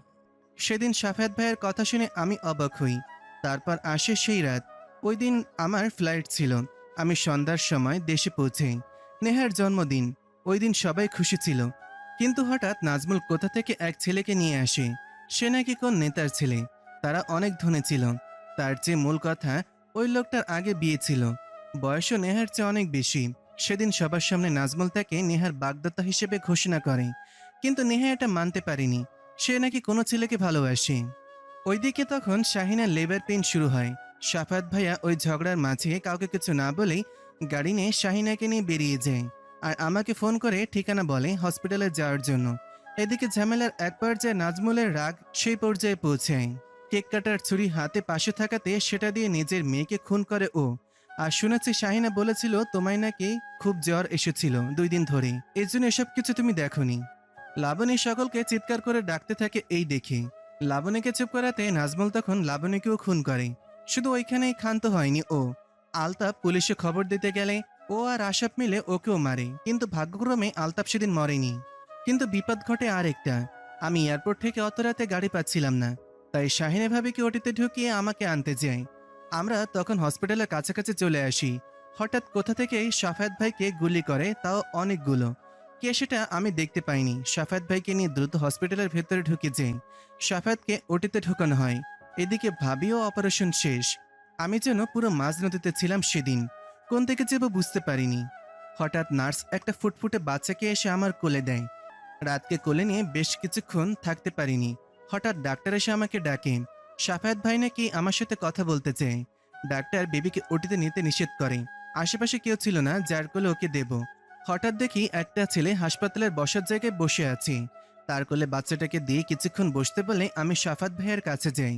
সেদিন সাফায়াত ভাইয়ের কথা শুনে আমি অবাক হই। তারপর আসে সেই রাত। ওই দিন আমার ফ্লাইট ছিল। আমি সন্ধ্যার সময় দেশে পৌঁছাই। নেহার জন্মদিন। ওই দিন সবাই খুশি ছিল। কিন্তু হঠাৎ নাজমুল কোথা থেকে এক ছেলেকে নিয়ে আসে। সে নাকি কোন নেতার ছেলে। তারা অনেক ধনী ছিল। তার চেয়ে মূল কথা, ওই লোকটার আগে বিয়ে ছিল। বয়সও নেহার চেয়ে অনেক বেশি। সেদিন সবার সামনে নাজমুল তাকে নেহার বাগদত্তা হিসেবে ঘোষণা করে। কিন্তু নেহা এটা মানতে পারেনি। সে নাকি কোনো ছেলেকে ভালোবাসে। ওইদিকে তখন শাহিনার লেবার পেইন শুরু হয়। সাফাত ভাইয়া ওই ঝগড়ার মাঝে কাউকে কিছু না বলেই গাড়ি নিয়ে শাহিনাকে নিয়ে বেরিয়ে যায়, আর আমাকে ফোন করে ঠিকানা বলে হসপিটালে যাওয়ার জন্য। এদিকে ঝামেলার এক পর্যায়ে নাজমুলের রাগ সেই পর্যায়ে পৌঁছায়। কেক কাটার ছুরি হাতে পাশে থাকাতে সেটা দিয়ে নিজের মেয়েকে খুন করে ও। আর শুনেছি শাহিনা বলেছিল তোমায় নাকি খুব জ্বর এসেছিল 2 দিন ধরে, এর জন্য এসব কিছু তুমি দেখোনি। লাবণী সকলকে চিৎকার করে ডাকতে থাকে এই দেখে। লাবণীকে চুপ করাতে নাজমুল তখন লাবণীকেও খুন করে। শুধু ওইখানেই ক্ষান্ত হয়নি ও। আলতাপ পুলিশে খবর দিতে গেলে ও আর আশাপ মিলে ওকেও মারে, কিন্তু ভাগ্যক্রমে আলতাপ সেদিন মরেনি। কিন্তু বিপদ ঘটে আর একটা। আমি এয়ারপোর্ট থেকে অত রাতে গাড়ি পাচ্ছিলাম না, তাই শাহিনা ভাবিকে ওটিতে ঢুকিয়ে আমাকে আনতে যাই। আমরা তখন হসপিটালের কাছাকাছি চলে আসি। হঠাৎ কোথা থেকে সাফায়াত ভাইকে গুলি করে, তাও অনেকগুলো। কে সেটা আমি দেখতে পাইনি। সাফায়াত ভাইকে নিয়ে দ্রুত হসপিটালের ভেতরে ঢুকে যাই। সাফায়াতকে ওটিতে ঢোকানো হয়। এদিকে ভাবিও অপারেশন শেষ। আমি যেন পুরো মাঝ নদীতে ছিলাম সেদিন। কোন থেকে যাবো বুঝতে পারিনি। হঠাৎ নার্স একটা ফুটফুটে বাচ্চাকে এসে আমার কোলে দেয়। রাতকে কোলে নিয়ে বেশ কিছুক্ষণ থাকতে পারিনি। হঠাৎ ডাক্তার এসে আমাকে ডাকে। সাফায়াত ভাই নাকি আমার সাথে কথা বলতে চায়। ডাক্তার বেবিকে ওটিতে নিতে নিষেধ করে। আশেপাশে কেউ ছিল না যার কোলে ওকে দেব। হঠাৎ দেখি একটা ছেলে হাসপাতালের বসার জায়গায় বসে আছে। তার কোলে বাচ্চাটাকে দিয়ে কিছুক্ষণ বসতে বলে আমি সাফাত ভাইয়ের কাছে যাই।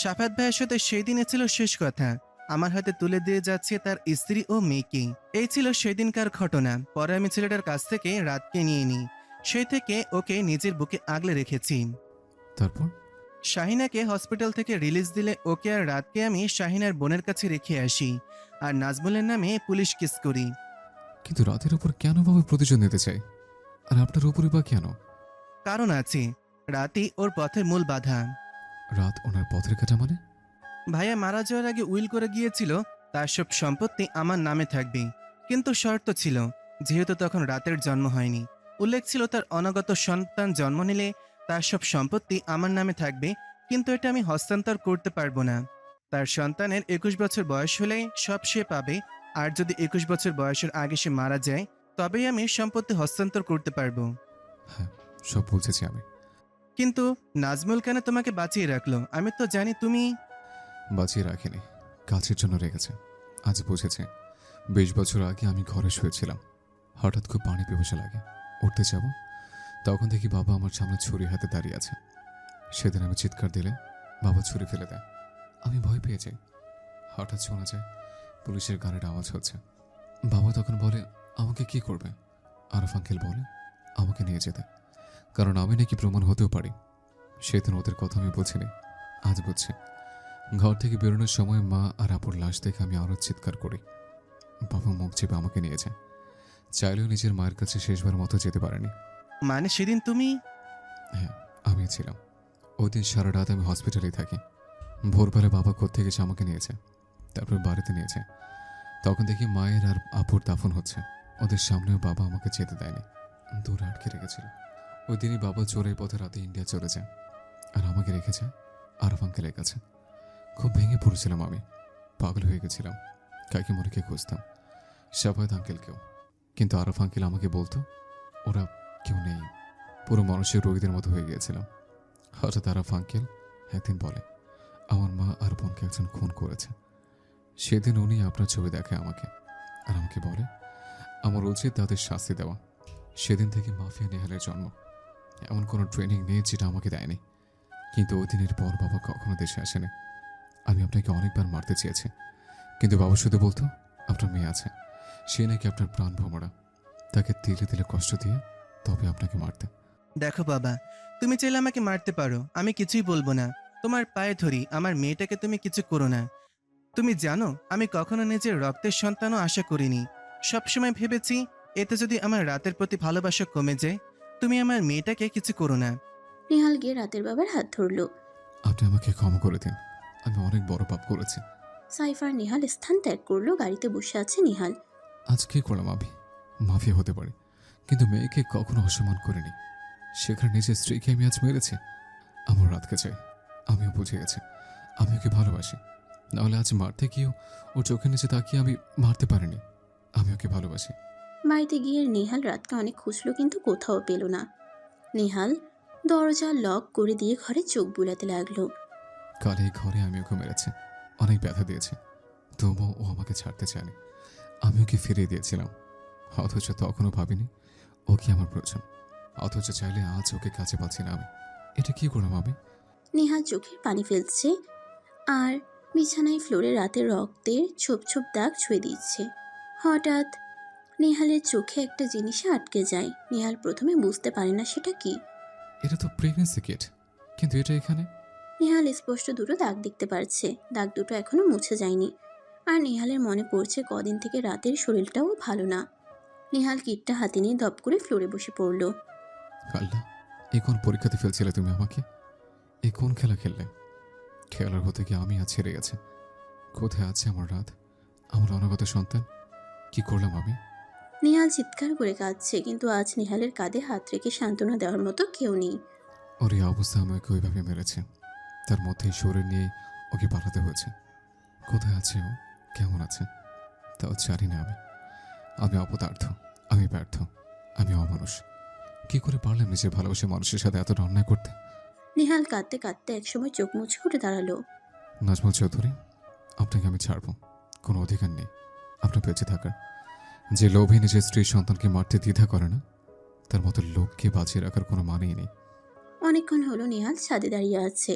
সাফাত ভাইয়ের সাথে সেই দিনে ছিল শেষ কথা। আমার হাতে তুলে দিয়ে যাচ্ছে তার স্ত্রী ও মেয়েকে। এই ছিল সেদিনকার ঘটনা। পরে আমি ছেলেটার কাছ থেকে রাতকে নিয়ে নিই। সেই থেকে ওকে নিজের বুকে আগলে রেখেছি। তারপর শাহিনাকে হসপিটাল থেকে রিলিজ দিলে ওকে আর রাতকে আমি শাহিনার বোনের কাছে রেখে আসি, আর নাজমুলের নামে পুলিশ কেস করি। কিন্তু রাতের উপর কেন বাবা প্রতিশোধ নিতে চাই? আর আপনার উপরই বা কেন? কারণ আছে, রাতই ওর পথের মূল বাধা। রাত ওনার পথের কাটা মানে? ভাইয়া মারা যাওয়ার আগে উইল করে গিয়েছিল তার সব সম্পত্তি আমার নামে থাকবে, কিন্তু শর্ত ছিল, যেহেতু তখন রাতের জন্ম হয়নি। উল্লেখ ছিল তার অনাগত সন্তান জন্ম নিলে তার সব সম্পত্তি আমার নামে থাকবে, কিন্তু এটা আমি হস্তান্তর করতে পারবো না। তার সন্তানের 21 বছর বয়স হলে সব সে পাবে, আর যদি 21 বছর বয়সের আগে সে মারা যায় তবেই আমি সম্পত্তি হস্তান্তর করতে পারবো। হ্যাঁ, সব বুঝেছি আমি। কিন্তু নাজমুল কেন তোমাকে বাঁচিয়ে রাখলো? আমি তো জানি তুমি। বাঁচিয়ে রাখিনি, কাজের জন্য রেখেছে। আজ বুঝেছি। 20 বছর আগে আমি ঘরে শুয়েছিলাম। হঠাৎ খুব পানি পিপাসা লাগে। উঠতে যাব, তখন দেখি বাবা আমার সামনে ছুরি হাতে দাঁড়িয়ে আছে। সেদিন আমি চিৎকার দিলে বাবা ছুরি ফেলে দেয়। আমি ভয় পেয়ে যাই। হঠাৎ শোনা যায় পুলিশের গানের আওয়াজ হচ্ছে। বাবা তখন বলে আমাকে কি করবে? আরফ আঙ্কেল বলে আমাকে নিয়ে যেতে, কারণ আমি নাকি প্রমাণ হতেও পারি। সেদিন ওদের কথা আমি বুঝিনি, আজ বুঝছি। ঘর থেকে বেরোনোর সময় মা আর আপুর লাশ দেখে আমি আরও চিৎকার করি। বাবা মুখ চেপে আমাকে নিয়ে যায়। চাইলেও নিজের মায়ের কাছে শেষবার মতো যেতে পারেনি। মানে সেদিন তুমি? হ্যাঁ, আমি ছিলাম। ওই দিন সারা রাত আমি হসপিটালেই থাকি। ভোরবেলা বাবা কোত্থেকে এসে আমাকে নিয়েছে, তারপর বাড়িতে নিয়েছে। তখন দেখি মায়ের আর আপুর দাফন হচ্ছে। ওদের সামনেও বাবা আমাকে যেতে দেয়নি, দূরে আটকে রেখেছিল। ওই দিনই বাবা চোরের পথে রাতে ইন্ডিয়া চলে যায়, আর আমাকে রেখেছে আরফ আঙ্কেলের কাছে। খুব ভেঙে পড়েছিলাম আমি, পাগল হয়ে গেছিলাম। কাকিমণিকে খুঁজতাম, সাফায়াত আঙ্কেলকেও, কিন্তু আরফ আঙ্কেল আমাকে বলতো ওরা কেউ নেই। পুরো মানুষের রোগীদের মতো হয়ে গিয়েছিলাম। হঠাৎ আরফ আঙ্কেল একদিন বলে আমার মা আর বোনকে একজন খুন করেছে। সেদিন উনি আপনার ছবি দেখে আমাকে, আর আমাকে বলে আমার উচিত তাদের শাস্তি দেওয়া। সেদিন থেকে মাফিয়া নেহালের জন্ম। এমন কোনো ট্রেনিং নেই যেটা আমাকে দেয়নি। কিন্তু ওই দিনের পর বাবা কখনো দেশে আসেনি। আমি আপনাকে অনেকবার মারতে চেয়েছি, কিন্তু বাবা শুধু বলতো আপনার মেয়ে আছে, সে নাকি আপনার প্রাণ ভোমরা, তাকে তিলে তিলে কষ্ট দিয়ে তবে আপনাকে মারতে। দেখো বাবা, তুমি চাইলে আমাকে মারতে পারো, আমি কিছুই বলবো না। তোমার পায়ে ধরি, আমার মেয়েটাকে তুমি কিছু করো না। তুমি জানো আমি কখনো নিজের রক্তের সন্তানও আশা করিনি। সবসময় ভেবেছি এতে যদি আমার রাতের প্রতি ভালোবাসা কমে যায়। তুমি আমার মেয়েটাকে কিছু করো না। নিহাল গিয়ে রাতের বাবার হাত ধরল। আপনি আমাকে ক্ষমা করে দিন, আমি অনেক বড় পাপ করেছি। সাইফ আর নিহাল স্থান ত্যাগ করলো। গাড়িতে বসে আছে নিহাল। আজ কি করলাম আমি? মাফিয়া হতে পারে, কিন্তু মেয়েকে কখনো অসম্মান করিনি। সেখানে নিজের স্ত্রীকে আমি আজ মেরেছি। আমার রাতকে চাই, আমিও বুঝে গেছি আমি ওকে ভালোবাসি। নাহলে আজ মারতে গিয়েও ওর চোখের নিচে তাকিয়ে আমি মারতে পারিনি। আমি ওকে ভালোবাসি। বাড়িতে গিয়ে নিহাল রাতকে অনেক খুঁজলো, কিন্তু কোথাও পেল না। নিহাল দরজা লক করে দিয়ে ঘরে চোখ বুলাতে লাগলো। কাল এই ঘরে আমি ওকে মেরেছি, অনেক ব্যথা দিয়েছি, তবুও ও আমাকে ছাড়তে চায়নি। আমি ওকে ফিরিয়ে দিয়েছিলাম, অথচ তখনও ভাবিনি ও কি আমার প্রয়োজন। অথচ চাইলে আজ ওকে কাছে পাচ্ছি না আমি। এটা কি করলাম আমি? নিহাল চোখের পানি ফেলছে আর বিছানায় ফ্লোরে রাতের রক্তের ছোপ ছোপ দাগ ছুঁয়ে দিচ্ছে। হঠাৎ নিহালের চোখে একটা জিনিসে আটকে যায়। নিহাল প্রথমে বুঝতে পারে না সেটা কি। এটা তো প্রেগনেন্সি কিট, কিন্তু এটা এখানে। নিহাল স্পষ্ট দুটো দাগ দেখতে পারছে। দাগ দুটো এখনো মুছে যায়নি। আর নিহালের মনে পড়ছে কদিন থেকে রাতের শরীরটাও ভালো না। নিহাল কিটটা হাতে নিয়ে দপ করে ফ্লোরে বসে পড়ল। আল্লাহ, এ কোন পরীক্ষাতে ফেলছিলে তুমি আমাকে? এ কোন খেলা খেললে? খেলার হতে গিয়ে আমি আজ ছেড়ে গেছে। কোথায় আছে আমার রাত, আমার অনাগত সন্তান? কি করলাম আমি? নিহাল চিৎকার করে কাঁদছে, কিন্তু আজ নিহালের কাঁধে হাত রেখে সান্ত্বনা দেওয়ার মতো কেউ নেই। ওর এই অবস্থা আমাকে ওইভাবে মেরেছে, তার মধ্যেই শরীর নিয়ে ওকে পাঠাতে হয়েছে। কোথায় আছে ও, কেমন আছে তাও জানি না আমি। আমি অপদার্থ, আমি ব্যর্থ, আমি অমানুষ। কি করে পারলাম নিজের ভালোবাসা মানুষের সাথে এত অন্যায় করতে? নিহাল কাঁদতে কাঁদতে একসময় চোখ মুছে উঠে দাঁড়ালো। নাজমুল চৌধুরী, আপনাকে আমি ছাড়বো। কোনো অধিকার নেই আপনার বেঁচে থাকার। যে লোভে নিজের স্ত্রীর সন্তানকে মারতে দ্বিধা করে না, তার মতো লোককে বাঁচিয়ে রাখার কোনো মানেই নেই। অনেকক্ষণ হলো নিহাল ছাদে দাঁড়িয়ে আছে।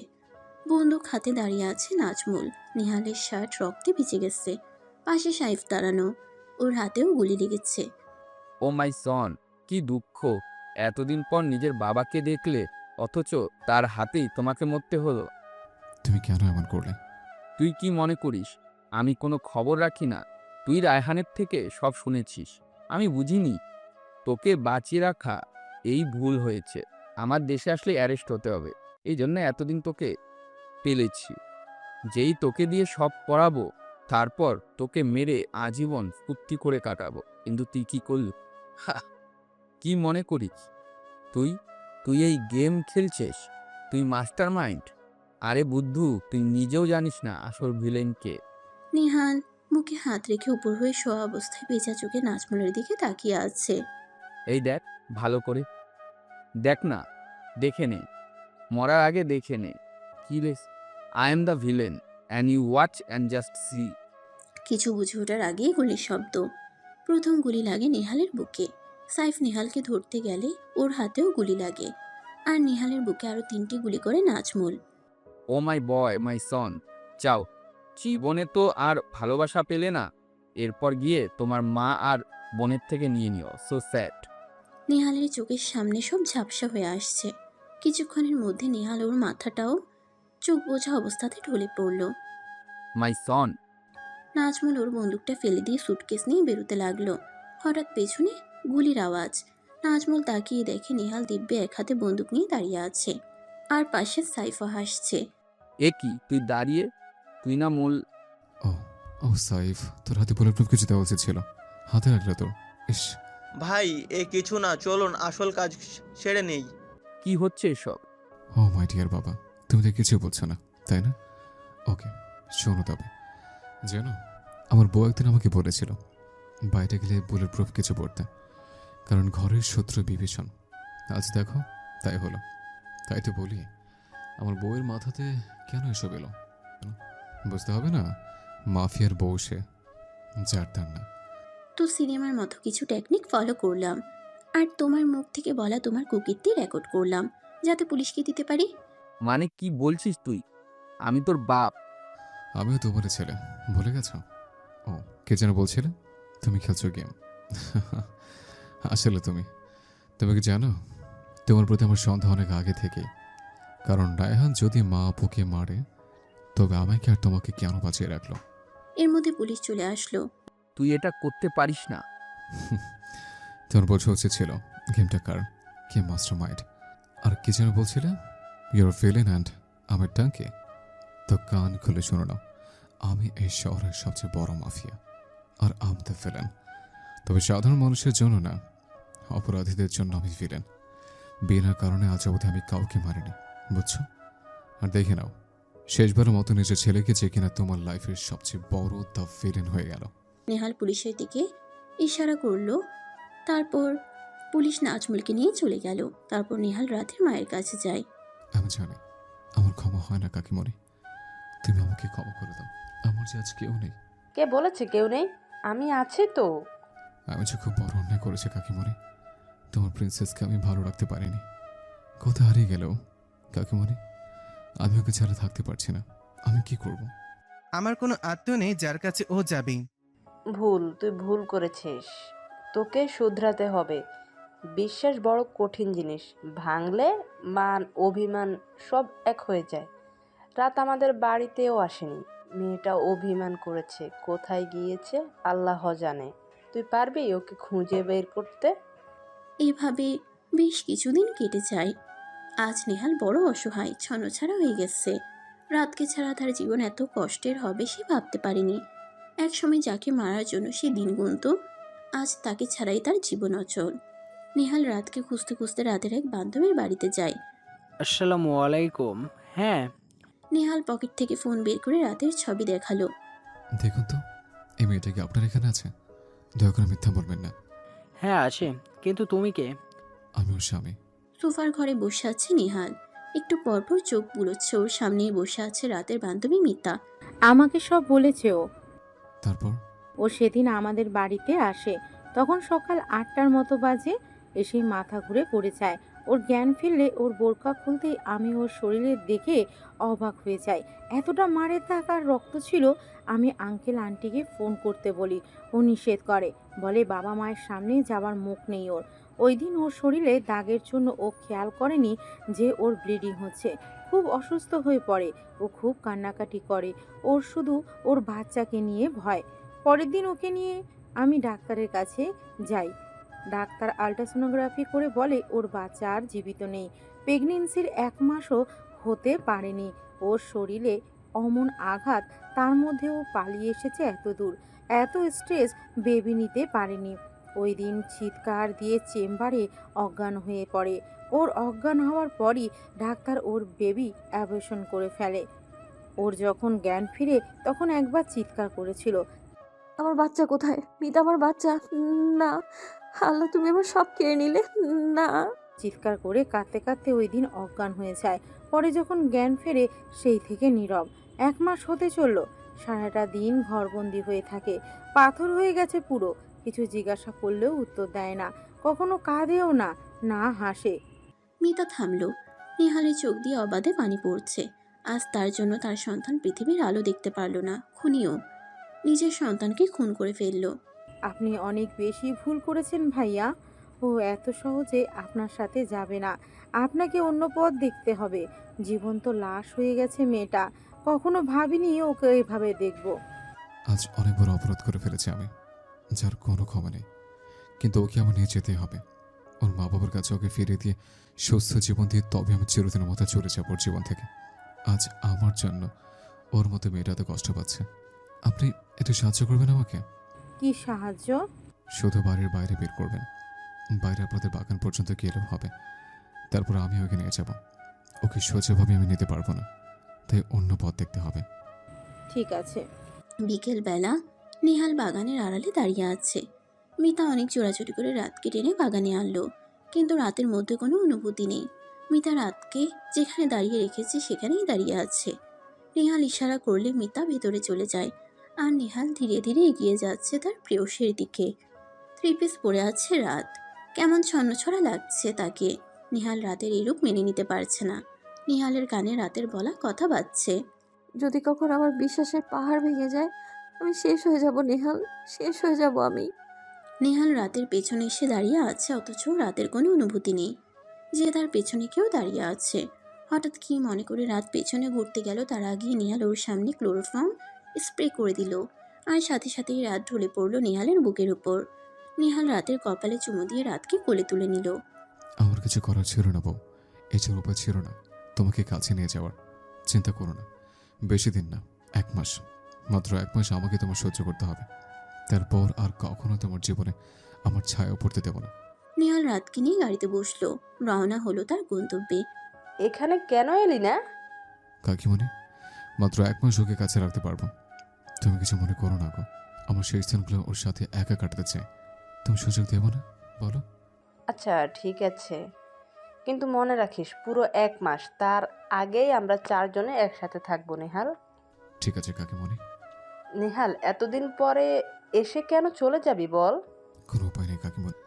বন্দুক হাতে দাঁড়িয়ে আছে নাজমুল। নিহালের শার্ট রক্তে ভিজে গেছে। পাশে সাইফ দাঁড়ানো, ওর হাতেও গুলি লেগেছে। ও মাই সন, কি দুঃখ! এতদিন পর নিজের বাবাকে দেখলে, অথচ তার হাতেই তোমাকে মরতে হলো। তুমি কেন এমন করলে? তুই কি মনে করিস আমি কোনো খবর রাখি না? তুই রায়হানের থেকে সব শুনেছিস। আমি বুঝিনি তোকে বাঁচিয়ে রাখা এই ভুল হয়েছে। আমার দেশে আসলে অ্যারেস্ট হতে হবে, এই জন্য এতদিন তোকে পেলেছি। যেই তোকে দিয়ে সব পড়াবো, তারপর তোকে মেরে আজীবন ফুর্তি করে কাটাবো। কিন্তু তুই কি করলি? হা, কি মনে করিস তুই তুই এই গেম খেলছিস? তুই মাস্টার মাইন্ড? আরে বুদ্ধু, তুই নিজেও জানিস না আসল ভিলেন কে। নিহাল মুখে হাত রেখে উপর হয়ে শোয়া অবস্থায় বেচা চোখে নাজমুলের দিকে তাকিয়ে আছে। এই দেখ, ভালো করে দেখ না, দেখে নে, মরার আগে দেখে নে। কি লেস, I am the villain and you watch and just see. কিছু বুঝে ওঠার আগেই গুলির শব্দ। প্রথম গুলি লাগে নিহালের বুকে। সাইফ নিহালকে ধরতে গেলে ওর হাতেও গুলি লাগে। আর নিহালের বুকে আরো 3টি গুলি করে নাজমুল। ও মাই বয়, মাই সন, চাও জীবনে তো আর ভালোবাসা পেলে না, এরপর গিয়ে তোমার মা আর বোনের থেকে নিয়ে নিও। So sad. নিহালের চোখের সামনে সব ঝাপসা হয়ে আসছে। কিছুক্ষণের মধ্যে নিহাল ওর মাথাটাও চোখ বোঝা অবস্থাতে ঢলে পড়ল। মাই সন। নাজমুল ওর বন্দুকটা ফেলে দিয়ে সুটকেস নিয়ে বেরোতে লাগলো। হঠাৎ পেছনে গুলির আওয়াজ। নাজমুল তাকিয়ে দেখে নিহাল দিব্যে এক হাতে বন্দুক নিয়ে দাঁড়িয়ে আছে, আর পাশে সাইফা হাসছে। এ কি, তুই দাঁড়িয়ে? তুই না মূল। ও ও সাইফ, তোর হাতে বুলেট প্রুফ কিছু দেওয়া উচিত ছিল, হাতে লাগলো তোর। ইস। ভাই এ কিছু না, চলুন আসল কাজ সেরে নেই। কি হচ্ছে এসব? ও মাই ডিয়ার বাবা, তুমি তো কিছু বলছো না তাই না? ওকে, শোনো তবে, জানো আমার বউ একদিন আমাকে বলেছিল বাইরে গেলে বুলেট প্রুফ কিছু পড়তে, কারণ ঘরের শত্রু বিভীষণ। আজ দেখো তাই হলো। তাই তো বলি, আমার বউয়ের মাথাতে কেন এসব এলো? বুঝতে হবে না, মাফিয়ার বউ সে, যার তার না। তো সিনেমার মতো কিছু টেকনিক ফলো করলাম। আর তোমার মুখ থেকে বলা তোমার কুকীর্তি রেকর্ড করলাম, যাতে পুলিশকে দিতে পারি। মানে কি বলছিস তুই? আমি তোর বাপ। আমিও তোমার ছেলে, ভুলে গেছো? ও, কে যেন বলছিলে তুমি খেলছো গেম। আসলে তুমি কি জানো, তোমার প্রতি আমার সন্দেহ অনেক আগে থেকে। কারণ রায়হান যদি মা আপুকে মারে, তবে আমাকে আর তোমাকে কেন বাঁচিয়ে রাখলো? এর মধ্যে পুলিশ চলে আসলো। তুই এটা করতে পারিস না। তোমার বোঝা উচিত ছিল গেমটা কার, কে মাস্টার মাইন্ড। আর কি যেন বলছিলে, ইউর ফিলিং অ্যান্ড আমার টাঙ্কে। তো কান খুলে শুনো না, আমি এই শহরের সবচেয়ে বড় মাফিয়া, আর আম দ্য ভিলেন। তবে সাধারণ মানুষের জন্য না, অপরাধীদের জন্য আমি ভিলেন। বিনা কারণে আজ অবধি আমি কাউকে মারিনি, বুঝছো? আর দেখে নাও, শেষবারের মতো নিজের ছেলেকে যে কিনা তোমার লাইফের সবচেয়ে বড় দ্য ভিলেন হয়ে গেল। নেহাল পুলিশের দিকে ইশারা করলো। তারপর পুলিশ নাজমুলকে নিয়ে চলে গেল। তারপর নেহাল রাতের মায়ের কাছে যায়। আমি জানি আমার ক্ষমা হয় না কাকিমণি, তুমি আমাকে ক্ষমা করে দাও। আমার যে আজ কেউ নেই। কে বলেছে কেউ নেই? আমি আছি তো। আমি যে খুব বড় অন্যায় করেছি কাকিমণি, তোমার প্রিন্সেসকে আমি ভালো রাখতে পারিনি। কোথায় হারিয়ে গেল কাকিমণি? আমি ওকে ছাড়া থাকতে পারছি না, আমি কি করব? আমার কোনো আত্মীয় নেই যার কাছে ও যাবে। তুই ভুল করেছিস। তোকে শুধরাতে হবে। বিশ্বাস বড় কঠিন জিনিস, ভাঙলে মান অভিমান সব এক হয়ে যায়। রাত আমাদের বাড়িতেও আসেনি, মেয়েটা অভিমান করেছে, কোথায় গিয়েছে আল্লাহ জানে। তুই পারবি ওকে খুঁজে বের করতে? এভাবে বেশ কিছুদিন কেটে যায়। আজ নেহাল বড় অসহায়, ছন্নছাড়া হয়ে গেছে। রাতকে ছাড়া তার জীবন এত কষ্টের হবে সে ভাবতে পারেনি। একসময় যাকে মারার জন্য সে দিন গুনত, আজ তাকে ছাড়াই তার জীবন অচল। নেহাল রাতকে খুঁজতে খুঁজতে রাতের এক বান্ধবীর বাড়িতে যায়। আসসালামু আলাইকুম। হ্যাঁ, নেহাল পকেট থেকে ফোন বের করে রাতের ছবি দেখালো। দেখুন তো, এই মেয়েটা কি আপনার এখানে আছে? দয়া করে মিথ্যা বলবেন না। হ্যাঁ আছে, কিন্তু তুমি কে? আমি ওর স্বামী। সোফার ঘরে বসে আছে নেহাল। একটু পরপর চোখ বুলোচ্ছে। ওর সামনেই বসে আছে রাতের বান্ধবী মিতা। আমাকে সব বলেছে ও। তারপর? ও সেদিন আমাদের বাড়িতে আসে, তখন সকাল 8টার মতো বাজে। এসেই মাথা ঘুরে পড়ে যায়। ওর জ্ঞান ফিরলে ওর বোরকা খুলতেই আমি ওর শরীরে দেখে অবাক হয়ে যাই। এতটা মারের দাগ আর রক্ত ছিল। আমি আঙ্কেল আন্টিকে ফোন করতে বলি, ও নিষেধ করে, বলে বাবা মায়ের সামনে যাবার মুখ নেই ওর। ওই দিন ওর শরীরে দাগের জন্য ও খেয়াল করেনি যে ওর ব্লিডিং হচ্ছে। খুব অসুস্থ হয়ে পড়ে। ও খুব কান্নাকাটি করে। ওর শুধু ওর বাচ্চাকে নিয়ে ভয়। পরের দিন ওকে নিয়ে আমি ডাক্তারের কাছে যাই। ডাক্তার আল্ট্রাসোনোগ্রাফি করে বলে ওর বাচ্চা আর জীবিত নেই। প্রেগনেন্সির 1 মাসও হতে পারেনি। ওর শরীরে অমন আঘাত, তার মধ্যে ও পালিয়ে এসেছে এত দূর। এত স্ট্রেস বেবি নিতে পারেনি। ওই দিন চিৎকার দিয়ে চেম্বারে অজ্ঞান হয়ে পড়ে। ওর অজ্ঞান হওয়ার পরই ডাক্তার ওর বেবি অ্যাবর্শন করে ফেলে। ওর যখন জ্ঞান ফিরে তখন একবার চিৎকার করেছিল, আমার বাচ্চা কোথায়? মিতা, আমার বাচ্চা। না, আল্লাহ, তুমি আমার সব কেড়ে নিলে। না। চিৎকার করে কাঁদতে কাঁদতে ওই দিন অজ্ঞান হয়ে যায়। পরে যখন জ্ঞান ফেরে সেই থেকে নীরব। 1 মাস হতে চলল। সারাটা দিন ঘরবন্দি হয়ে থাকে। পাথর হয়ে গেছে পুরো। কিছু জিজ্ঞাসা করলেও উত্তর দেয় না, কখনো কাঁদেও না, না হাসে। মিতা থামলো। নেহালের চোখ দিয়ে অবাধে পানি পড়ছে। আজ তার জন্য তার সন্তান পৃথিবীর আলো দেখতে পারল না। খুনিও নিজের সন্তানকে খুন করে ফেলল। আপনি অনেক বেশি ভুল করেছেন ভাইয়া। ও এত সহজে আপনার সাথে যাবে না। আপনাকে অন্য পথ দেখতে হবে। জীবন্ত লাশ হয়ে গেছে মেয়েটা। কখনো ভাবিনি ওকে এভাবে দেখব। আজ অনেক বড় অপরাধ করে ফেলেছি আমি, যার কোনো ক্ষমা নেই। কিন্তু ওকে আমার নিয়ে যেতে হবে। ওর মা বাবার কাছে ওকে ফিরিয়ে দিয়ে সুস্থ জীবন দিয়ে তবে আমি চিরদিনের মতো চলে যাব ওর জীবন থেকে। আজ আমার জন্য ওর মতো মেয়েটা এত কষ্ট পাচ্ছে। আপনি একটু সাহায্য করবেন আমাকে? কি সাহায্য? শুধু বাড়ির বাইরে বের করবেন। বাইরে আপনাদের বাগান পর্যন্ত গেলেও হবে। তারপর আমি ওকে নিয়ে যাব। ওকে সোজাভাবে আমি নিতে পারবো না, তাই অন্য পথ দেখতে হবে। ঠিক আছে। বিকেলবেলা নেহাল বাগানের আড়ালে দাঁড়িয়ে আছে। মিতা অনেক জোরাজুরি করে রাতকে টেনে বাগানে আনলো, কিন্তু রাতের মধ্যে কোনো অনুভূতি নেই। মিতা রাতকে যেখানে দাঁড়িয়ে রেখেছে সেখানেই দাঁড়িয়ে আছে। নেহাল ইশারা করলে মিতা ভেতরে চলে যায়, আর নেহাল ধীরে ধীরে এগিয়ে যাচ্ছে তার প্রেয়সীর দিকে। 3 পিস পরে আছে রাত। কেমন ছন্নছড়া লাগছে তাকে। নিহাল রাতের এরূপ মেনে নিতে পারছে না। নিহালের কানে রাতের বলা কথা বাজছে। যদি কখনো আমার বিশ্বাসের পাহাড় ভেঙে যায়, আমি শেষ হয়ে যাব নেহাল, শেষ হয়ে যাব আমি। নিহাল রাতের পেছনে এসে দাঁড়িয়ে আছে, অথচ রাতের কোনো অনুভূতি নেই যে তার পেছনে কেউ দাঁড়িয়ে আছে। হঠাৎ কি মনে করে রাত পেছনে ঘুরতে গেল, তার আগে নিহাল ওর সামনে ক্লোরোফর্ম স্প্রে করে দিল, আর সাথে সাথেই রাত ঢলে পড়ল নিহালের বুকের উপর। নিহাল রাতের কপালে চুমু দিয়ে রাতকে কোলে তুলে নিল। আমার কিছু করার ছিল না বউ, এছাড়া উপায় ছিল না তোমাকে কাছে নিয়ে যাওয়ার। চিন্তা করো না, বেশি দিন না, 1 মাস, মাত্র 1 মাস আমাকে তোমার সহ্য করতে হবে। তারপর আর কখনো তোমার জীবনে আমার ছায়া পড়তে দেব না। নিহাল রাতকে নিয়ে গাড়িতে বসলো, রওনা হলো তার গন্তব্যে। এখানে কেন এলি না? কাকিমণি, মাত্র 1 মাস ওকে কাছে রাখতে পারবো। তুমি কিছু মনে করো না গো, আমার সেই স্থানগুলো ওর সাথে একা কাটাতে চাই। তুমি সুযোগ দেবো না বলো? আচ্ছা ঠিক আছে, কিন্তু মনে রাখিস পুরো 1 মাস, তার আগেই আমরা 4 জনে একসাথে থাকবো। নেহাল, ঠিক আছে কাকিমণি। নেহাল, এতদিন পরে এসে কেন চলে যাবি বল? কোনো উপায় নেই কাকিমণি,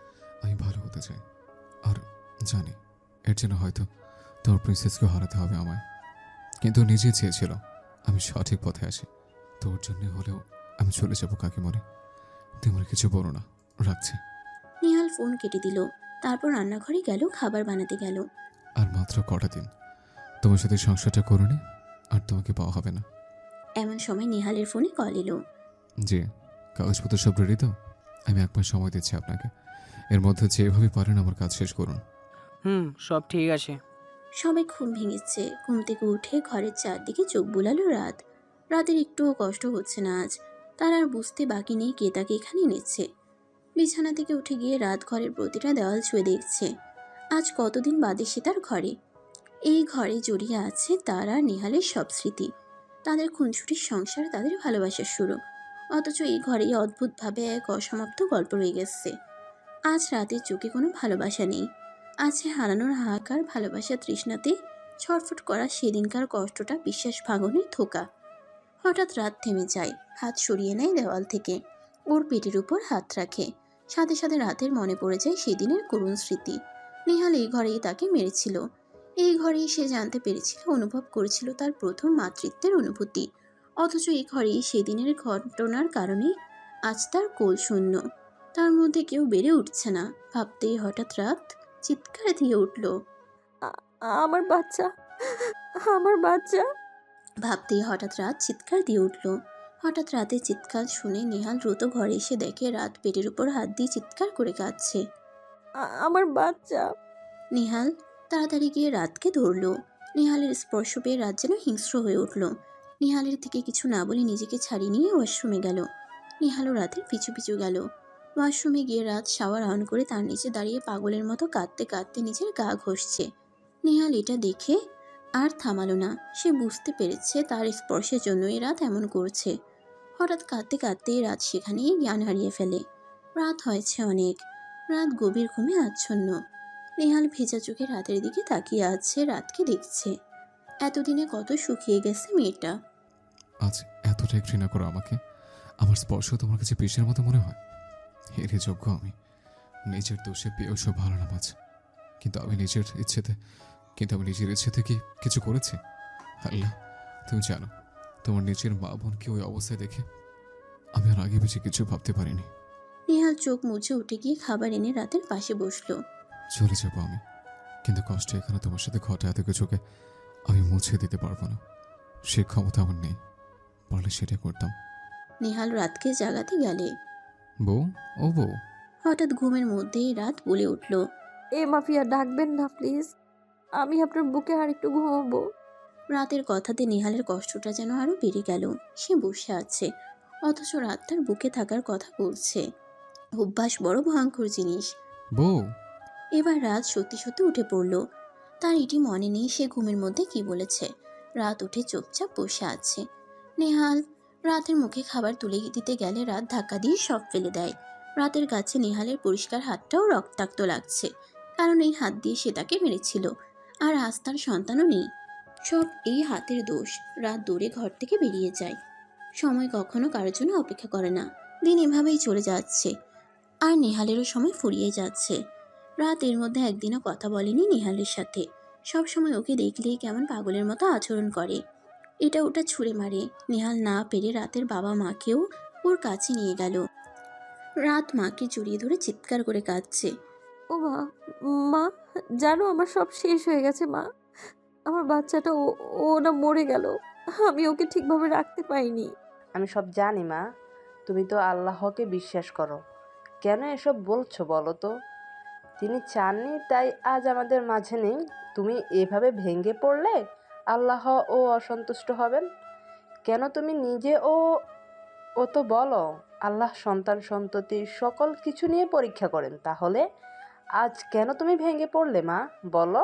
আমি ভালো হতে চাই, আর জানি এর জন্য হয়তো তোমার প্রিন্সেসকে হারাতে হবে আমায়। কিন্তু নিজে চেয়েছিল আমি সঠিক পথে আসি, তোর জন্য হলেও আমি চলে যাবো কাকিমণি। তোমার কিছু বলো না, রাখছি। নিহাল ফোন কেটে দিল, তারপর রান্নাঘরে গেল, খাবার বানাতে গেল। আর মাত্র কটা দিন তোমার সাথে সংসারটা করে নি, আর তোমাকে পাওয়া হবে না। এমন সময় নিহালের ফোনে কল এলো। জি, কাগজপত্র সব রেডি তো? আমি 1 মাস সময় দিচ্ছি আপনাকে, এর মধ্যে যেভাবে পারেন আমার কাজ শেষ করুন। সব ঠিক আছে। সবাই ঘুম ভেঙেছে। ঘুম থেকে উঠে ঘরের চারদিকে চোখ বুলালো রাত। রাতের একটুও কষ্ট হচ্ছে না আজ। তার আর বুঝতে বাকি নেই কে তাকে এখানে এনেছে। বিছানা থেকে উঠে গিয়ে রাত ঘরের প্রতিটা দেওয়াল ছুঁয়ে দেখছে। আজ কতদিন বাদে সে তার ঘরে। এই ঘরে জড়িয়ে আছে তার আর নেহালের সব স্মৃতি, তাদের খুনসুটির সংসার, তাদের ভালোবাসার শুরু। অথচ এই ঘরেই অদ্ভুতভাবে এক অসমাপ্ত গল্প রয়ে গেছে। আজ রাতের চোখে কোনো ভালোবাসা নেই, আছে হারানোর হাহাকার। ভালোবাসা তৃষ্ণাতে ছটফট করা সেদিনকার কষ্টটা বিশ্বাস ভাঙনের ধোঁকা। হঠাৎ রাত থেমে যায়, হাত সরিয়ে নেয় দেওয়াল থেকে, ওর পেটের উপর হাত রাখে। সাথে সাথে রাতের মনে পড়ে যায় সেদিনের করুণ স্মৃতি। নেহাল এই ঘরেই তাকে মেরেছিল, এই ঘরেই সে জানতে পেরেছিল, অনুভব করেছিল তার প্রথম মাতৃত্বের অনুভূতি। অথচ এই ঘরেই সেদিনের ঘটনার কারণে আজ তার কোল শূন্য, তার মধ্যে কেউ বেড়ে উঠছে না। ভাবতেই হঠাৎ রাত চিৎকার দিয়ে উঠল। আমার বাচ্চা, আমার বাচ্চা। ভাবতেই হঠাৎ রাত চিৎকার দিয়ে উঠল। হঠাৎ রাতের চিৎকার শুনে নেহাল দ্রুত ঘরে এসে দেখে রাত পেটের উপর হাত দিয়ে চিৎকার করে কাঁদছে। আমার বাচ্চা। নেহাল তাড়াতাড়ি গিয়ে রাতকে ধরল। নেহালের স্পর্শ পেয়ে রাত যেন হিংস্র হয়ে উঠল। নেহালের থেকে কিছু না বলে নিজেকে ছাড়িয়ে নিয়ে ওয়াশরুমে গেল। নেহালও রাতের পিছু পিছু গেল। ওয়াশরুমে গিয়ে রাত শাওয়ার অন করে তার নিচে দাঁড়িয়ে পাগলের মতো কাঁদতে কাঁদতে নিজের গা ঘষছে। নেহাল এটা দেখে আর থামালো না। সে বুঝতে পেরেছে তার স্পর্শের জন্যই রাত এমন করছে। হঠাৎ কাঁদতে কাঁদতেই রাত সেখানেই জ্ঞান হারিয়ে ফেলে। রাত হয়েছে অনেক। রাত গভীর ঘুমে আচ্ছন্ন। নেহাল ভেজা চোখে রাতের দিকে তাকিয়ে আছে, রাতকে দেখছে। এতদিনে কত শুকিয়ে গেছে মেয়েটা। আজ এতটাই ঘৃণা করো আমাকে? আমার স্পর্শ তোমার কাছে বিষের মতো মনে হয়? এরই যোগ্য আমি? নিজের দোষে পেয়েও সব ভালো নাম আছে, কিন্তু আমি নিজের ইচ্ছেতে কি কিছু করেছি? আল্লাহ, তুমি জানো তোমার নিজের মা বোনকে ওই অবস্থায় দেখে আমি আর আগে বেশি কিছু ভাবতে পারিনি। নেহাল চোখ মুছে উঠে গিয়ে খাবার এনে রাতের পাশে বসলো। চলে যাবো আমি, কিন্তু কষ্ট এখানে তোমার সাথে ঘটে এত কিছুকে আমি মুছে দিতে পারবো না। সে ক্ষমতা আমার নেই, পারলে সেটা করতাম। নেহাল রাতকে জাগাতে গেলে। বউ, ও বউ। হঠাৎ ঘুমের মধ্যেই রাত বলে উঠল, এ মাফিয়া, ডাকবেন না প্লিজ, আমি আপনার বুকে আর একটু ঘুমাবো। রাতের কথাতে নেহালের কষ্টটা যেন আরো বেড়ে গেল। সে বসে আছে, অথচ রাত তার বুকে থাকার কথা বলছে। অভ্যাস বড় ভয়ঙ্কর জিনিস। বউ। এবার রাত সত্যি সত্যি উঠে পড়ল। তার এটি মনে নেই সে ঘুমের মধ্যে কি বলেছে। রাত উঠে চুপচাপ বসে আছে। নেহাল রাতের মুখে খাবার তুলে দিতে গেলে রাত ধাক্কা দিয়ে সব ফেলে দেয়। রাতের কাছে নেহালের পরিষ্কার হাতটাও রক্তাক্ত লাগছে, কারণ এই হাত দিয়ে সে তাকে মেরেছিল। আর আজ তার সন্তানও নেই। সব এই হাতের দোষ। রাত দৌড়ে ঘর থেকে বেরিয়ে যায়। সময় কখনো কারোর জন্য অপেক্ষা করে না। দিন এভাবেই চলে যাচ্ছে, আর নেহালেরও সময় ফুরিয়ে যাচ্ছে। রাত এর মধ্যে একদিনও কথা বলেনি নিহালের সাথে। সবসময় ওকে দেখলেই কেমন পাগলের মতো আচরণ করে, এটা ওটা ছুঁড়ে মারে। নিহাল না পেরে রাতের বাবা মাকেও ওর কাছে নিয়ে গেল। রাত মাকে জড়িয়ে ধরে চিৎকার করে কাঁদছে। ও মা, মা জানো আমার সব শেষ হয়ে গেছে মা। আমার বাচ্চাটা ও ও না মরে গেল, আমি ওকে ঠিকভাবে রাখতে পারিনি। আমি সব জানি মা, তুমি তো আল্লাহকে বিশ্বাস করো, কেন এসব বলছো বলো তো? তিনি চাননি তাই আজ আমাদের মাঝে নেই। তুমি এভাবে ভেঙে পড়লে আল্লাহ ও অসন্তুষ্ট হবেন কেন? তুমি নিজে ও তো বলো আল্লাহ সন্তান সন্ততি সকল কিছু নিয়ে পরীক্ষা করেন, তাহলে আজ কেন তুমি ভেঙে পড়লে মা বলো?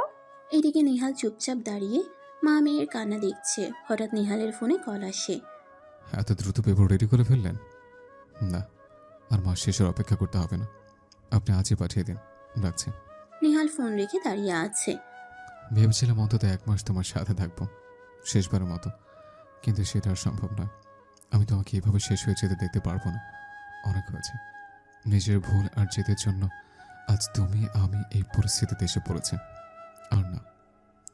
এদিকে নিহাল চুপচাপ দাঁড়িয়ে মা মেয়ের কান্না দেখছে। হঠাৎ নিহালের ফোনে কল আসে। এত দ্রুত পেপার রেডি করে ফেললেন? না, আর মাস শেষের অপেক্ষা করতে হবে না, আপনি আজই পাঠিয়ে দিন। রাখছি। নিহাল ফোন রেখে দাঁড়িয়ে আছে। ভেবেছিলাম অন্তত 1 মাস তোমার সাথে থাকবো, শেষবারের মতো, কিন্তু সেটা আর সম্ভব নয়। আমি তোমাকে এভাবে শেষ হয়ে যেতে দেখতে পারবো না। অনেক হয়েছে। নিজের ভুল আর জেদের জন্য আজ তুমি আমি এই পরিস্থিতিতে এসে পড়েছে। আর না,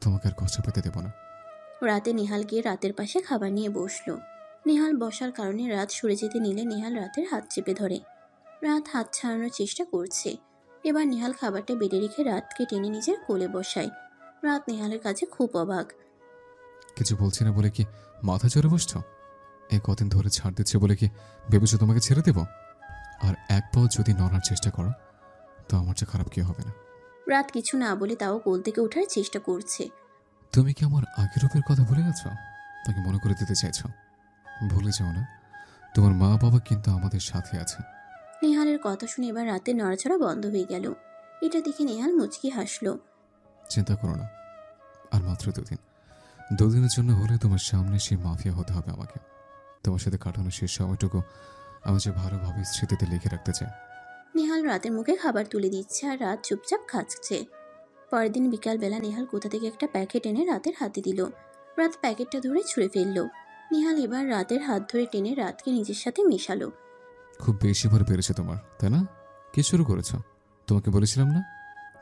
তোমাকে আর কষ্ট পেতে দেব না। রাতে নিহাল গিয়ে রাতের পাশে খাবার নিয়ে বসলো। নিহাল বসার কারণে রাত সরে যেতে নিলে নিহাল রাতের হাত চেপে ধরে। রাত হাত ছাড়ানোর চেষ্টা করছে। এবার নিহাল খাবারটা বেড়ে রেখে রাতকে টেনে নিজের কোলে বসায়। রাত নিহালের কাছে খুব অবাক। কিছু বলছি না বলে কি মাথা চড়ে বসছো? এই কদিন ধরে ছাড় দিচ্ছে বলে কি ভেবেছো তোমাকে ছেড়ে দেব? আর এক পাও যদি নড়ার চেষ্টা করো তো আমার চেয়ে খারাপ কেউ হবে না। রাত কিছু না বলে তাও কোল থেকে ওঠার চেষ্টা করছে। তুমি কি আমার আগের রূপের কথা ভুলে গেছো? তাকে মনে করে দিতে চাইছো? ভুলে যাও না, তোমার মা বাবা কিন্তু আমাদের সাথে আছে। নিহালের কথা শুনে এবার রাতে নড়াচড়া বন্ধ হয়ে গেল। এটা দেখে নিহাল মুচকি হাসলো। চিন্তা করো না, আর মাত্র 2 দিন। 2 দিনের জন্য হলে তোমার সামনে সেই মাফিয়া হতে হবে আমাকে। তোমার সাথে কাটানো শেষ সময়টুকু আমি যে ভালোভাবে স্মৃতিতে লিখে রাখতে চাই। নিহাল রাতের মুখে খাবার তুলে দিচ্ছে আর রাত চুপচাপ খাচ্ছে। পরের দিন বিকালবেলা নিহাল কোথা থেকে একটা প্যাকেট এনে রাতের হাতে দিল। রাত প্যাকেটটা ধরে ছুঁড়ে ফেললো। নিহাল এবার রাতের হাত ধরে টেনে রাতকে নিজের সাথে মেশালো। খুব বেশি ভর পেরেছে তোমার, তাই না? কি শুরু করেছো? তোমাকে বলেছিলাম না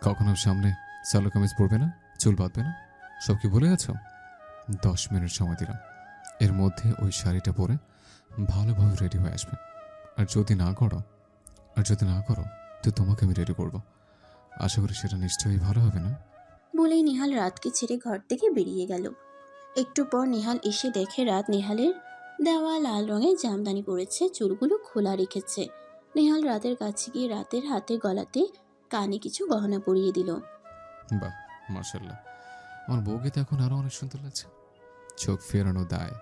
কখনো সামনে সালোয়ার কামিজ পরবে না, চুল বাঁধবে না। সব কি ভুলে গেছো? 10 মিনিট সময় দিলাম, এর মধ্যে ওই শাড়িটা পরে ভালোভাবে রেডি হয়ে আসবে। আর যদি না করো তো তোমাকে আমি রেডি করব। আশা করি সেটা নিশ্চয়ই ভালো হবে না? বলেই নিহাল রাতকে ছেড়ে ঘর থেকে বেরিয়ে গেল। একটু পর নিহাল এসে দেখে রাত নিহালের দেওয়া লাল রঙের জামদানি পরেছে, চুলগুলো খোলা রেখেছে। নিহাল রাতের কাছে গিয়ে রাতের হাতে গলাতে কানে কিছু গহনা পরিয়ে দিল। বাহ, মাশাআল্লাহ, আমার বউকে তো এখন আরো অনেক সুন্দর লাগছে। চোখ ফেরানো দায়।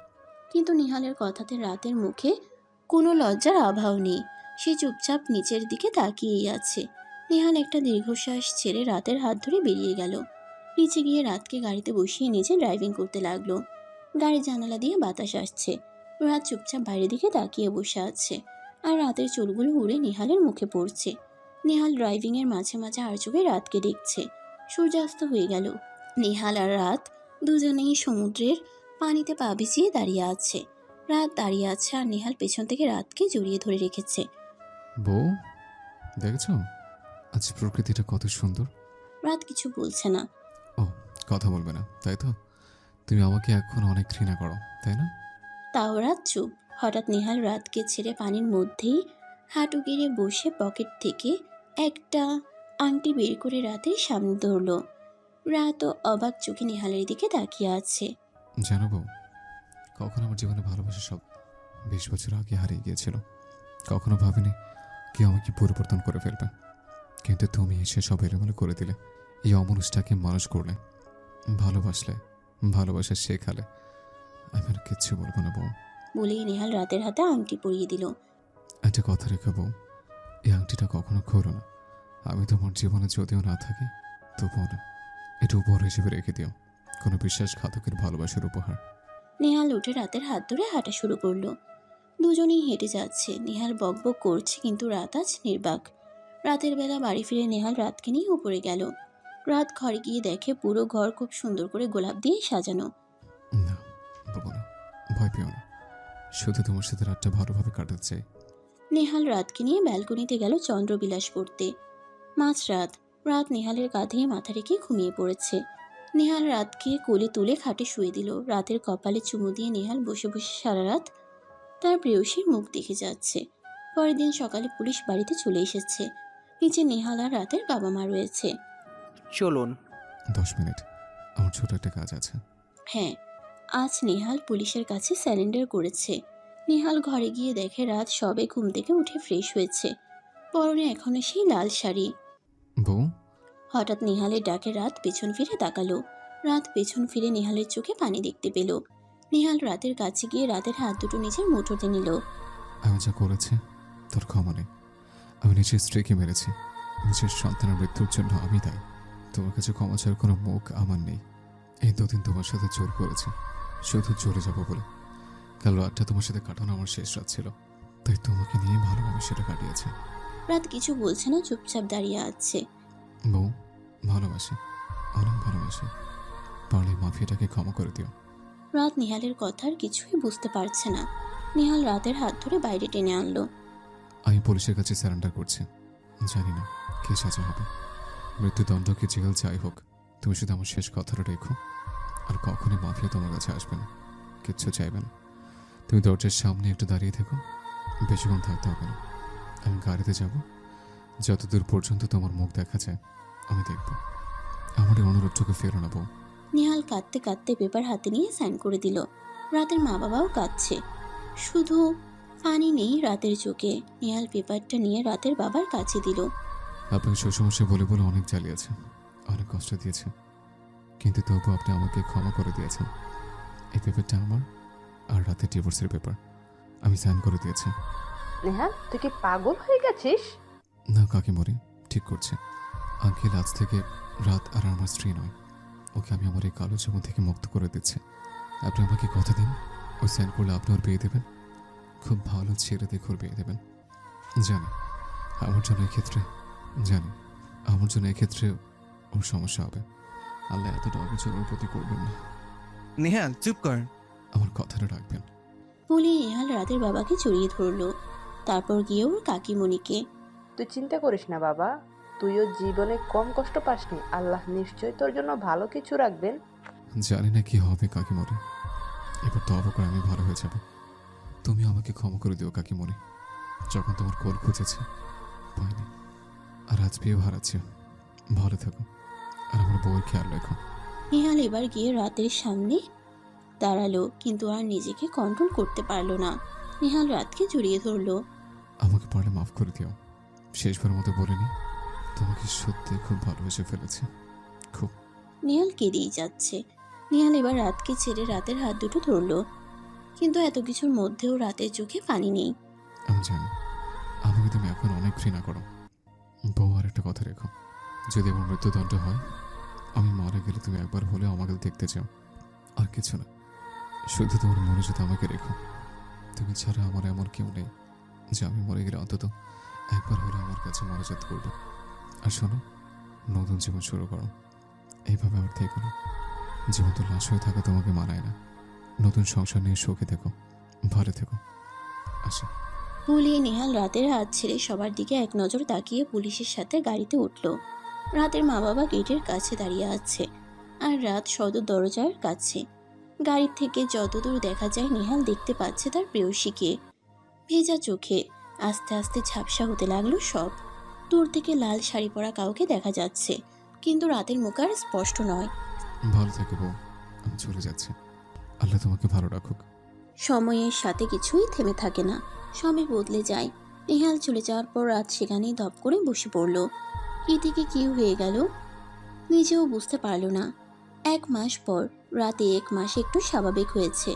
কিন্তু নিহালের কথাতে রাতের মুখে কোনো লজ্জার আভাও নেই। সে চুপচাপ নিচের দিকে তাকিয়েই আছে। নিহাল একটা দীর্ঘশ্বাস ছেড়ে রাতের হাত ধরে বেরিয়ে গেল। নিচে গিয়ে রাতকে গাড়িতে বসিয়ে নিজে ড্রাইভিং করতে লাগলো। গাড়ির জানালা দিয়ে বাতাস আসছে। রাত চুপচাপ বাইরের দিকে তাকিয়ে বসে আছে আর রাতের চুলগুলো উড়ে নিহালের মুখে পড়ছে। নিহাল ড্রাইভিংয়ের মাঝে মাঝে আর চোখে রাতকে দেখছে। সূর্যাস্ত হয়ে গেল। নিহাল আর রাত দুজনেই সমুদ্রের পানিতে পা ভিজিয়ে দাঁড়িয়ে আছে। রাত দাঁড়িয়ে আছে আর নিহাল পেছন থেকে রাতকে জড়িয়ে ধরে রেখেছে। বউ, দেখেছো আজ প্রকৃতিটা কত সুন্দর? রাত কিছু বলছে না। ও, কথা বলবে না তাই তো? তুমি আমাকে এখন অনেক ঘৃণা করো তাই না? তাও রাত চুপ। হঠাৎ নিহাল রাতকে ছেড়ে পানির মধ্যেই হাঁটু গেড়ে বসে পকেট থেকে একটা আংটি বের করে রাতের সামনে ধরলো। রাতও অবাক চোখে নিহালের দিকে তাকিয়ে আছে। জানো বউ, কখন আমার জীবনে ভালোবাসা সব 20 বছর আগে হারিয়ে গিয়েছিল। কখনো ভাবিনি কেউ আমাকে পরিবর্তন করে ফেলবে, কিন্তু তুমি এসে সব এলোমেলো করে দিলে। এই অমানুষটাকে মানুষ করলে, ভালোবাসলে, ভালোবাসা শেখালে। আমি আর কিচ্ছু বলবো না বউ। বলেই নিহাল রাতের হাতে আংটি পরিয়ে দিল। একটা কথা রেখে বউ, এই আংটিটা কখনো খোলো না। আমি তোমার জীবনে যদিও না থাকি তবুও না, এটা উপহার হিসেবে রেখে দিও, কোনো বিশ্বাসঘাতকের ভালোবাসার উপহার। নিহাল উঠে রাতের হাত ধরে হাঁটা শুরু করলো। দুজনেই হেঁটে যাচ্ছে। নিহাল বকবক করছে কিন্তু রাত আজ নির্বাক। রাতের বেলা বাড়ি ফিরে নিহাল রাতকে নিয়ে উপরে গেল। রাত ঘরে গিয়ে দেখে পুরো ঘর খুব সুন্দর করে গোলাপ দিয়ে সাজানো। না, বলবো না, ভয় পেও না, শুধু তোমার সাথে রাতটা ভালোভাবে কাটাতে চাই। নেহাল রাতকে নিয়ে ব্যালকনিতে গেল চন্দ্রবিলাস করতে। মাঝরাত, রাত নেহালের কাঁধে মাথা রেখে ঘুমিয়ে পড়েছে। নেহাল রাতকে কোলে তুলে খাটে শুয়ে দিল। রাতের কপালে চুমু দিয়ে নেহাল বসে বসে সারা রাত তার প্রেয়সীর মুখ দেখে যাচ্ছে। পরের দিন সকালে পুলিশ বাড়িতে চলে এসেছে। নিচে নেহাল আর রাতের বাবা মা রয়েছে। চলুন। 10 মিনিট, আমার ছোট একটা কাজ আছে। হ্যাঁ, আজ নেহাল পুলিশের কাছে স্যারেন্ডার করেছে। নেহাল ঘরে গিয়ে দেখে রাত সবে ঘুম থেকে উঠে ফ্রেশ হয়েছে, পরনে এখনো সেই লাল শাড়ি। বউ, হঠাৎ নেহালের ডাকে রাত পেছন ফিরে তাকালো। রাত পেছন ফিরে নেহালের চোখে পানি দেখতে পেল। নেহাল রাতের কাছে গিয়ে রাতের হাত দুটো নিজের মুঠোতে নিল। আমি যা করেছি তোর ক্ষমা নেই। আমি নিজের স্ত্রীকে মেরেছি, নিজের সন্তানের মৃত্যুর জন্য আমি দায়ী। তোমার কাছে ক্ষমা চাওয়ার কোনো মুখ আমার নেই। এই 2 দিন তোমার সাথে জোর করেছি শুধু চলে যাব বলে। কাল রাতটা তোমার সাথে কাটানো আমার শেষ রাত ছিল, তাই তোমাকে নিয়ে ভালোভাবে সেটা কাটিয়েছে। রাত কিছু বলছে না, চুপচাপ দাঁড়িয়ে আছে। বউ, ভালোবাসি, অনেক ভালোবাসি। পারলে মাফিয়াটাকে ক্ষমা করে দিও। রাত নেহালের কথার কিছুই বুঝতে পারছে না। নেহাল রাতের হাত ধরে বাইরে টেনে আনলো। আমি পুলিশের কাছে স্যারেন্ডার করছি। জানি না কে সাজা হবে, মৃত্যুদণ্ড কি জেল যাই হোক, তুমি শুধু আমার শেষ কথাটা রেখো। আর কখনই মাফিয়া তোমার কাছে আসবে না, কিচ্ছু চাইবে না। তুমি দরজার সামনে একটু দাঁড়িয়ে থেকো, বেশিক্ষণ থাকতে হবে না। আমি গাড়িতে যাব, যতদূর পর্যন্ত তোমার মুখ দেখা যায় আমি দেখব। আমার এই অনুরোধটুকু ফেরো না বউ। নেহাল কাঁদতে কাঁদতে পেপার হাতে নিয়ে সাইন করে দিল। রাতের মা বাবাও কাঁদছে, শুধু পানি নেই রাতের চোখে। নেহাল পেপারটা নিয়ে রাতের বাবার কাছে দিল। আপনাকে শ্বশুরমশাই বলে বলে অনেক জ্বালিয়েছে, অনেক কষ্ট দিয়েছে, কিন্তু তবু আপনি আমাকে ক্ষমা করে দিয়েছেন। এই পেপারটা আমার আর রাতের ডিভোর্সের পেপার, আমি সাইন করে দিয়েছি। নেহাল, তুই কি পাগল হয়ে গেছিস? না কাকিমরি, ঠিক করছে। আঙ্কেল আজ থেকে রাত আর আমার স্ত্রী নয়, ওকে আমি আমার এই কালো জীবন থেকে মুক্ত করে দিচ্ছি। আপনি আমাকে কথা দিন, ওই সাইন করলে আপনি ওর বিয়ে দেবেন, খুব ভালো ছেলে দেখে ওর বিয়ে দেবেন। জানি আমার জন্য এক্ষেত্রে ওর সমস্যা হবে। আল্লাহ এতটা অবিচার ওর প্রতি করবেন না। নেহাল চুপ কর। আমার কথাটা রাখবেন। বলে নেহাল রাতের বাবাকে জড়িয়ে ধরলো। তারপর গিয়ে ওর কাকিমণিকে। তুই চিন্তা করিস না বাবা, তুইও জীবনে কম কষ্ট পাসনি। আল্লাহ নিশ্চয়ই তোর জন্য ভালো কিছু রাখবেন। জানি না কি হবে কাকিমণি, এবার তওবা করে আমি ভালো হয়ে যাব। তুমি আমাকে ক্ষমা করে দিও কাকিমণি। যখন তোমার কোল খুঁজেছে পাইনি, আর আজ পেয়েও হারাচ্ছি। ভালো থাকো আর আমার বউয়ের খেয়াল রাখো। নেহাল এবার গিয়ে রাতের সামনে দাঁড়ালো, কিন্তু আর নিজেকে কন্ট্রোল করতে পারলো না। নেহাল রাতকে জড়িয়ে ধরলো। আমাকে পারলে মাফ করে দিও। শেষবার মতো বলিনি, তোমাকে সত্যি খুব ভালোবেসে ফেলেছি, খুব। নেহাল কেঁদেই যাচ্ছে। নেহাল এবার রাতকে ছেড়ে রাতের হাত দুটো ধরলো, কিন্তু এত কিছুর মধ্যেও রাতের চোখে পানি নেই। আমি জানি আমাকে তুমি এখন অনেক ঘৃণা করো। বউ, আর একটা কথা রেখো, যদি আমার মৃত্যুদণ্ড হয়, আমি মারা গেলে তুমি একবার হলেও আমাকে দেখতে চাও। আর কিছু না, শুধু তোমার মনে যদি আমাকে রেখো। তুমি ছাড়া আমার এমন কেউ নেই যে আমি মরে গেলে অন্তত একবার হলে আমার কাছে মনোজাত করবে। আর শোনো, নতুন জীবন শুরু করো, এইভাবে আর থেকো না। জীবন তো লাশ হয়ে থাকা তোমাকে মানায় না। নতুন সংসার নিয়ে সুখে থেকো, ভালো থেকো। আসি। বলে নেহাল রাতের হাত ছেড়ে সবার দিকে এক নজর তাকিয়ে পুলিশের সাথে গাড়িতে উঠল। রাতের মা বাবা গেটের কাছে দাঁড়িয়ে আছে, আর রাত সদর দরজার কাছে। গাড়ির থেকে যতদূর দেখা যায় নেহাল দেখতে পাচ্ছে তার প্রেয়সীকে। ভেজা চোখে আস্তে আস্তে ঝাপসা হতে লাগলো সব। দূর থেকে লাল শাড়ি পরা কাউকে দেখা যাচ্ছে, কিন্তু রাতের মুখ আর স্পষ্ট নয়। ভালো থেকো বউ, আমি চলে যাচ্ছি। আল্লাহ তোমাকে ভালো রাখুক। সময়ের সাথে কিছুই থেমে থাকে না, সময় বদলে যায়। নেহাল চলে যাওয়ার পর রাত সেখানেই দপ করে বসে পড়ল। কি থেকে কি হয়ে গেল নিজেও বুঝতে পারল না। 1 মাস পর রাতে 1 মাসে একটু স্বাভাবিক হয়েছে।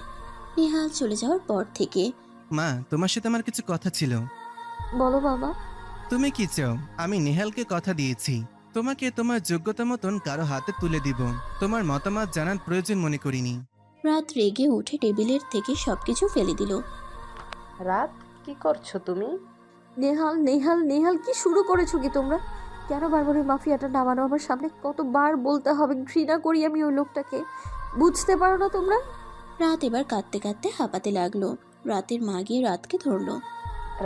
নেহাল চলে যাওয়ার পর থেকে। মা, তোমার সাথে আমার কিছু কথা ছিল। বলো বাবা। তুমি কি চাও? আমি নেহালকে কথা দিয়েছি, তোমাকে তোমার যোগ্যতা মতন কারো হাতে তুলে দিব। তোমার মতামত জানার প্রয়োজন মনে করিনি। রাত রেগে উঠে টেবিলের থেকে সবকিছু ফেলে দিল। রাত, কি করছো তুমি? নেহাল নেহাল নেহাল, কি শুরু করেছো কি তোমরা? কেন বারবার ওই মাফিয়াটা নামানো আমার সামনে? কতবার বলতে হবে ঘৃণা করি আমি ওই লোকটাকে, বুঝতে পারো না তোমরা? রাত এবার কাঁদতে কাঁদতে হাঁপাতে লাগলো। রাতের মা গিয়ে রাতকে ধরলো।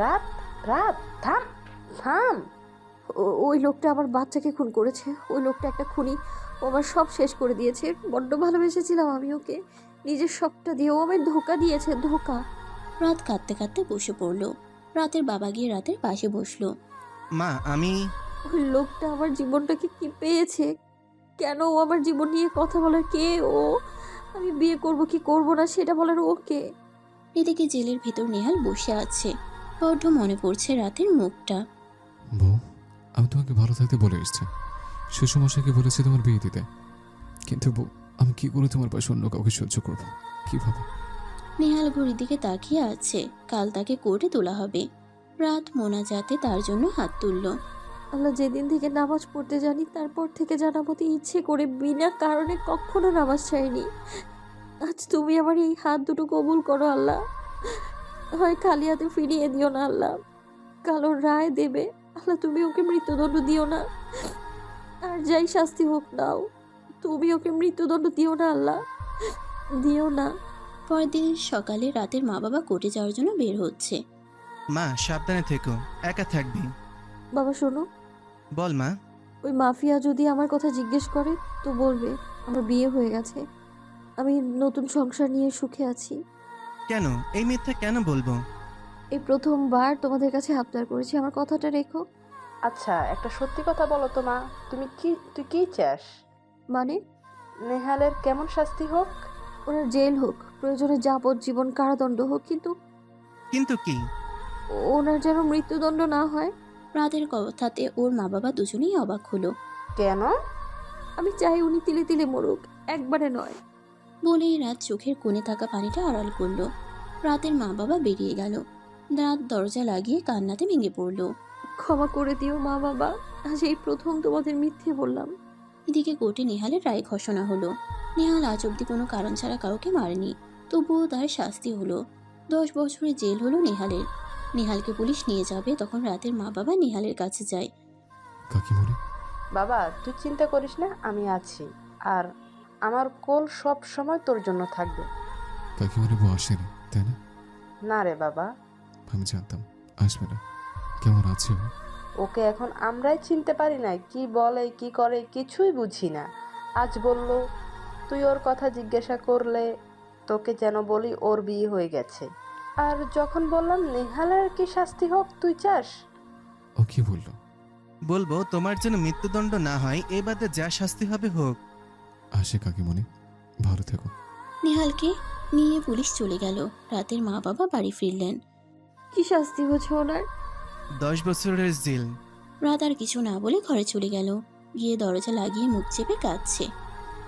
রাত, রাত, থাম থাম। ওই লোকটা আমার বাচ্চাকে খুন করেছে। ওই লোকটা একটা খুনি। ও আমার সব শেষ করে দিয়েছে। বড্ড ভালোবেসেছিলাম আমি ওকে, নিজের সবটা দিয়ে। ও আমায় ধোকা দিয়েছে, ধোকা। রাত কাঁদতে কাঁদতে বসে পড়ল। রাতের বাবা গিয়ে রাতের পাশে বসলো। মা আমি ওই লোকটা আমার জীবনটাকে কি পেয়েছে? কেন ও আমার জীবন নিয়ে কথা বলার কে ও? আমি বিয়ে করব কি করব না সেটা বলার ওকে। এদিকে জেলের ভেতর নেহাল বসে আছে। বড্ড মনে পড়ছে রাতের মুখটা। বউ, আমি তোমাকে ভালো থাকতে বলে এসেছি। শ্বশুরমশাইকে বলেছি তোমার বিয়ে দিতে, কিন্তু বউ, আমি কি করে তোমার পাশে অন্য কাউকে সহ্য করবো? কিভাবে? নেহাল ঘড়ির দিকে তাকিয়ে আছে। কাল তাকে কোর্টে তোলা হবে। রাত মোনাজাতে তার জন্য হাত তুলল। আল্লাহ, যেদিন থেকে নামাজ পড়তে জানি তারপর থেকে জানামতে ইচ্ছে করে বিনা কারণে কখনো নামাজ ছাড়িনি। আজ তুমি আমার এই হাত দুটো কবুল করো আল্লাহ। হয় খালি হাতে ফিরিয়ে দিও না আল্লাহ। কালো রায় দেবে আল্লাহ, তুমি ওকে মৃত্যুদণ্ড দিও না। আর যাই শাস্তি হোক নাও, তুমি ওকে মৃত্যুদণ্ড দিও না আল্লাহ, দিও না। পরের দিন সকালে রাতের মা বাবা কোর্টে যাওয়ার জন্য বের হচ্ছে। মা সাবধানে থেকো, একা থাকবি। বাবা শোনো, বল মা। ওই মাফিয়া যদি আমার কথা জিজ্ঞেস করে তো বলবে আমার বিয়ে হয়ে গেছে, আমি নতুন সংসার নিয়ে সুখে আছি। কেন এই মিথ্যা কেন বলবো? এই প্রথমবার তোমাদের কাছে আবদার করেছি, আমার কথাটা রেখো। আচ্ছা, একটা সত্যি কথা বলো তো মা, তুই কি চাস? মানে নেহালের কেমন শাস্তি হোক? ওনার জেল হোক, প্রয়োজনে যাবজ্জীবন কারাদণ্ড হোক, কিন্তু কিন্তু কি? ওনার যেন মৃত্যুদণ্ড না হয়। রাতের কথাতে ওর মা বাবা দুজনেই অবাক হলো। কেন? আমি চাই উনি তিলে তিলে মরুক, একবারে নয়। বলেই রাত চোখের কোণে থাকা পানিটা আড়াল করলো। রাতের মা বাবা বেরিয়ে গেল। রাত দরজা লাগিয়ে কান্নাতে ভেঙে পড়ল। ক্ষমা করে দিও মা বাবা, আজ এই প্রথম তোমাদের মিথ্যে বললাম। এদিকে কোর্টে নেহালের রায় ঘোষণা হলো। নেহাল আজ অব্দি কোনো কারণ ছাড়া কাউকে মারেনি, তবুও তার শাস্তি হলো। 10 বছরের জেল হলো নেহালের। নেহালকে পুলিশ নিয়ে যাবে, তখন রাতের মা বাবা নেহালের কাছে যায়। কাকিমণি, বাবা তুই চিন্তা করিস না, আমি আছি। আর আমার কোল সব সময় তোর জন্য থাকবে। কাকিমণি বউ আসেনি তাই না? না রে বাবা, আমি জানতাম আসবে না। কেমন আছে ও? ওকে এখন আমরাই চিনতে পারি না, কি বলে কি করে কিছুই বুঝি না। আজ বলল তুই ওর কথা জিজ্ঞাসা করলে তোকে যেন বলি ওর বিয়ে হয়ে গেছে। আর যখন বললাম নেহালের কি শাস্তি হোক তুই চাস? ও কি বললো? বলবো তোমার জন্য মৃত্যুদণ্ড না হয়, এ বাদে যা শাস্তি হবে হোক। আসে কাকিমণি, ভালো থেকো। নেহালকে নিয়ে পুলিশ চলে গেল। রাতের মা বাবা বাড়ি ফিরলেন। কি শাস্তি হচ্ছে ওনার? 10 বছরের জেল। রাত আর কিছু না বলে ঘরে চলে গেল। গিয়ে দরজা লাগিয়ে মুখ চেপে কাঁদছে।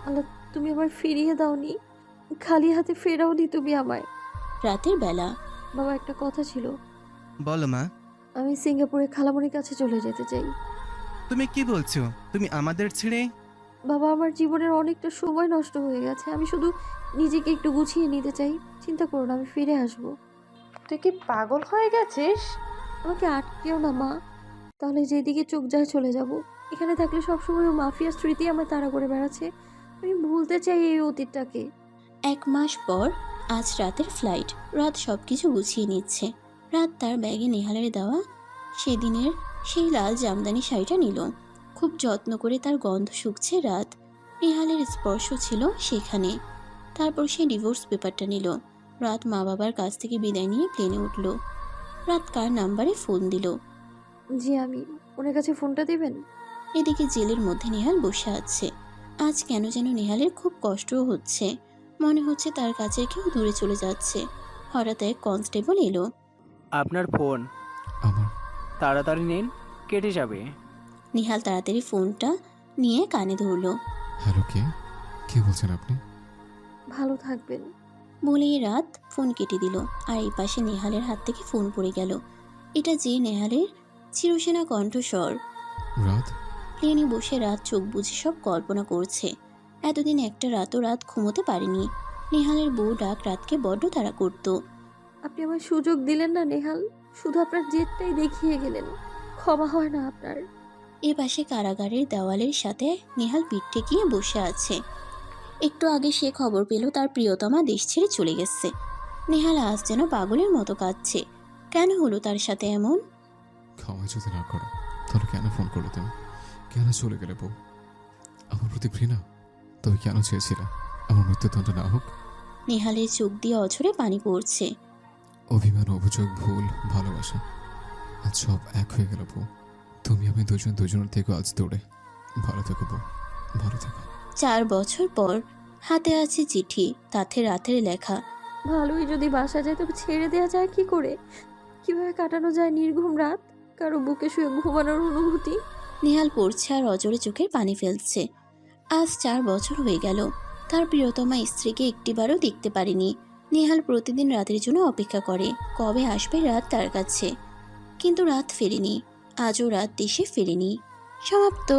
আল্লাহ, তুমি আমায় ফিরিয়ে দাওনি, খালি হাতে ফেরাওনি তুমি আমায়। রাতের বেলা। বাবা একটা কথা ছিল, বলো মা। আমি সিঙ্গাপুরে খালামণির কাছে চলে যেতে চাই। তুমি কি বলছো? তুমি আমাদের ছেড়ে? বাবা, আমার জীবনের অনেকটা সময় নষ্ট হয়ে গেছে, আমি শুধু নিজেকে একটু গুছিয়ে নিতে চাই। চিন্তা করো না, আমি ফিরে আসবো। তুই কি পাগল হয়ে গেছিস? আমাকে আটকেও না মা, তাহলে যেদিকে চোখ যায় চলে যাব। এখানে থাকলে সবসময় ও মাফিয়ার স্মৃতি আমার তাড়া করে বেড়াচ্ছে। আমি ভুলতে চাই এই অতীতটাকে। 1 মাস পর আজ রাতের ফ্লাইট। রাত সবকিছু গুছিয়ে নিচ্ছে। রাত তার ব্যাগে নেহালের দেওয়া সেদিনের সেই লাল জামদানি শাড়িটা নিল। খুব যত্ন করে তার গন্ধ শুকছে রাত। নেহালের স্পর্শ ছিল সেখানে। তারপর সে ডিভোর্স পেপারটা নিল। রাত মা বাবার কাছ থেকে বিদায় নিয়ে প্লেনে উঠল। রাত কার নাম্বারে ফোন দিল। জি আমি, ওনার কাছে ফোনটা দেবেন? এদিকে জেলের মধ্যে নেহাল বসে আছে। আজ কেন যেন নেহালের খুব কষ্টও হচ্ছে। মনে হচ্ছে তার কাছে কেউ দূরে চলে যাচ্ছে। হঠাৎ এক কনস্টেবল এলো। আপনার ফোন। আমার? তাড়াতাড়ি নিন, কেটে যাবে। নেহাল তাড়াতাড়ি ফোনটা নিয়ে কানে ধরল। হ্যালো, কে বলছেন আপনি? ভালো থাকবেন। বলেই রাত ফোন কেটে দিল। আর এই পাশে নেহালের হাত থেকে ফোন পড়ে গেল। এটা যে নেহালের চিরসেনা কণ্ঠস্বর। রাত? প্লেনে বসে রাত চোখ বুঝে সব কল্পনা করছে। এতদিন একটা রাতও রাত ঘুমোতে পারেনি। নেহালের বউ ডাক রাতকে বড্ড তাড়া করত। আপনি আমার সুযোগ দিলেন না নেহাল, শুধু আপনার জেদটাই দেখিয়ে গেলেন। ক্ষমা হয় না আপনার। এ পাশে কারাগারের দেওয়ালের সাথে নেহাল পিঠ ঠেকিয়ে বসে আছে। একটু আগে সে খবর পেল তার প্রিয়তমা দেশ ছেড়ে চলে গেছে। নেহাল আজ যেন পাগলের মতো কাঁদছে। কেন হলো তার সাথে এমন? ক্ষমা যদি না করো তাহলে কেন ফোন করলে তুমি? কেন চলে গেলে বউ? আমার প্রতি ঘৃণা? তবে কেন চেয়েছিলে আমার মৃত্যুদণ্ড না হোক? নেহালের চোখ দিয়ে অঝরে পানি পড়ছে। অভিমান, অভিযোগ, ভুল, ভালোবাসা আজ সব এক হয়ে গেল বউ। তুমি আমি দুজনের থেকে আজ দৌড়ে। ভালো থেকো বউ, ভালো থেকো। 4 বছর পর হাতে আছে চিঠি, তাতে রাতের লেখা। ভালোই যদি বাসা যায় তবে ছেড়ে দেওয়া যায় কি করে? কিভাবে কাটানো যায় নির্ঘুম রাত, কারো বুকে শুয়ে ঘুমানোর অনুভূতি? নেহাল পড়ছে আর অজরে চোখের পানি ফেলছে। আজ 4 বছর হয়ে গেল তার প্রিয়তমা স্ত্রীকে একটিবারও দেখতে পারেনি। নেহাল প্রতিদিন রাতের জন্য অপেক্ষা করে, কবে আসবে রাত তার কাছে। কিন্তু রাত ফেরেনি, আজও রাত দেশে ফেরেনি। সমাপ্ত।